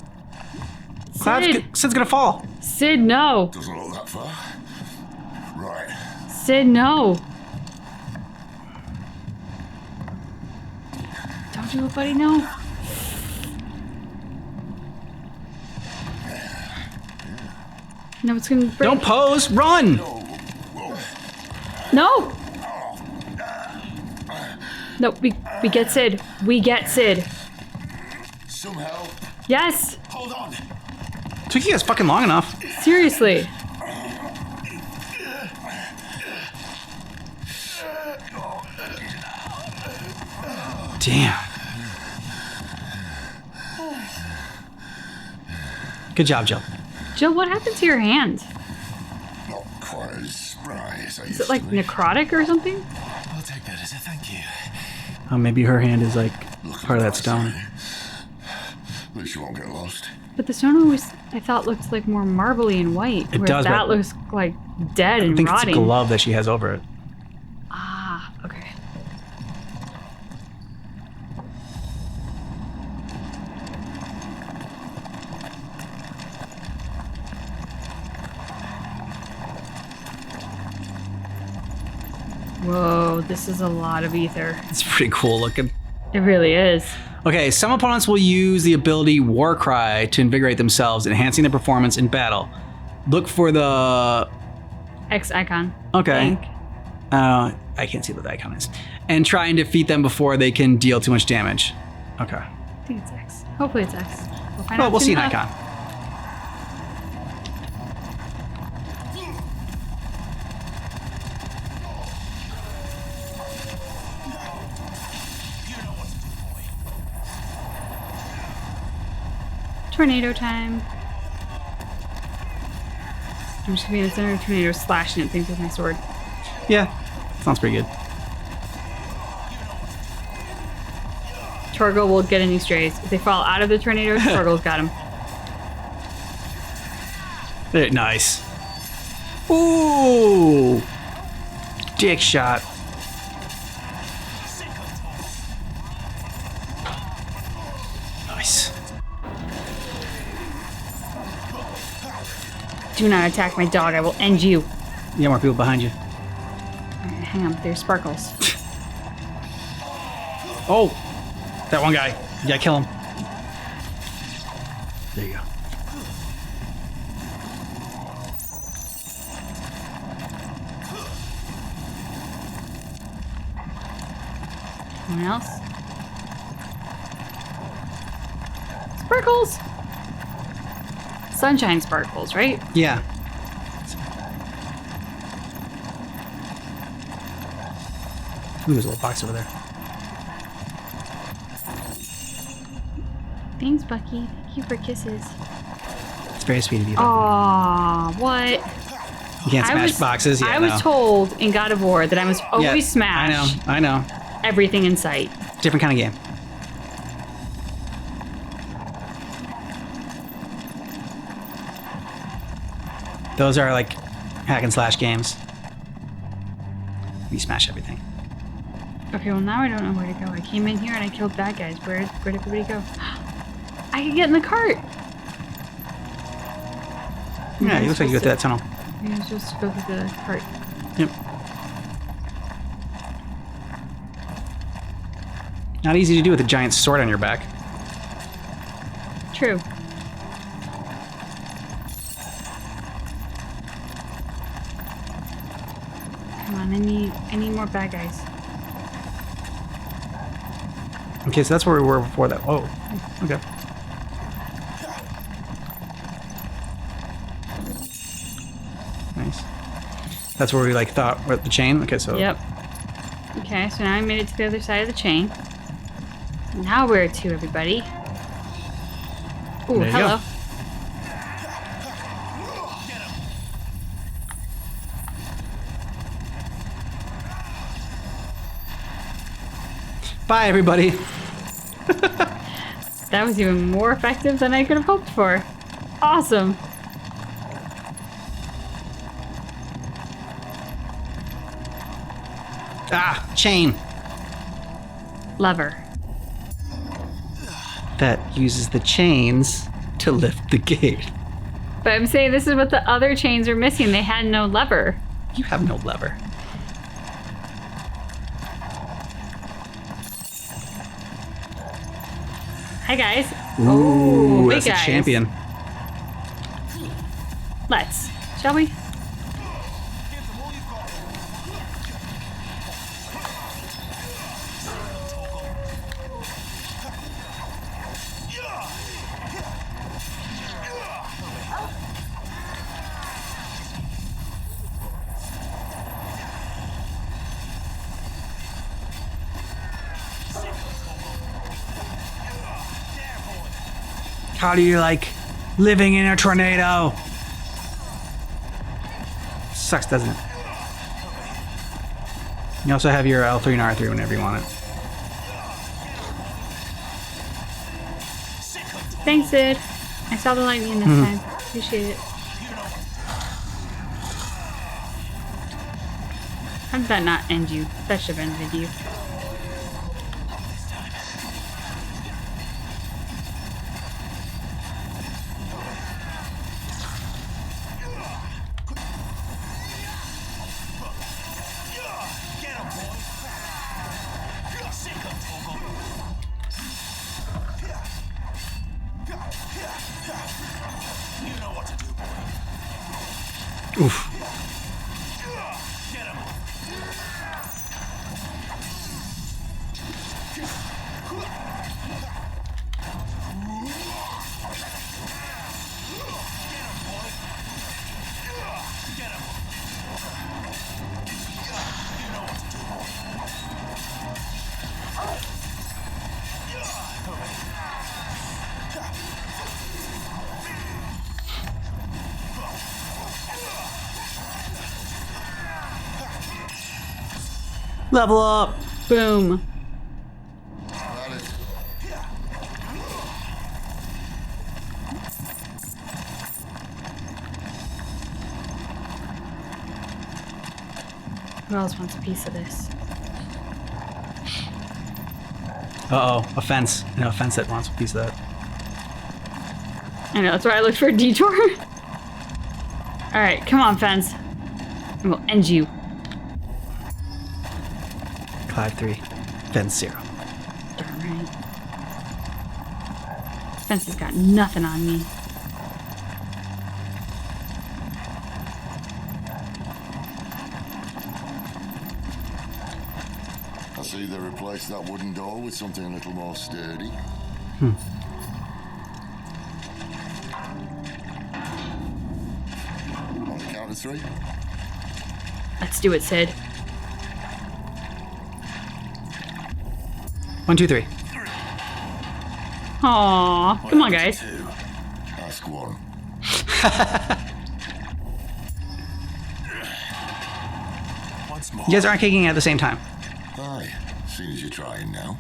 Sid. Sid's gonna fall. Sid, no. Doesn't look that far. Right. Sid, no. Don't do it, buddy, no. No, it's gonna break. Don't pose, run! No! No, we get Sid. We get Sid. Somehow. Yes! Hold on. Took you guys fucking long enough. Seriously. Damn. Good job, Jill. Jill, what happened to your hand? Not quite as spry as I Is used it like to be. necrotic or something? I'll take that as a thank you. Oh, maybe her hand is like part of that stone. At least you won't get lost. But the stone always, I thought, looked like more marbly and white. It whereas does, that but looks like dead and I think rotting. it's a glove that she has over it. Ah, okay. Whoa, this is a lot of ether. It's pretty cool looking. It really is. Okay, some opponents will use the ability War Cry to invigorate themselves, enhancing their performance in battle. Look for the... X icon. Okay. I can't see what the icon is. And try and defeat them before they can deal too much damage. Okay. I think it's X. Hopefully it's X. We'll find Well, out we'll soon see an enough. icon. Tornado time. I'm just gonna be in the center of a tornado slashing at things with my sword. Yeah, sounds pretty good. Torgal will get any strays. If they fall out of the tornado, Torgal's got them. Nice. Ooh! Dick shot. Nice. Do not attack my dog. I will end you. You got more people behind you. Alright, hang on. There's sparkles. Oh! That one guy. You gotta kill him. There you go. Anyone else? Sparkles! Sunshine sparkles, right? Yeah. Ooh, there's a little box over there. Thanks, Bucky. Thank you for kisses. It's very sweet of you. Aw, what? You can't smash boxes. Yeah, I was told in God of War that I must always smash I know. everything in sight. Different kind of game. Those are like hack and slash games. You smash everything. Okay, well now I don't know where to go. I came in here and I killed bad guys. Where'd everybody go? I can get in the cart! Yeah, it looks like you go through that tunnel. Maybe I'm supposed to go through the cart. Yep. Not easy to do with a giant sword on your back. True. Come on, I need more bad guys. Okay, so that's where we were before that. Whoa. Okay. Nice. That's where we like thought we're at the chain. Okay, so. Yep. Okay, so now I made it to the other side of the chain. Now where to, everybody? Ooh, There you hello. go. Bye, everybody. That was even more effective than I could have hoped for. Awesome. Ah, chain. Lever. That uses the chains to lift the gate. But I'm saying this is what the other chains are missing. They had no lever. You have no lever. Hi, guys. Ooh, big that's guys. a champion. Let's. Shall we? How do you like living in a tornado? Sucks, doesn't it? You also have your L3 and R3 whenever you want it. Thanks, Sid. I saw the lightning this time. Appreciate it. How did that not end you? That should have ended you. Oof. Level up. Boom. Who else wants a piece of this? Uh-oh, a fence. I know a fence that wants a piece of that. I know, that's why I looked for a detour. Alright, come on, fence. And we'll end you. Cloud 3. Fence 0. Darn right. Fence has got nothing on me. I see they replaced that wooden door with something a little more sturdy. On the count of 3. Let's do it, Sid. 1, 2, 3. Aww, come on, guys. Ask 1. Once more. You guys aren't kicking at the same time. Aye, seeing as you're trying now.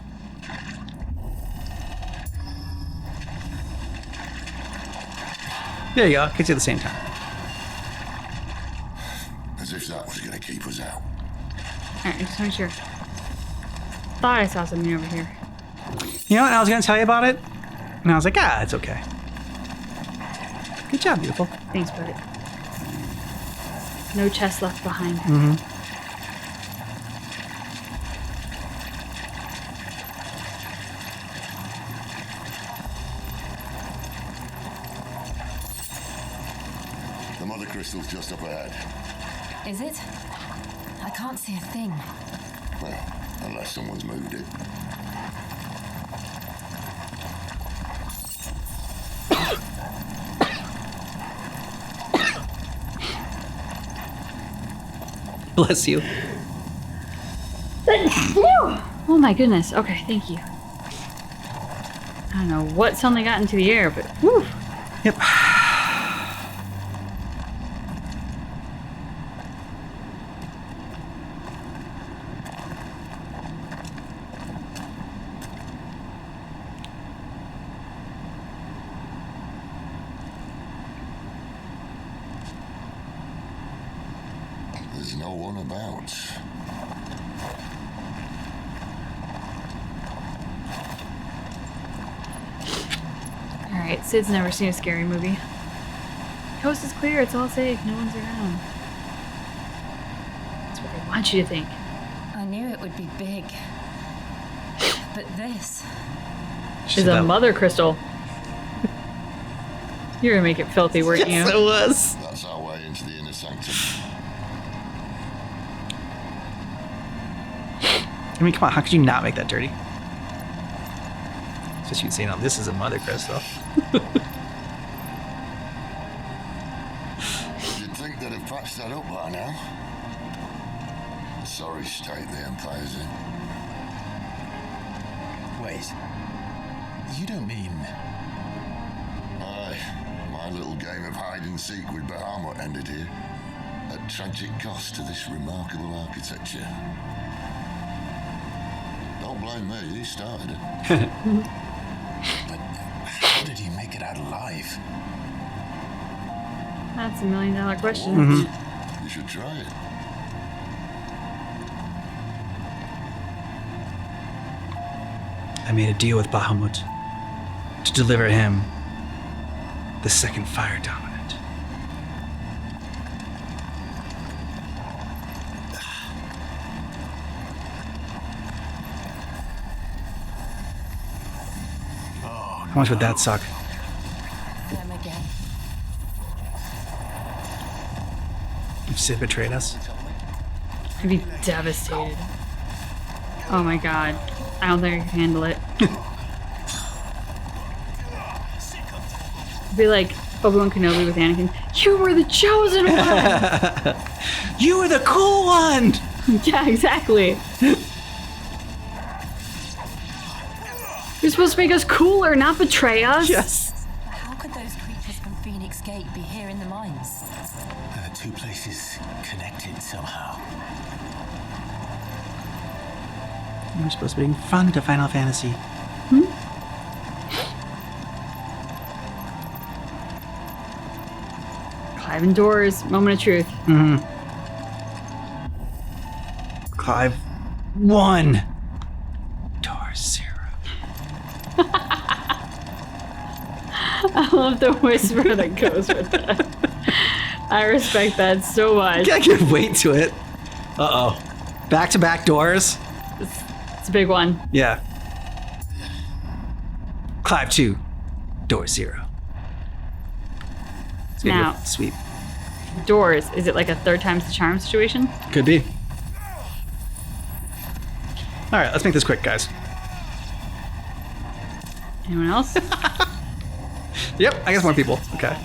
There you go. Kicks you at the same time. As if that was going to keep us out. Alright, just make sure. Thought I saw something over here. You know what? I was going to tell you about it. And I was like, it's okay. Good job, beautiful. Thanks, bud. No chest left behind. Mm-hmm. The mother crystal's just up ahead. Is it? I can't see a thing. Well, unless someone's moved it. Bless you. Oh my goodness. Okay, thank you. I don't know what suddenly got into the air, but whew. Yep. There's no one about. Alright, Sid's never seen a scary movie. Coast is clear, it's all safe, no one's around. That's what they want you to think. I knew it would be big. But this... is a mother crystal. You were gonna make it filthy, weren't you? Yes, it was. That's our way into the inner sanctum. I mean, come on, how could you not make that dirty? Just you saying, this is a mother crystal. You'd think they'd have patched that up by now. Sorry state the Empire's in. Wait. You don't mean... Aye. My little game of hide-and-seek with Bahamut ended here. At tragic cost to this remarkable architecture. Don't blame me, he started it. But how did he make it out alive? That's $1 million question. Mm-hmm. You should try it. I made a deal with Bahamut to deliver him the second fire dominant. How much would that suck? Them again. Sid betrayed us. I'd be devastated. Oh my god. I don't think I can handle it. Be like Obi-Wan Kenobi with Anakin. You were the chosen one! You were the cool one! Yeah, exactly. You're supposed to make us cooler, not betray us. Yes. How could those creatures from Phoenix Gate be here in the mines? There are two places connected somehow. We're supposed to be being fun to Final Fantasy. Clive and Doors, moment of truth. Clive 1. Doors 0. I love the whisper that goes with that. I respect that so much. I can wait to it. Uh-oh. Back-to-back doors. It's a big one. Yeah. Clive 2. Door 0. It's gonna Now, go sweep. Doors, is it like a third time's the charm situation? Could be. All right, let's make this quick, guys. Anyone else? Yep, I guess more people. Okay.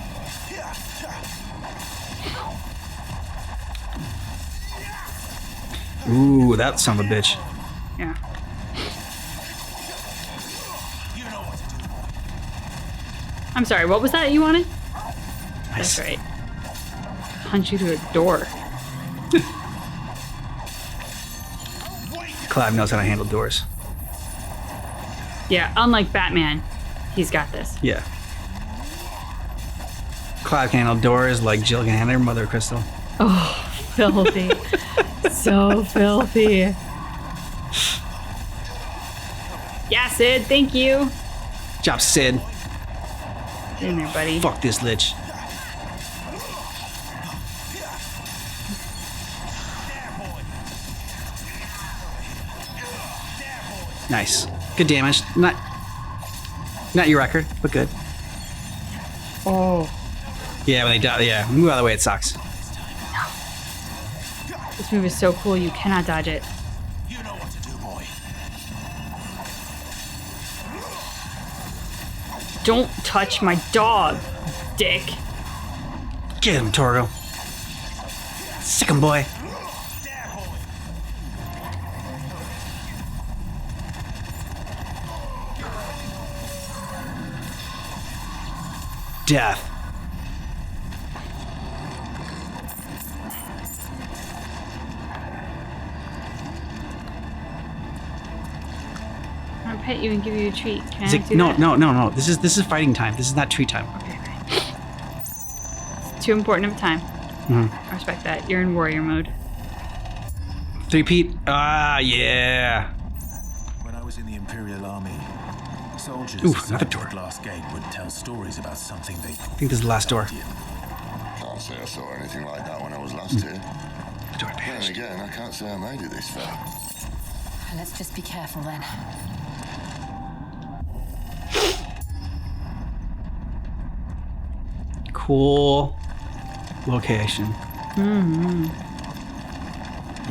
Ooh, that son of a bitch. Yeah. I'm sorry, what was that you wanted? Nice. That's right. Punch you through a door. Clive knows how to handle doors. Yeah, unlike Batman, he's got this. Yeah. Clive can handle doors like Jill can handle her mother, Crystal. Oh, filthy. So filthy. Yeah, Sid, thank you. Job, Sid. Get in there, buddy. Fuck this lich. Nice. Good damage. Not your record, but good. Oh. Yeah, when they die, yeah. Move out of the way, it sucks. This move is so cool, you cannot dodge it. You know what to do, boy. Don't touch my dog, dick. Get him, Torgo. Sick him, boy. Death. I'll pet you and give you a treat. Can I do No, that? no. This is fighting time. This is not treat time. Okay. It's too important of a time. I respect that. You're in warrior mode. 3-peat. Ah, yeah. When I was in the Imperial Army, soldiers Ooh, inside another the door. glass gate would tell stories about something they I think this is the last door. Can't say I saw anything like that when I was last here. Then again, I can't say I made it this far. Let's just be careful then. Cool location. Mm-hmm.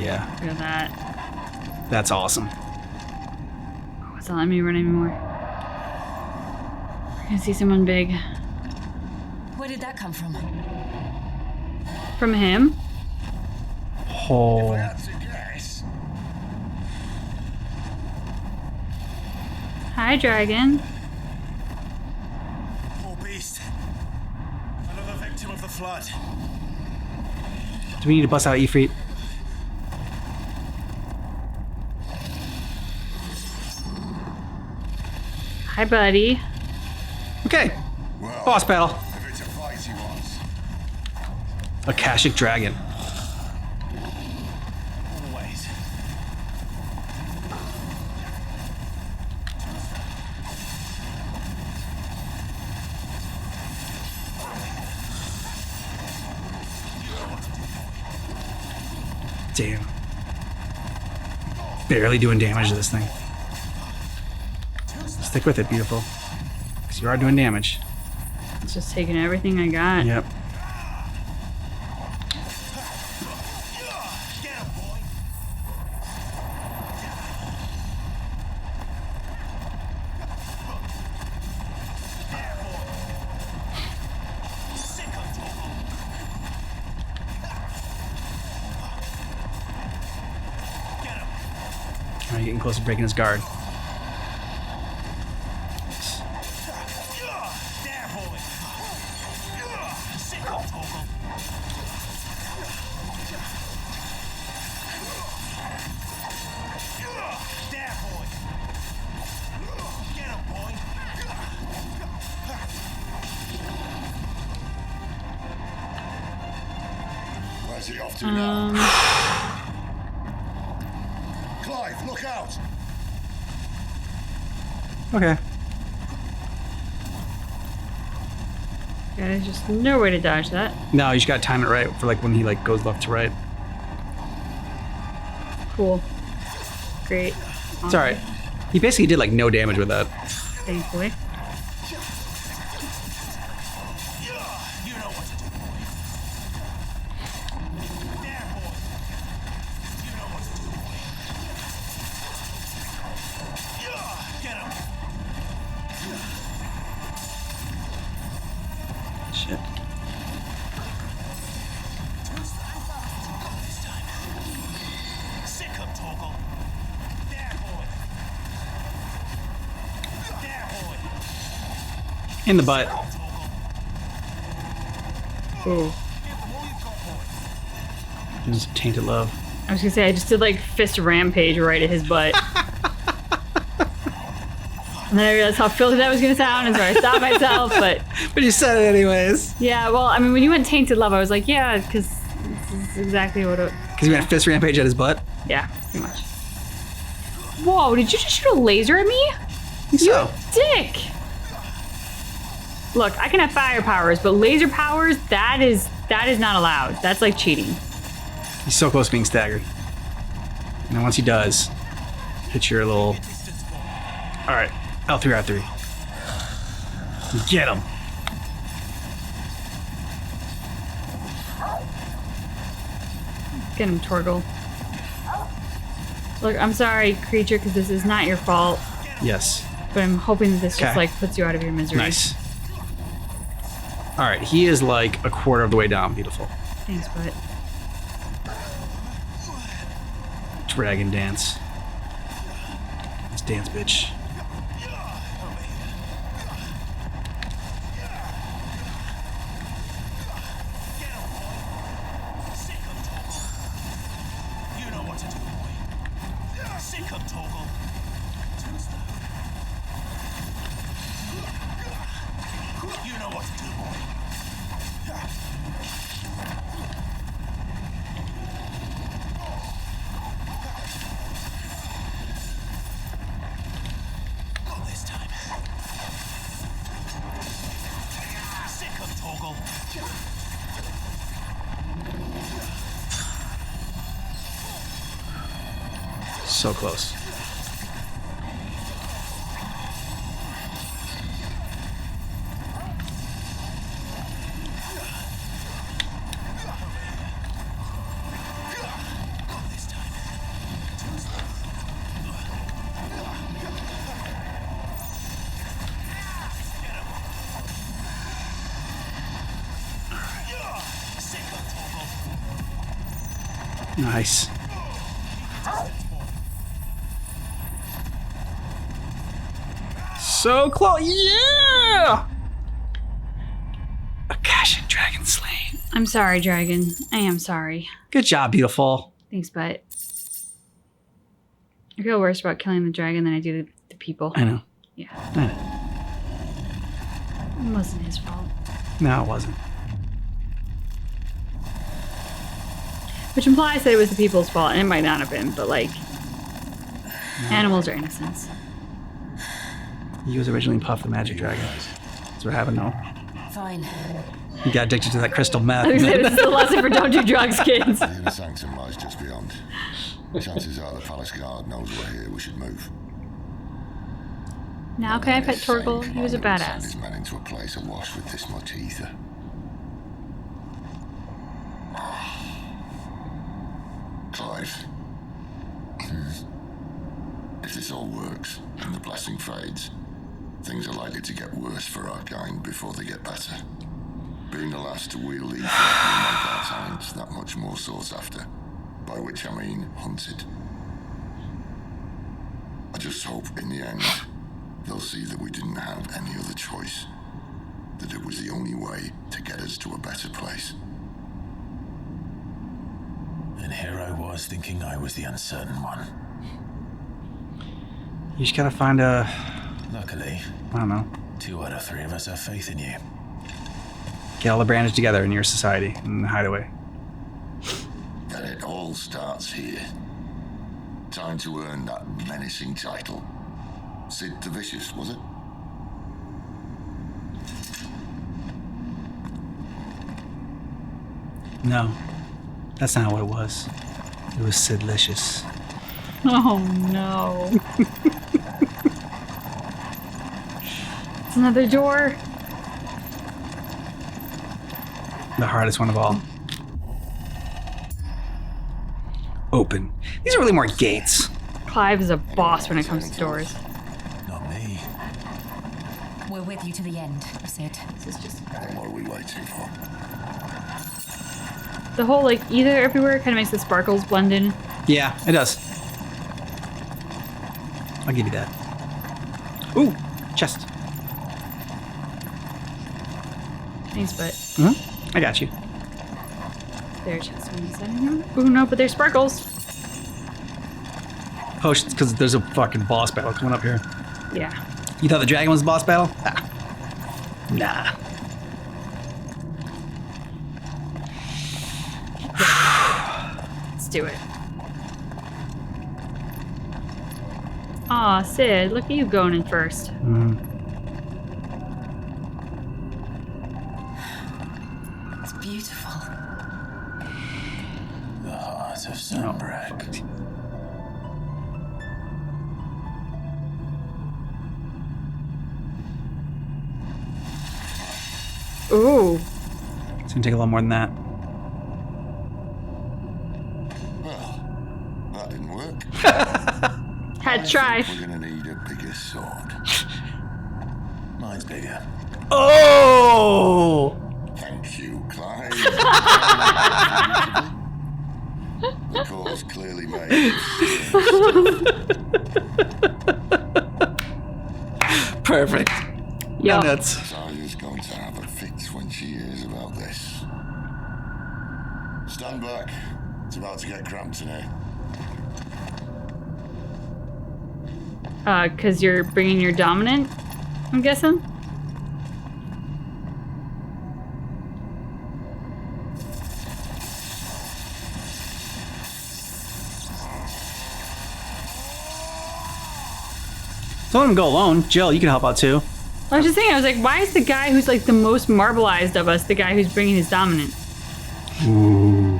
Yeah, Look at that. that's awesome. Oh, it's not letting me run anymore. We're gonna see someone big. Where did that come from? From him? Oh. Hi, dragon. Poor beast. Another victim of the flood. Do we need to bust out Ifrit? Hi, buddy. Okay. Boss battle. If it's a fight he wants. Akashic Dragon. Always. Damn. Barely doing damage to this thing. Stick with it, beautiful. Because you are doing damage. It's just taking everything I got. Yep. getting close to breaking his guard. Where's he off to now? Clive, look out! Okay. Yeah, there's just no way to dodge that. No, you just gotta time it right for like when he like goes left to right. Cool. Great. It's alright. He basically did like no damage with that. Thankfully. Shit. In the butt. Ooh. There's tainted love. I was gonna say, I just did like fist rampage right at his butt. And then I realized how filthy that was gonna sound, and so I stopped myself, but you said it anyways. Yeah, well, I mean, when you went tainted love, I was like, yeah, because this is exactly what it... Because you went fist rampage at his butt? Yeah, pretty much. Whoa, did you just shoot a laser at me? So. Dick! Look, I can have fire powers, but laser powers, that is not allowed. That's like cheating. He's so close to being staggered. And then once he does, hit your little... Alright, L3, R3. Get him. Get him, Torgal. Look, I'm sorry, creature, because this is not your fault. Yes. But I'm hoping that this just Okay. like puts you out of your misery. Nice. Alright, he is like a quarter of the way down. Beautiful. Thanks, bud. Dragon dance. Let's dance, bitch. So close. Nice. So close. Yeah! A Kashin dragon slain. I'm sorry, dragon. I am sorry. Good job, beautiful. Thanks, but I feel worse about killing the dragon than I do the people. I know. Yeah. I know. It wasn't his fault. No, it wasn't. Which implies that it was the people's fault, and it might not have been, but like, animals are innocents. He was originally Puff the Magic Dragon. That's what happened, no? Fine. He got addicted to that crystal meth. I was gonna say, this is a lesson for don't do drugs, kids. The inner sanctum lies just beyond. Chances are the palace guard knows we're here. We should move. Now can I pet Torgal? He was a Send badass. his men into a place awash with this much ether. Clive. If this all works and the blessing fades, things are likely to get worse for our kind before they get better. Being the last to wield ether will make our talents that much more sought after, by which I mean hunted. just hope in the end they'll see that we didn't have any other choice. That it was the only way to get us to a better place. And here I was thinking I was the uncertain one. You just gotta find a... Luckily, I don't know. 2 out of 3 of us have faith in you. Get all the branches together in your society and hide away. And it all starts here. Time to earn that menacing title. Sid the Vicious, was it? No, that's not what it was. It was Sidlicious. Oh no. It's another door. The hardest one of all. Open. These are really more gates. Clive is a boss when it comes to doors. Not me. We're with you to the end, Sid. This is just... What are we waiting for? The whole, like, either everywhere kind of makes the sparkles blend in. Yeah, it does. I'll give you that. Ooh, chest. Thanks, but... I got you. There's chest on the side. Ooh, no, but there's sparkles. Potions, because there's a fucking boss battle coming up here. Yeah. You thought the dragon was the boss battle? Ah. Nah. Let's do it. Aw, Sid, look at you going in first. It's beautiful. The heart of Sunbreak. Ooh. It's gonna take a lot more than that. Well, that didn't work. Had to try. We're gonna need a bigger sword. Mine's bigger. Oh! Thank you, Clive. The cause clearly made. Perfect. Yeah. Nuts. Tyler's going to have a fit when she hears about this. Stand back. It's about to get cramped in here. 'Cause you're bringing your dominant, I'm guessing? Don't let him go alone. Jill, you can help out too. I was just thinking, I was like, why is the guy who's like the most marbleized of us the guy who's bringing his dominant? Ooh.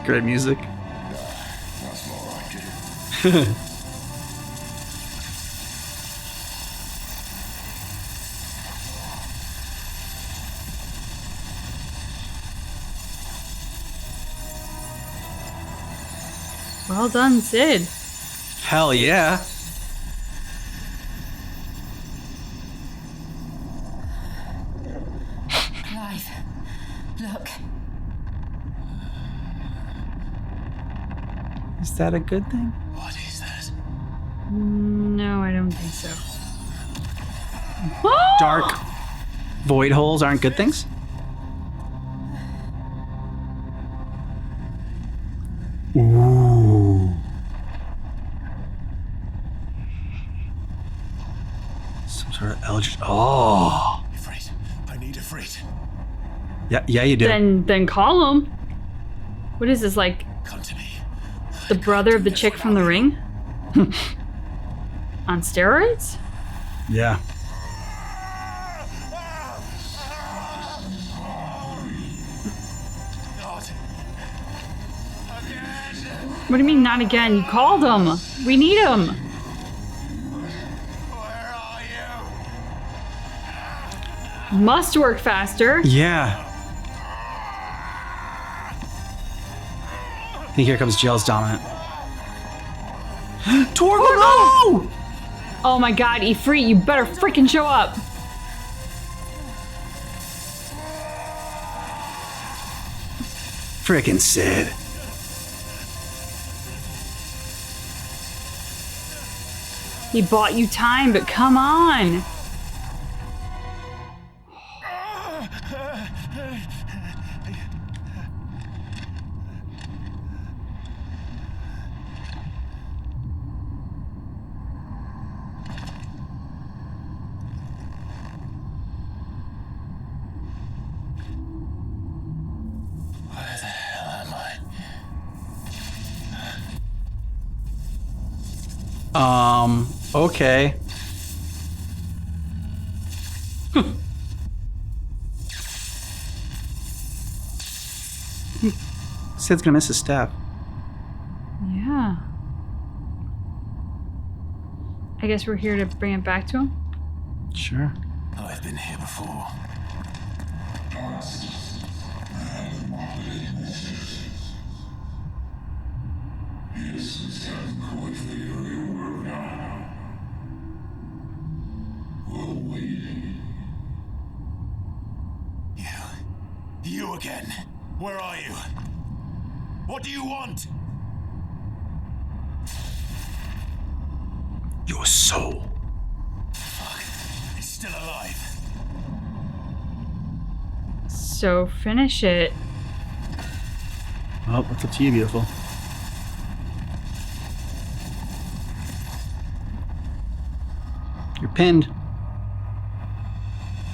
Great music. That's more like it. Well done, Sid. Hell yeah. Clive, look. Is that a good thing? What is that? No, I don't think so. Dark void holes aren't good things? Ooh. Some sort of eldritch. Oh. Ifrit. I need Ifrit. Yeah, you do. Then call him. What is this, like? Come to me. The brother of the chick from The Ring? On steroids? Yeah. What do you mean, not again? You called him. We need him. Must work faster. Yeah. I think here comes Jill's dominant. Torgo, no! Oh my god, Ifrit, you better freaking show up. Frickin' Sid. He bought you time, but come on. Where the hell am I? Okay. Sid's gonna miss his staff. Yeah. I guess we're here to bring it back to him? Sure. I've been here before. You again. Where are you? What do you want? Your soul. Fuck. It's still alive. So finish it. Well, that's up to you, beautiful. You're pinned.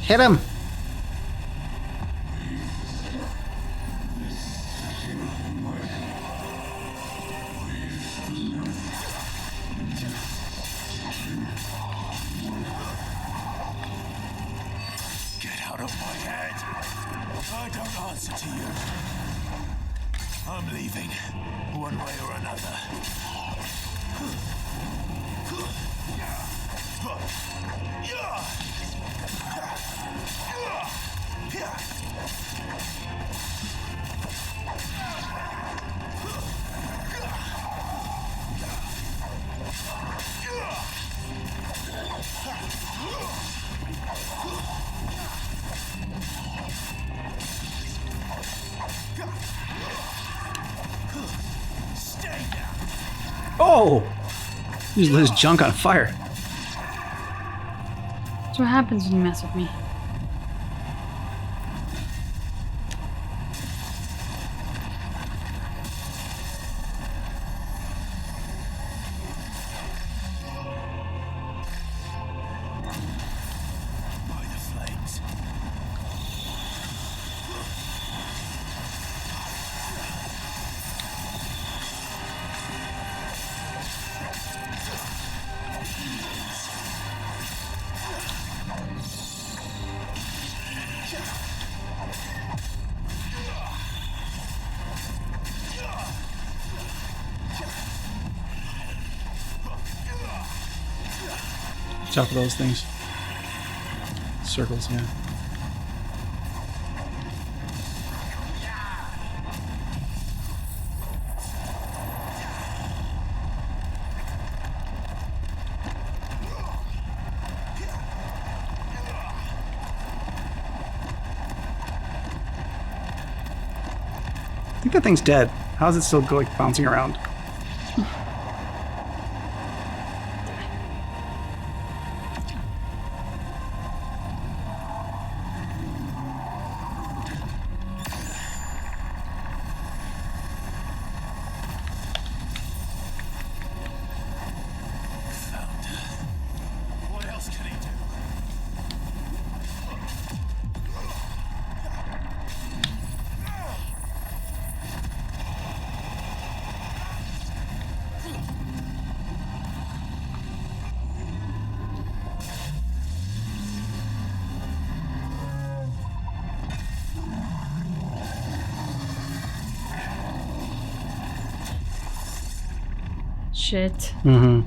Hit him. Get out of my head. I don't answer to you. I'm leaving, one way or another. Oh! He just lit his junk on fire. That's what happens when you mess with me. By the flames. Top of those things. Circles, yeah. I think that thing's dead. How is it still going bouncing around? What else can he do? Shit. Mm-hmm.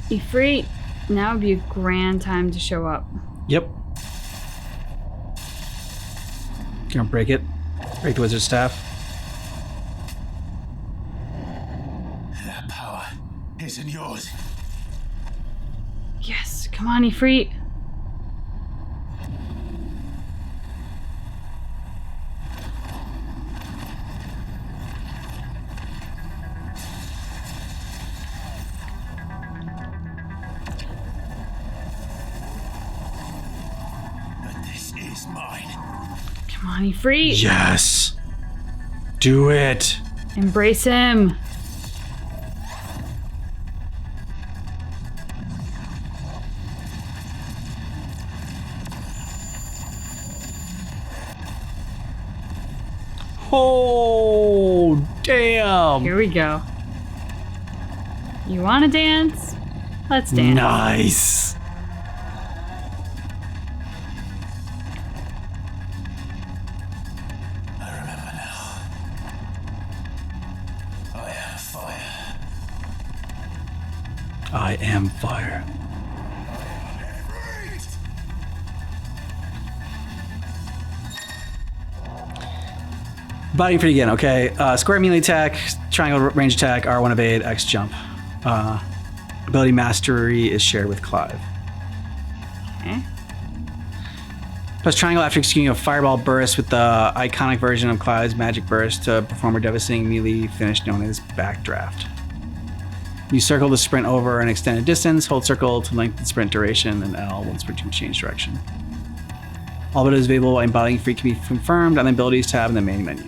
Ifrit, now would be a grand time to show up. Yep. Gonna break it. Break the wizard's staff. That power isn't yours. Come on, Ifrit. This is mine. Come on, Ifrit. Yes. Do it. Embrace him. Oh, damn. Here we go. You want to dance? Let's dance. Nice. I remember now. I am fire. I am fire. Body for you again, okay. Square melee attack, triangle range attack, R1 evade, X jump. Ability mastery is shared with Clive. Okay. Plus triangle after executing a fireball burst with the iconic version of Clive's magic burst to perform a devastating melee finish known as backdraft. Use circle to sprint over an extended distance, hold circle to lengthen sprint duration, and L when sprint to change direction. All abilities available while embodying free can be confirmed on the abilities tab in the main menu.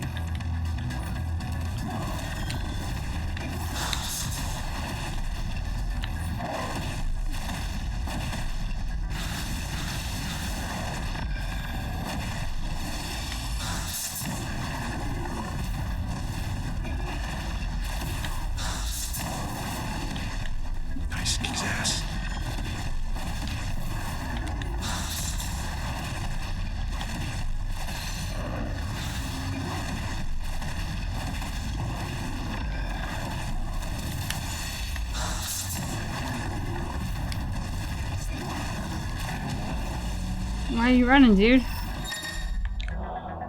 Nice, kicks ass. Why are you running, dude?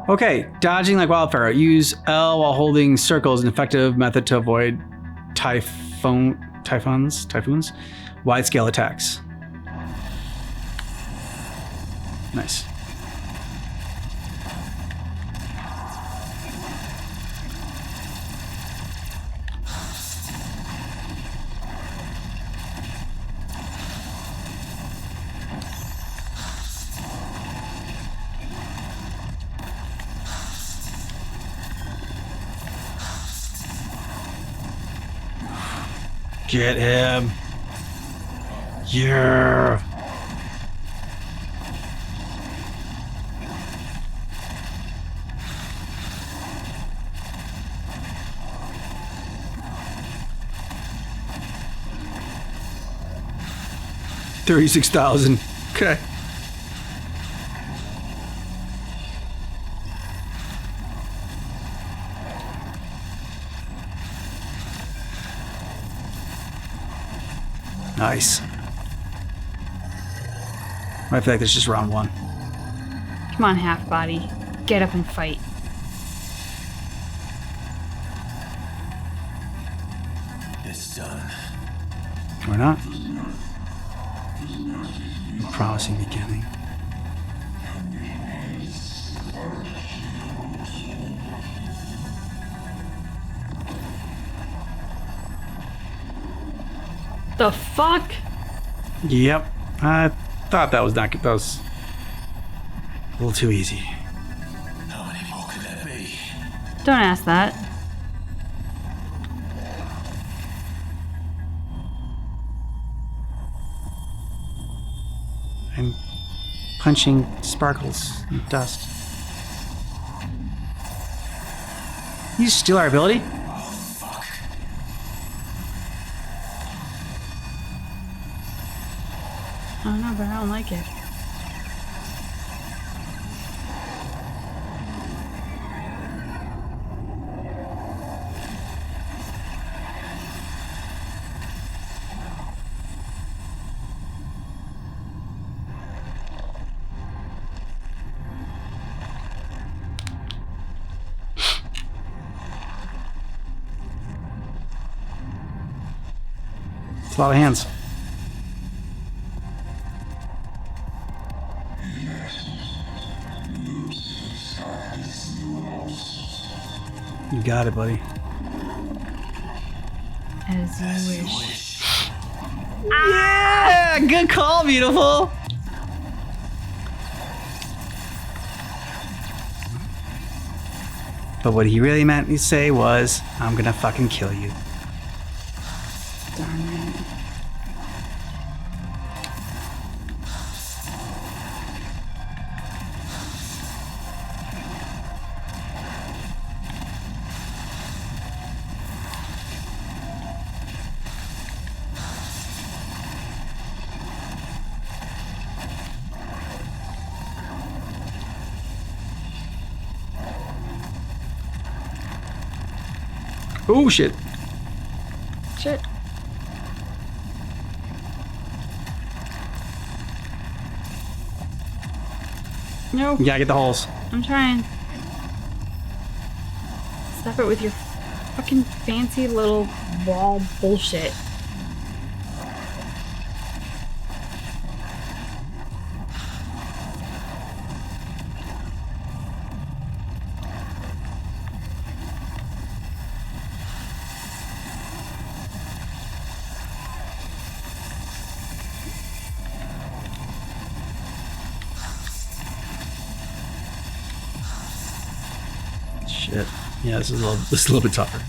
Okay, dodging like wildfire. Use L while holding circle is an effective method to avoid typhoons, wide scale attacks. Nice. Get him. Yeah. $36,000. Okay. Nice. I feel like this is just round one. Come on, half body. Get up and fight. It's done. Or not. A promising beginning. The fuck? Yep. I thought that was not good. That was a little too easy. How many more could there be? Don't ask that. I'm punching sparkles and dust. You steal our ability? I don't know, but I don't like it. It's a lot of hands. You got it, buddy. As you wish. Yeah! Good call, beautiful. But what he really meant to say was, I'm gonna fucking kill you. Darn it. Oh shit. Shit. No. You gotta get the holes. I'm trying. Stop it with your fucking fancy little wall bullshit. Shit. Yeah, this is a little bit tougher.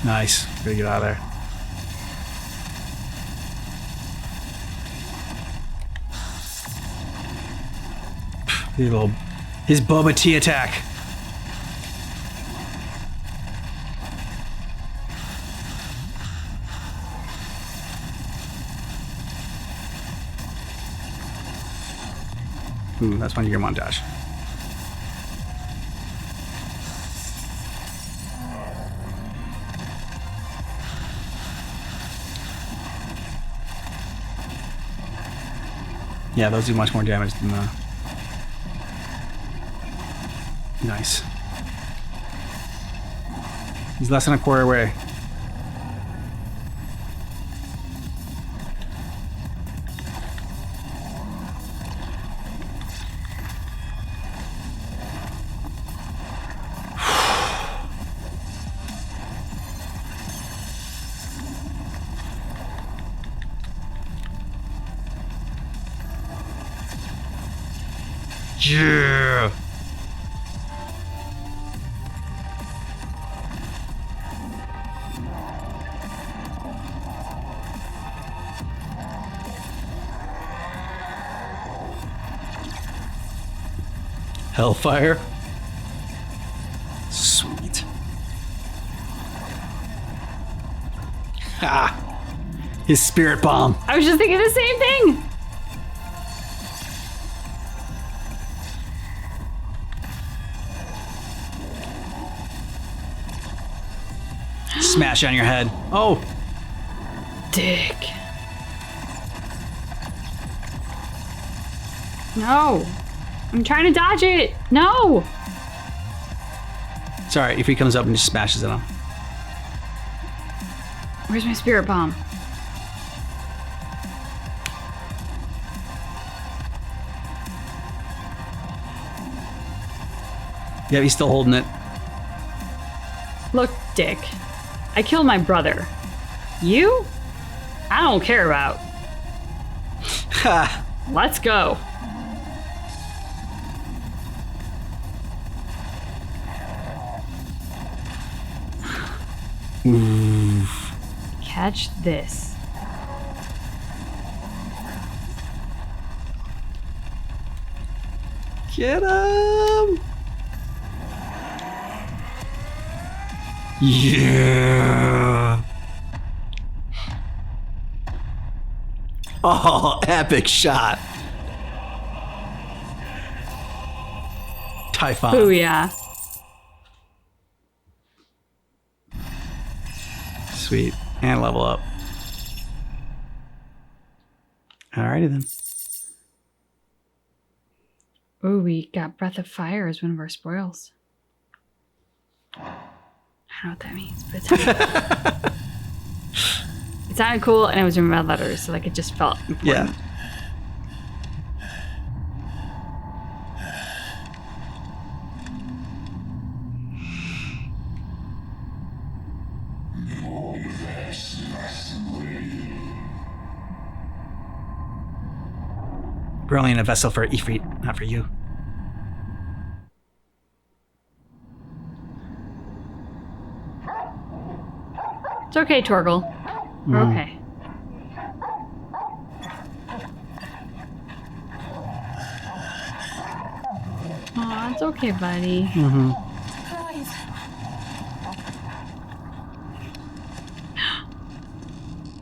Nice. Gotta get out of there. His Boba Tea attack. Ooh, that's one of your montage. Yeah, those do much more damage than the... Nice. He's less than a quarter away. Yeah. Hellfire. Sweet. Ah. His spirit bomb. I was just thinking the same thing. Smash on your head. Oh. Dick. No. I'm trying to dodge it. No. Sorry, if he comes up and just smashes it on. Where's my spirit bomb? Yeah, he's still holding it. Look, Dick. I killed my brother. You? I don't care about. Let's go. Oof. Catch this. Get him! Yeah! Oh, epic shot. Typhon. Booyah. Sweet. And level up. Alrighty then. Ooh, we got Breath of Fire as one of our spoils. I don't know what that means, but It sounded cool, and it was in red letters, so like it just felt important. Yeah. We're only in a vessel for Ifrit, not for you. It's okay, Torgal. We're okay. Aw, it's okay, buddy.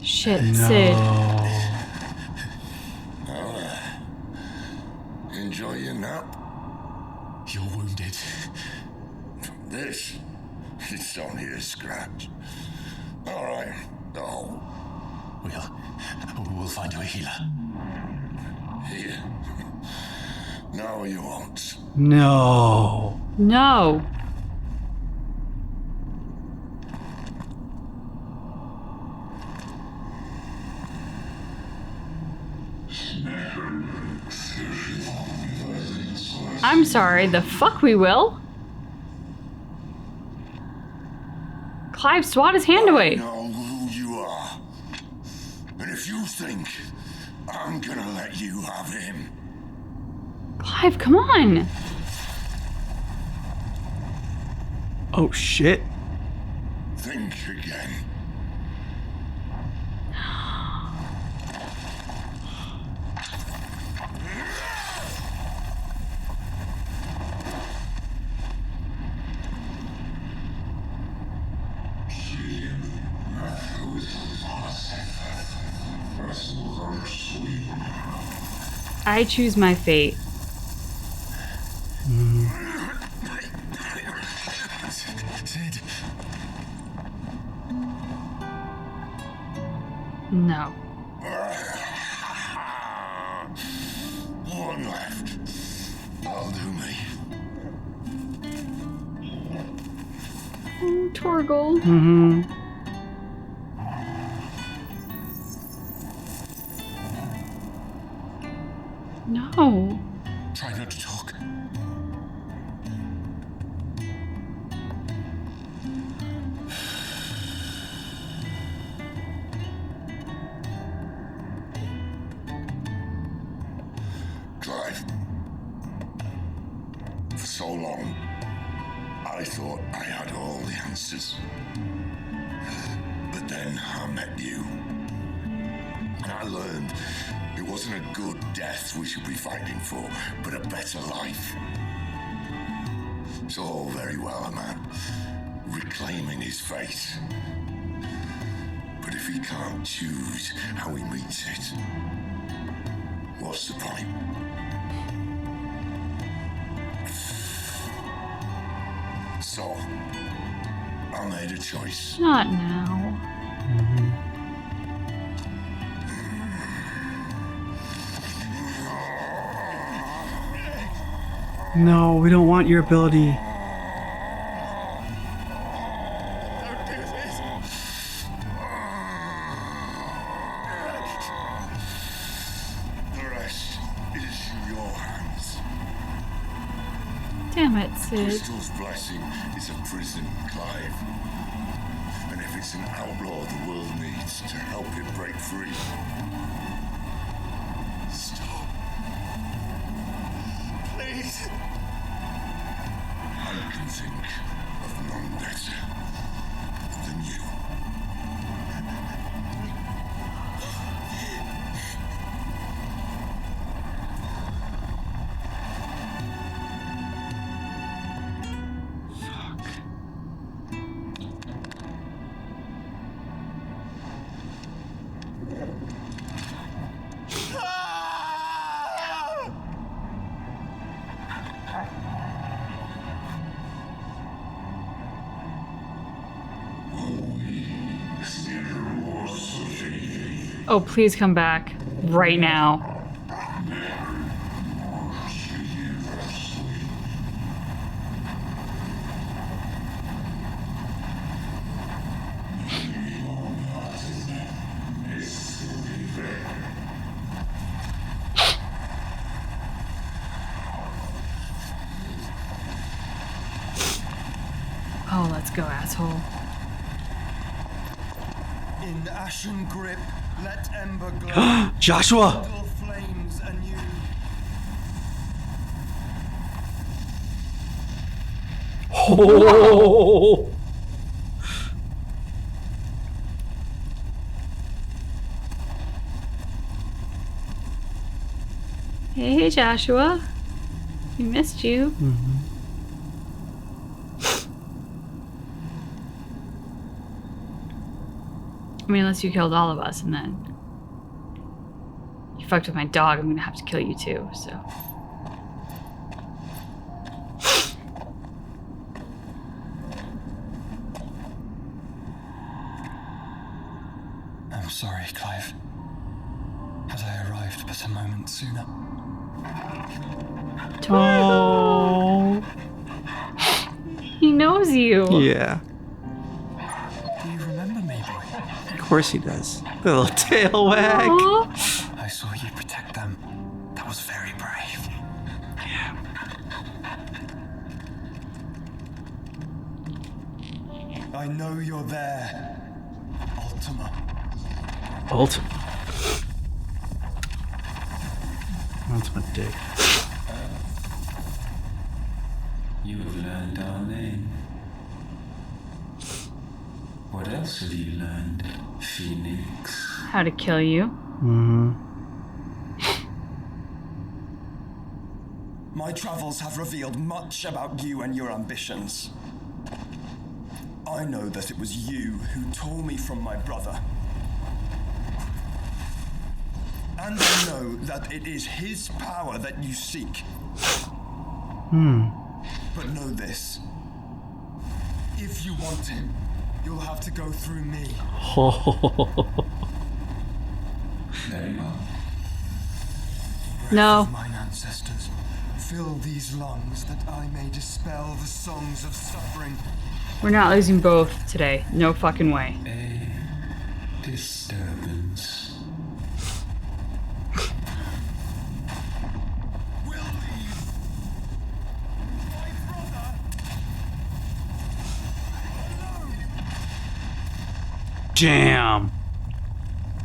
Shit, No. Sid. Enjoy your nap. You're wounded. This, it's only a scratch. All right. Oh. We'll find you a healer. Here. No, you won't. No. No. I'm sorry, the fuck we will? Clive, swat his hand away. I know who you are. And if you think I'm gonna let you have him. Clive, come on. Oh, shit. Think again. I choose my fate. Sid. No. One left. I'll do me. Oh, Torgal. Mm-hmm. No. Try not to talk. Clive. For so long, I thought I had all the answers. But then I met you. And I learned it wasn't a good death we should be fighting for, but a better life. It's all very well, a man reclaiming his fate. But if he can't choose how he meets it, what's the point? So, I made a choice. Not now. No, we don't want your ability. Don't do this. The rest is in your hands. Damn it, Sid. Crystal's blessing is a prison, Clive. And if it's an outlaw the world needs to help it break free. Stop. Please. I can think of none better than you. Oh, please come back. Right now. go, asshole. In ashen grip, let ember glow. Joshua! Kindle flames anew. Oh! Hey, Joshua. We missed you. Mm-hmm. I mean, unless you killed all of us and then you fucked with my dog, I'm gonna have to kill you too, so. I'm sorry, Clive. Had I arrived but a moment sooner. Oh. He knows you. Yeah. Do you remember me, boy? Of course he does. The little tail wag. Aww. I saw you protect them. That was very brave. Yeah. I know you're there, Ultima. Ultima. Ultima dick. You have learned our name. What else have you learned, Phoenix? How to kill you. Mm-hmm. My travels have revealed much about you and your ambitions. I know that it was you who tore me from my brother. And I know that it is his power that you seek. But know this. If you want him, you'll have to go through me. Very well. No. Of mine ancestors, fill these lungs that I may dispel the songs of suffering. We're not losing both today. No fucking way. A disturbance. Damn.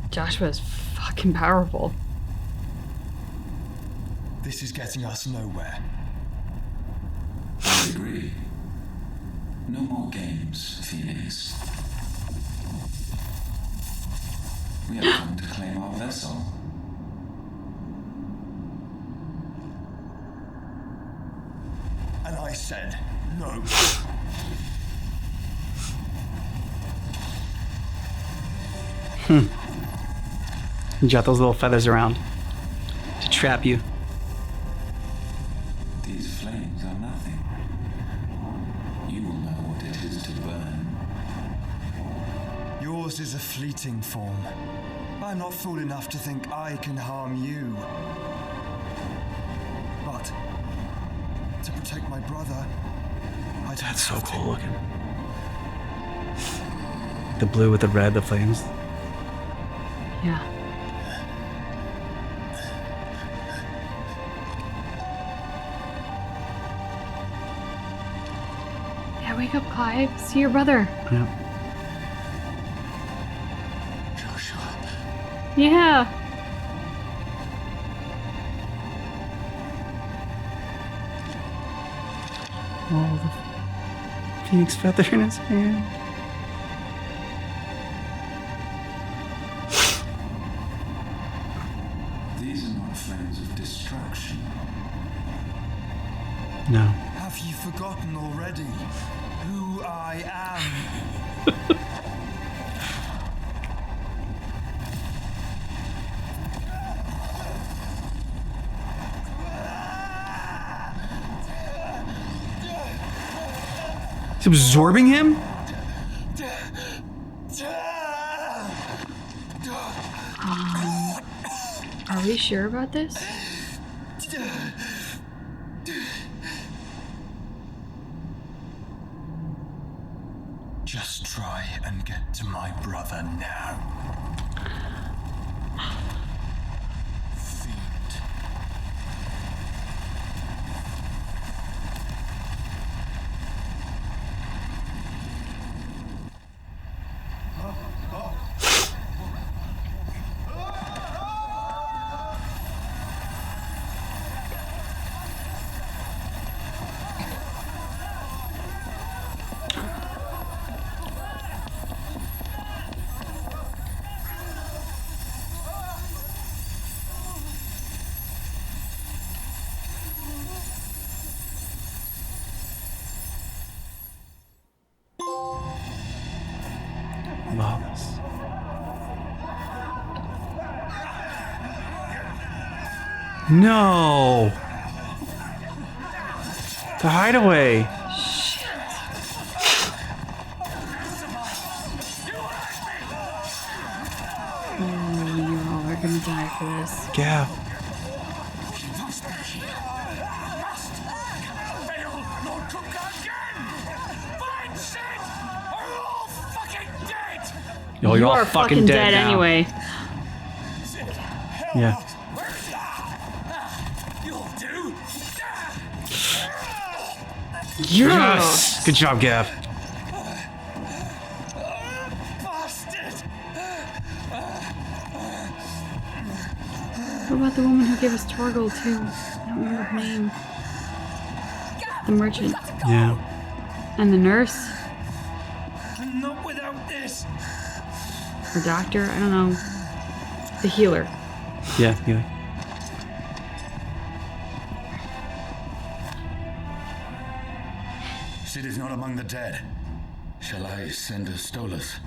Joshua's fucking powerful. This is getting us nowhere. I agree. No more games, Phoenix. We have come to claim our vessel. And I said no. Jot those little feathers around to trap you. These flames are nothing. You will know what it is to burn. Yours is a fleeting form. I'm not fool enough to think I can harm you. But to protect my brother, That's so cool looking. The blue with the red, the flames. Yeah. Yeah, wake up, Clive. See your brother. Yeah. Yeah. Oh, the phoenix feather in his hand. These are not flames of destruction. No. Have you forgotten already who I am? It's absorbing him? Are we sure about this? Just try and get to my brother now. Fiend. Lawless. No! The hideaway! Oh, you all are gonna die for this. Yeah. Oh, you're all fucking dead now. anyway. Yeah. Yes! Good job, Gav. What about the woman who gave us Torgal too? I don't remember her name. The merchant. Yeah. And the nurse. Not without this. Or doctor, I don't know. The healer. Yeah, yeah. Sid is not among the dead. Shall I send a Stolas?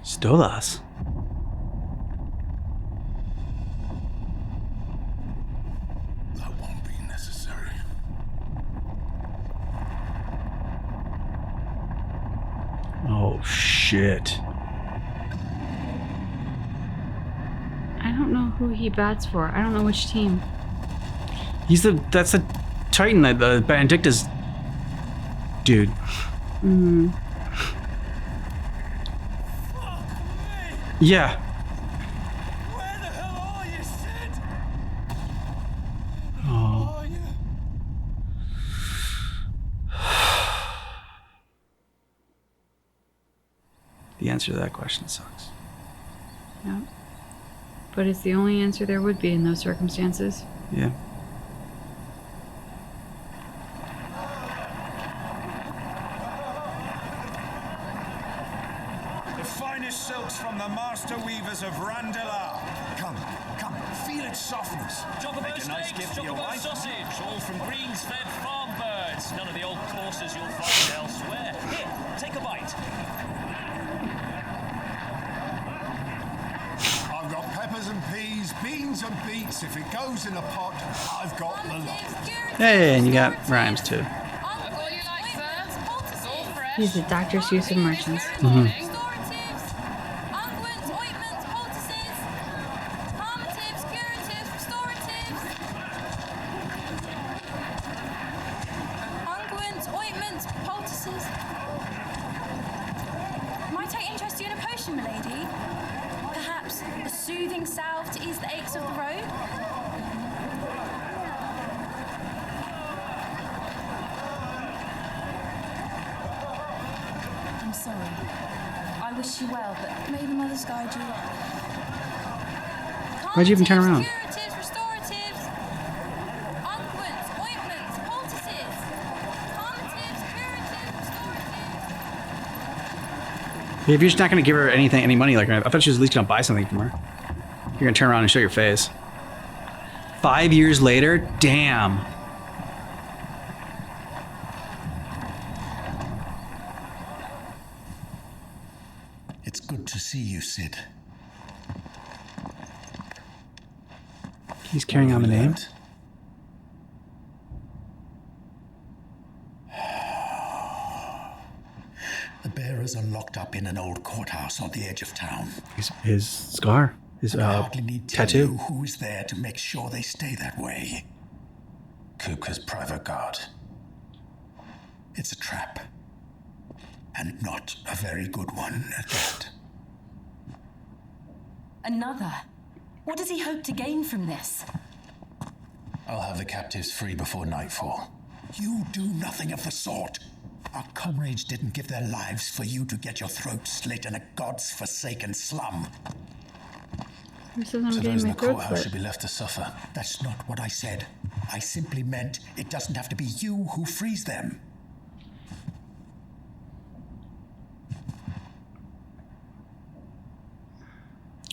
Stolas? That won't be necessary. Oh, shit. I don't know who he bats for. I don't know which team. That's the Titan, the Benedictus dude. Mm. Yeah. Oh. The answer to that question sucks. Yeah. But it's the only answer there would be in those circumstances. Yeah. The finest silks from the master weavers of Randelar. Come, feel its softness. Chocolate Make a nice steaks, gift for your chocolate wife. sausage, all from greens-fed farm birds. None of the old courses you'll find elsewhere. Here, take a bite. I've got peppers and peas, beans and beets. If it goes in a pot, I've got the lot. Hey, and you got rhymes too. He's the doctor's use of merchants. Mm-hmm. Unguents, ointments, poultices. Might I interest you in a potion, milady? Perhaps a soothing salve to ease the aches of the road? I'm sorry. I wish you well, but may the mothers guide you. Why'd you even turn around? Curatives, restoratives, unguents, ointments, poultices, calmatives, curatives, restoratives. If you're just not gonna give her any money, like I thought she was at least gonna buy something from her. You're gonna turn around and show your face. 5 years later, damn. It's good to see you, Sid. He's carrying on the name. The bearers are locked up in an old courthouse on the edge of town. His scar, his I hardly need tell tattoo. you who's there to make sure they stay that way. Kupka's private guard. It's a trap. And not a very good one at that. Another? What does he hope to gain from this? I'll have the captives free before nightfall. You do nothing of the sort. Our comrades didn't give their lives for you to get your throat slit in a god's forsaken slum. Who says I'm So getting those in my the throat courthouse slit? should be left to suffer. That's not what I said. I simply meant it doesn't have to be you who frees them.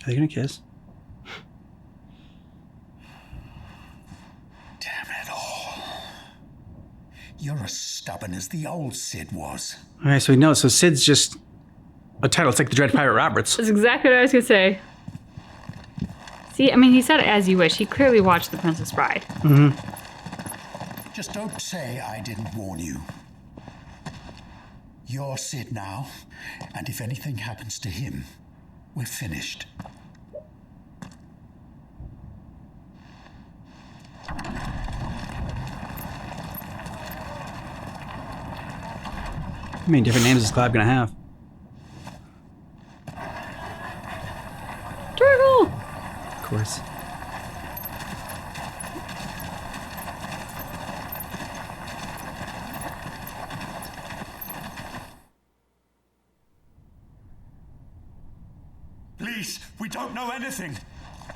Are they gonna kiss? Damn it all. You're as stubborn as the old Sid was. Okay, so we know. So Sid's just a title. It's like the Dread Pirate Roberts. That's exactly what I was gonna say. See, I mean, he said as you wish. He clearly watched The Princess Bride. Just don't say I didn't warn you. You're Sid now, and if anything happens to him, we're finished. How many different names is Clive gonna have? Turtle! Of course. Please, we don't know anything.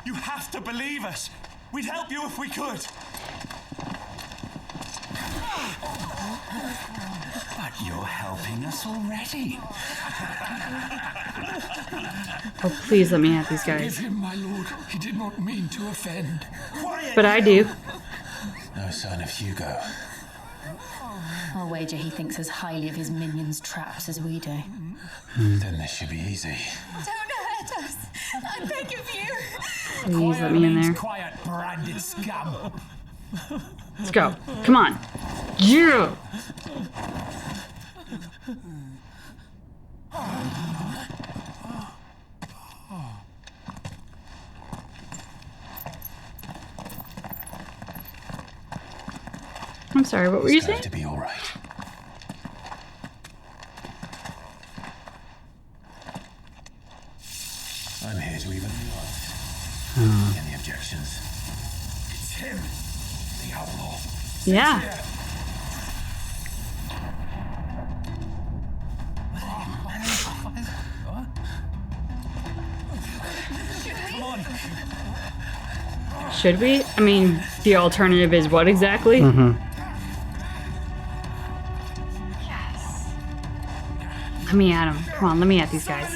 You have to believe us. We'd help you if we could. But you're helping us already. Oh, please let me have these guys. Forgive him, my lord. He did not mean to offend. But I do. No sign of Hugo. I'll wager he thinks as highly of his minions' traps as we do. Then this should be easy. Don't hurt us! I beg of you! Please let me in there. Quiet, branded scum. Let's go. Come on. Yeah! I'm sorry, what were you saying? To be all right. I'm here to even the odds. Any objections? It's him, the outlaw. Yeah. Come on. Should we? I mean, the alternative is what exactly? Let me at him. Come on, let me at these guys.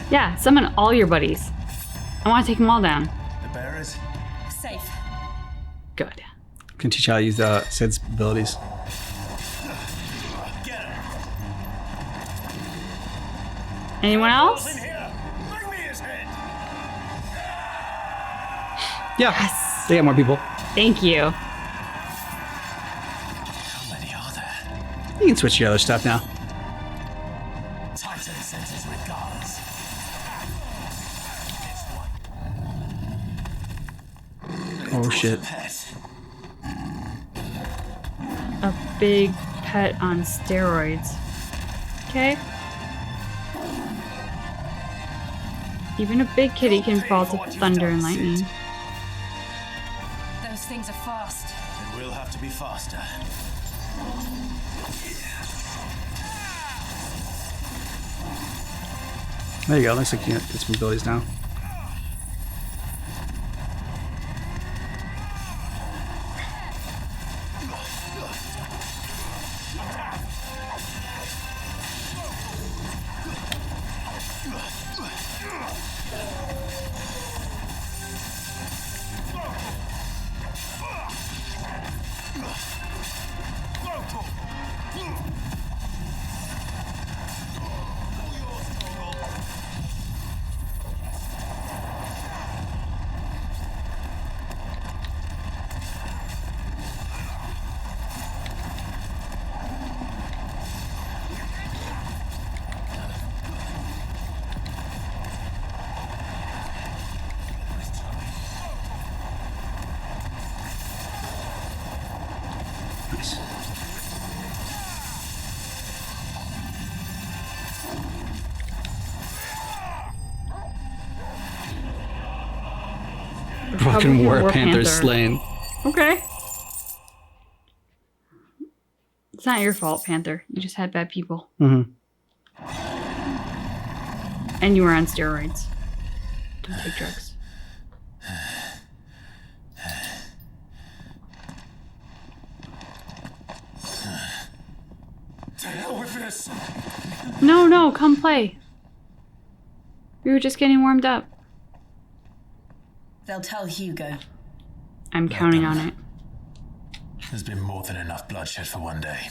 Yeah, summon all your buddies. I want to take them all down. The bearers? Safe. Good. Can teach you how to use Sid's abilities. Anyone else? Yeah. Yes. They got more people. Thank you. How many are there? You can switch to your other stuff now. Titan sends his regards. Oh shit. A big pet on steroids. Okay. Even a big kitty can fall to thunder and lightning. Those things are fast. Then we'll have to be faster. There you go. Looks like you get some abilities now. Fucking War Panther slain. Okay. It's not your fault, Panther. You just had bad people. And you were on steroids. Don't take drugs. To hell with this. No, come play. We were just getting warmed up. They'll tell Hugo. I'm counting on it. There's been more than enough bloodshed for one day.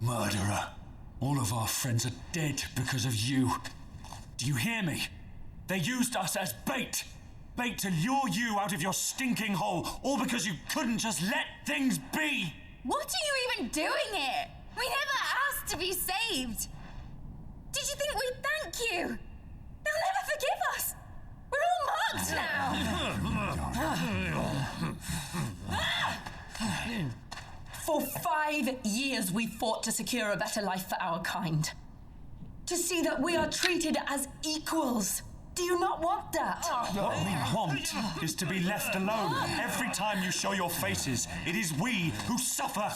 Murderer. All of our friends are dead because of you. Do you hear me? They used us as bait. Bait to lure you out of your stinking hole, all because you couldn't just let things be. What are you even doing here? We never asked to be saved. Did you think we'd thank you? They'll never forgive us. We're all marked now. For 5 years we fought to secure a better life for our kind. To see that we are treated as equals. Do you not want that? What we want is to be left alone. Every time you show your faces, it is we who suffer.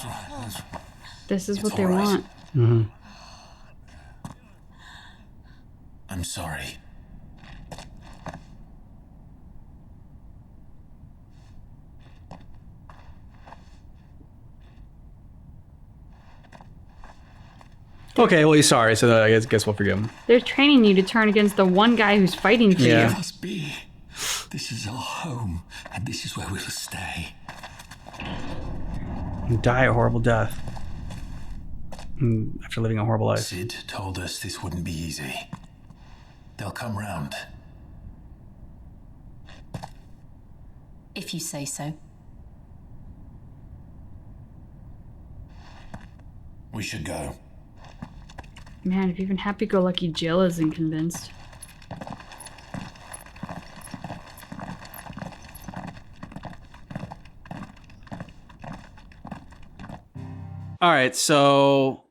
This is what they want. Mm-hmm. I'm sorry. Okay, well, he's sorry, so I guess we'll forgive him. They're training you to turn against the one guy who's fighting for Yeah. you. Must be. This is our home, and this is where we'll stay. And die a horrible death. After living a horrible life. Sid told us this wouldn't be easy. They'll come round. If you say so. We should go. Man, if even happy-go-lucky Jill isn't convinced. All right, so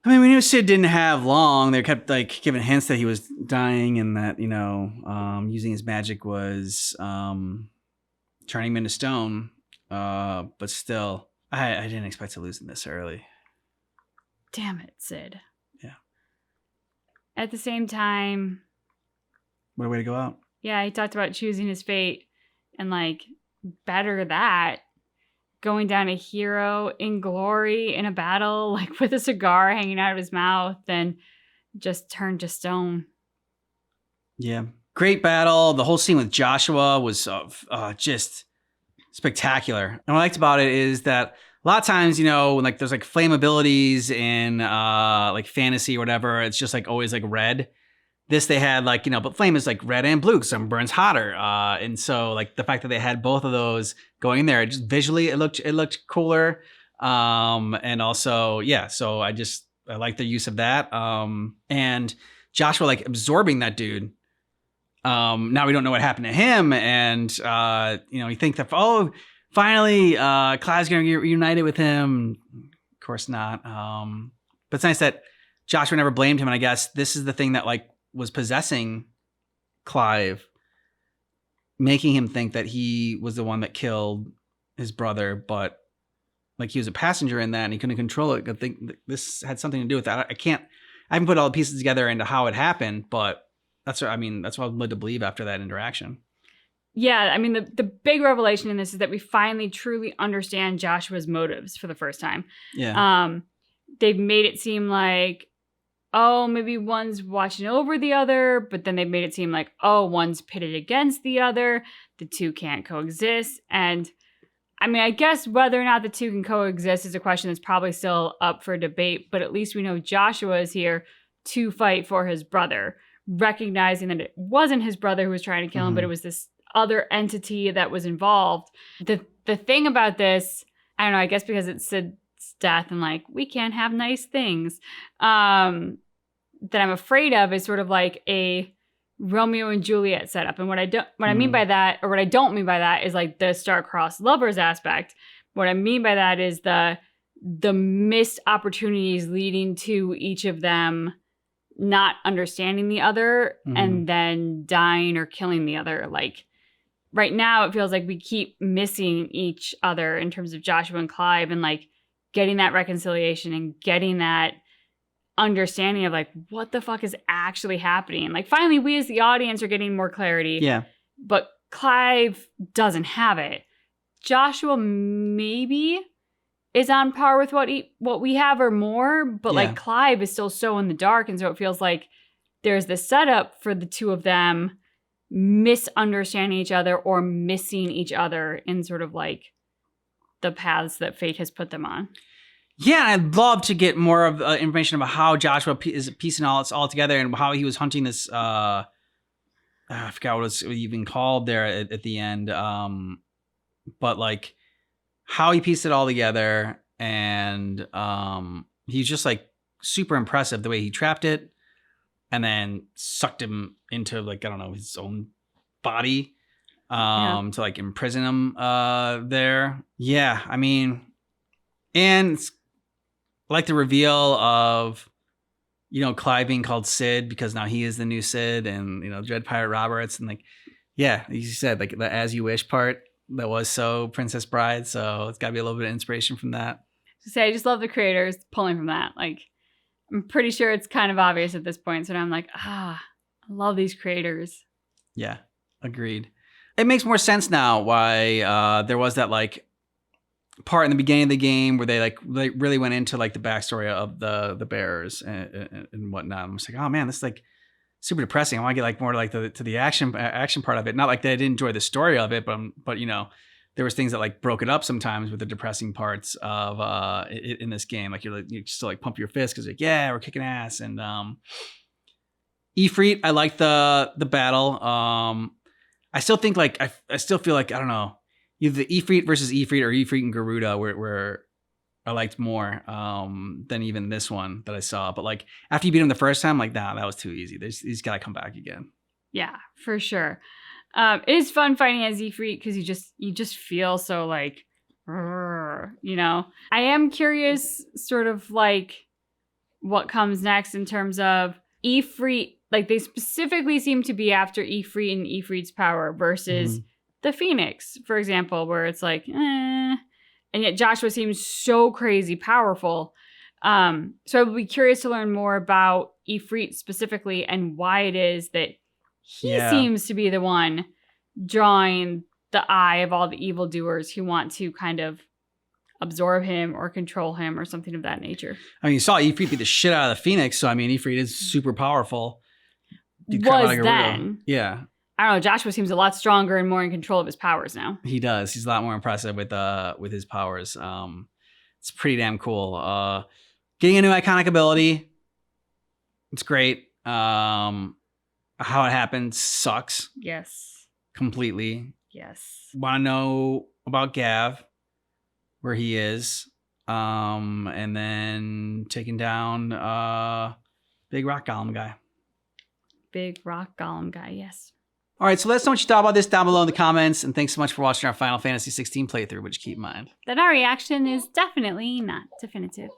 I mean, we knew Sid didn't have long. They kept like giving hints that he was dying and that, you know, using his magic was turning him into stone. But still, I didn't expect to lose him this early. Damn it, Sid. Yeah. At the same time, What a way to go out. yeah, he talked about choosing his fate and like better that. Going down a hero in glory in a battle, like with a cigar hanging out of his mouth and just turned to stone. Yeah. Great battle. The whole scene with Joshua was just spectacular. And what I liked about it is that a lot of times, you know, when like there's like flame abilities in like fantasy or whatever, it's just like always like red. This they had like, you know, but flame is like red and blue because some burns hotter. And so like the fact that they had both of those going in there, just visually it looked cooler. And also, yeah, so I like the use of that. And Joshua like absorbing that dude. Now we don't know what happened to him. And you know, you think that, oh, finally Clive's gonna get reunited with him. Of course not. But it's nice that Joshua never blamed him, and I guess this is the thing that like was possessing Clive, making him think that he was the one that killed his brother, but like he was a passenger in that and he couldn't control it. I think this had something to do with that. I haven't put all the pieces together into how it happened, but that's what I'm led to believe after that interaction. Yeah, I mean, the big revelation in this is that we finally truly understand Joshua's motives for the first time. Yeah. They've made it seem like, oh, maybe one's watching over the other, but then they've made it seem like, oh, one's pitted against the other. The two can't coexist. And I mean, I guess whether or not the two can coexist is a question that's probably still up for debate, but at least we know Joshua is here to fight for his brother, recognizing that it wasn't his brother who was trying to kill him, but it was this other entity that was involved. The thing about this, I don't know, I guess because it's Sid's death and like, we can't have nice things, that I'm afraid of is sort of like a Romeo and Juliet setup. And what I mean by that, or what I don't mean by that, is like the star-crossed lovers aspect. What I mean by that is the missed opportunities leading to each of them not understanding the other and then dying or killing the other. Like right now, it feels like we keep missing each other in terms of Joshua and Clive, and like getting that reconciliation and getting that understanding of like what the fuck is actually happening. Like finally we as the audience are getting more clarity. Yeah. But Clive doesn't have it. Joshua maybe is on par with what we have or more, but like Clive is still so in the dark, and so it feels like there's this setup for the two of them misunderstanding each other or missing each other in sort of like the paths that fate has put them on. Yeah, I'd love to get more of information about how Joshua is piecing all together and how he was hunting this. I forgot what it's even called there at the end. But like how he pieced it all together, and he's just like super impressive the way he trapped it and then sucked him into like, I don't know, his own body to like imprison him there. Yeah, I mean, and I like the reveal of, you know, Clive being called Sid because now he is the new Sid, and, you know, Dread Pirate Roberts, and like, yeah, you said like the As You Wish part that was so Princess Bride, so it's got to be a little bit of inspiration from that. I just love the creators pulling from that. Like, I'm pretty sure it's kind of obvious at this point, so now I'm like, I love these creators. Yeah, agreed. It makes more sense now why there was that like part in the beginning of the game where they really went into like the backstory of the bearers and whatnot. I'm just like, oh man, this is like super depressing. I want to get like more like to the action part of it. Not like that I didn't enjoy the story of it, but you know, there was things that like broke it up sometimes with the depressing parts of in this game. Like you still like pump your fist because like, yeah, we're kicking ass. And Ifrit, I like the battle. I still think like I still feel like, I don't know, either the Ifrit versus Ifrit or Ifrit and Garuda where I liked more than even this one that I saw. But like after you beat him the first time, like, nah, that was too easy. He's got to come back again. Yeah, for sure. It is fun fighting as Ifrit because you just feel so like, you know. I am curious sort of like what comes next in terms of Ifrit. Like they specifically seem to be after Ifrit and Ifrit's power versus the Phoenix, for example, where it's like, and yet Joshua seems so crazy powerful. So I would be curious to learn more about Ifrit specifically and why it is that he seems to be the one drawing the eye of all the evildoers who want to kind of absorb him or control him or something of that nature. I mean, you saw Ifrit beat the shit out of the Phoenix, so I mean, Ifrit is super powerful. Was then. Yeah. I don't know. Joshua seems a lot stronger and more in control of his powers now. He does. He's a lot more impressive with his powers. It's pretty damn cool. Getting a new iconic ability. It's great. How it happened sucks. Yes. Completely. Yes. Want to know about Gav, where he is, and then taking down big rock golem guy. Big rock golem guy, yes. All right, so let us know what you thought about this down below in the comments, and thanks so much for watching our Final Fantasy 16 playthrough, which keep in mind that our reaction is definitely not definitive.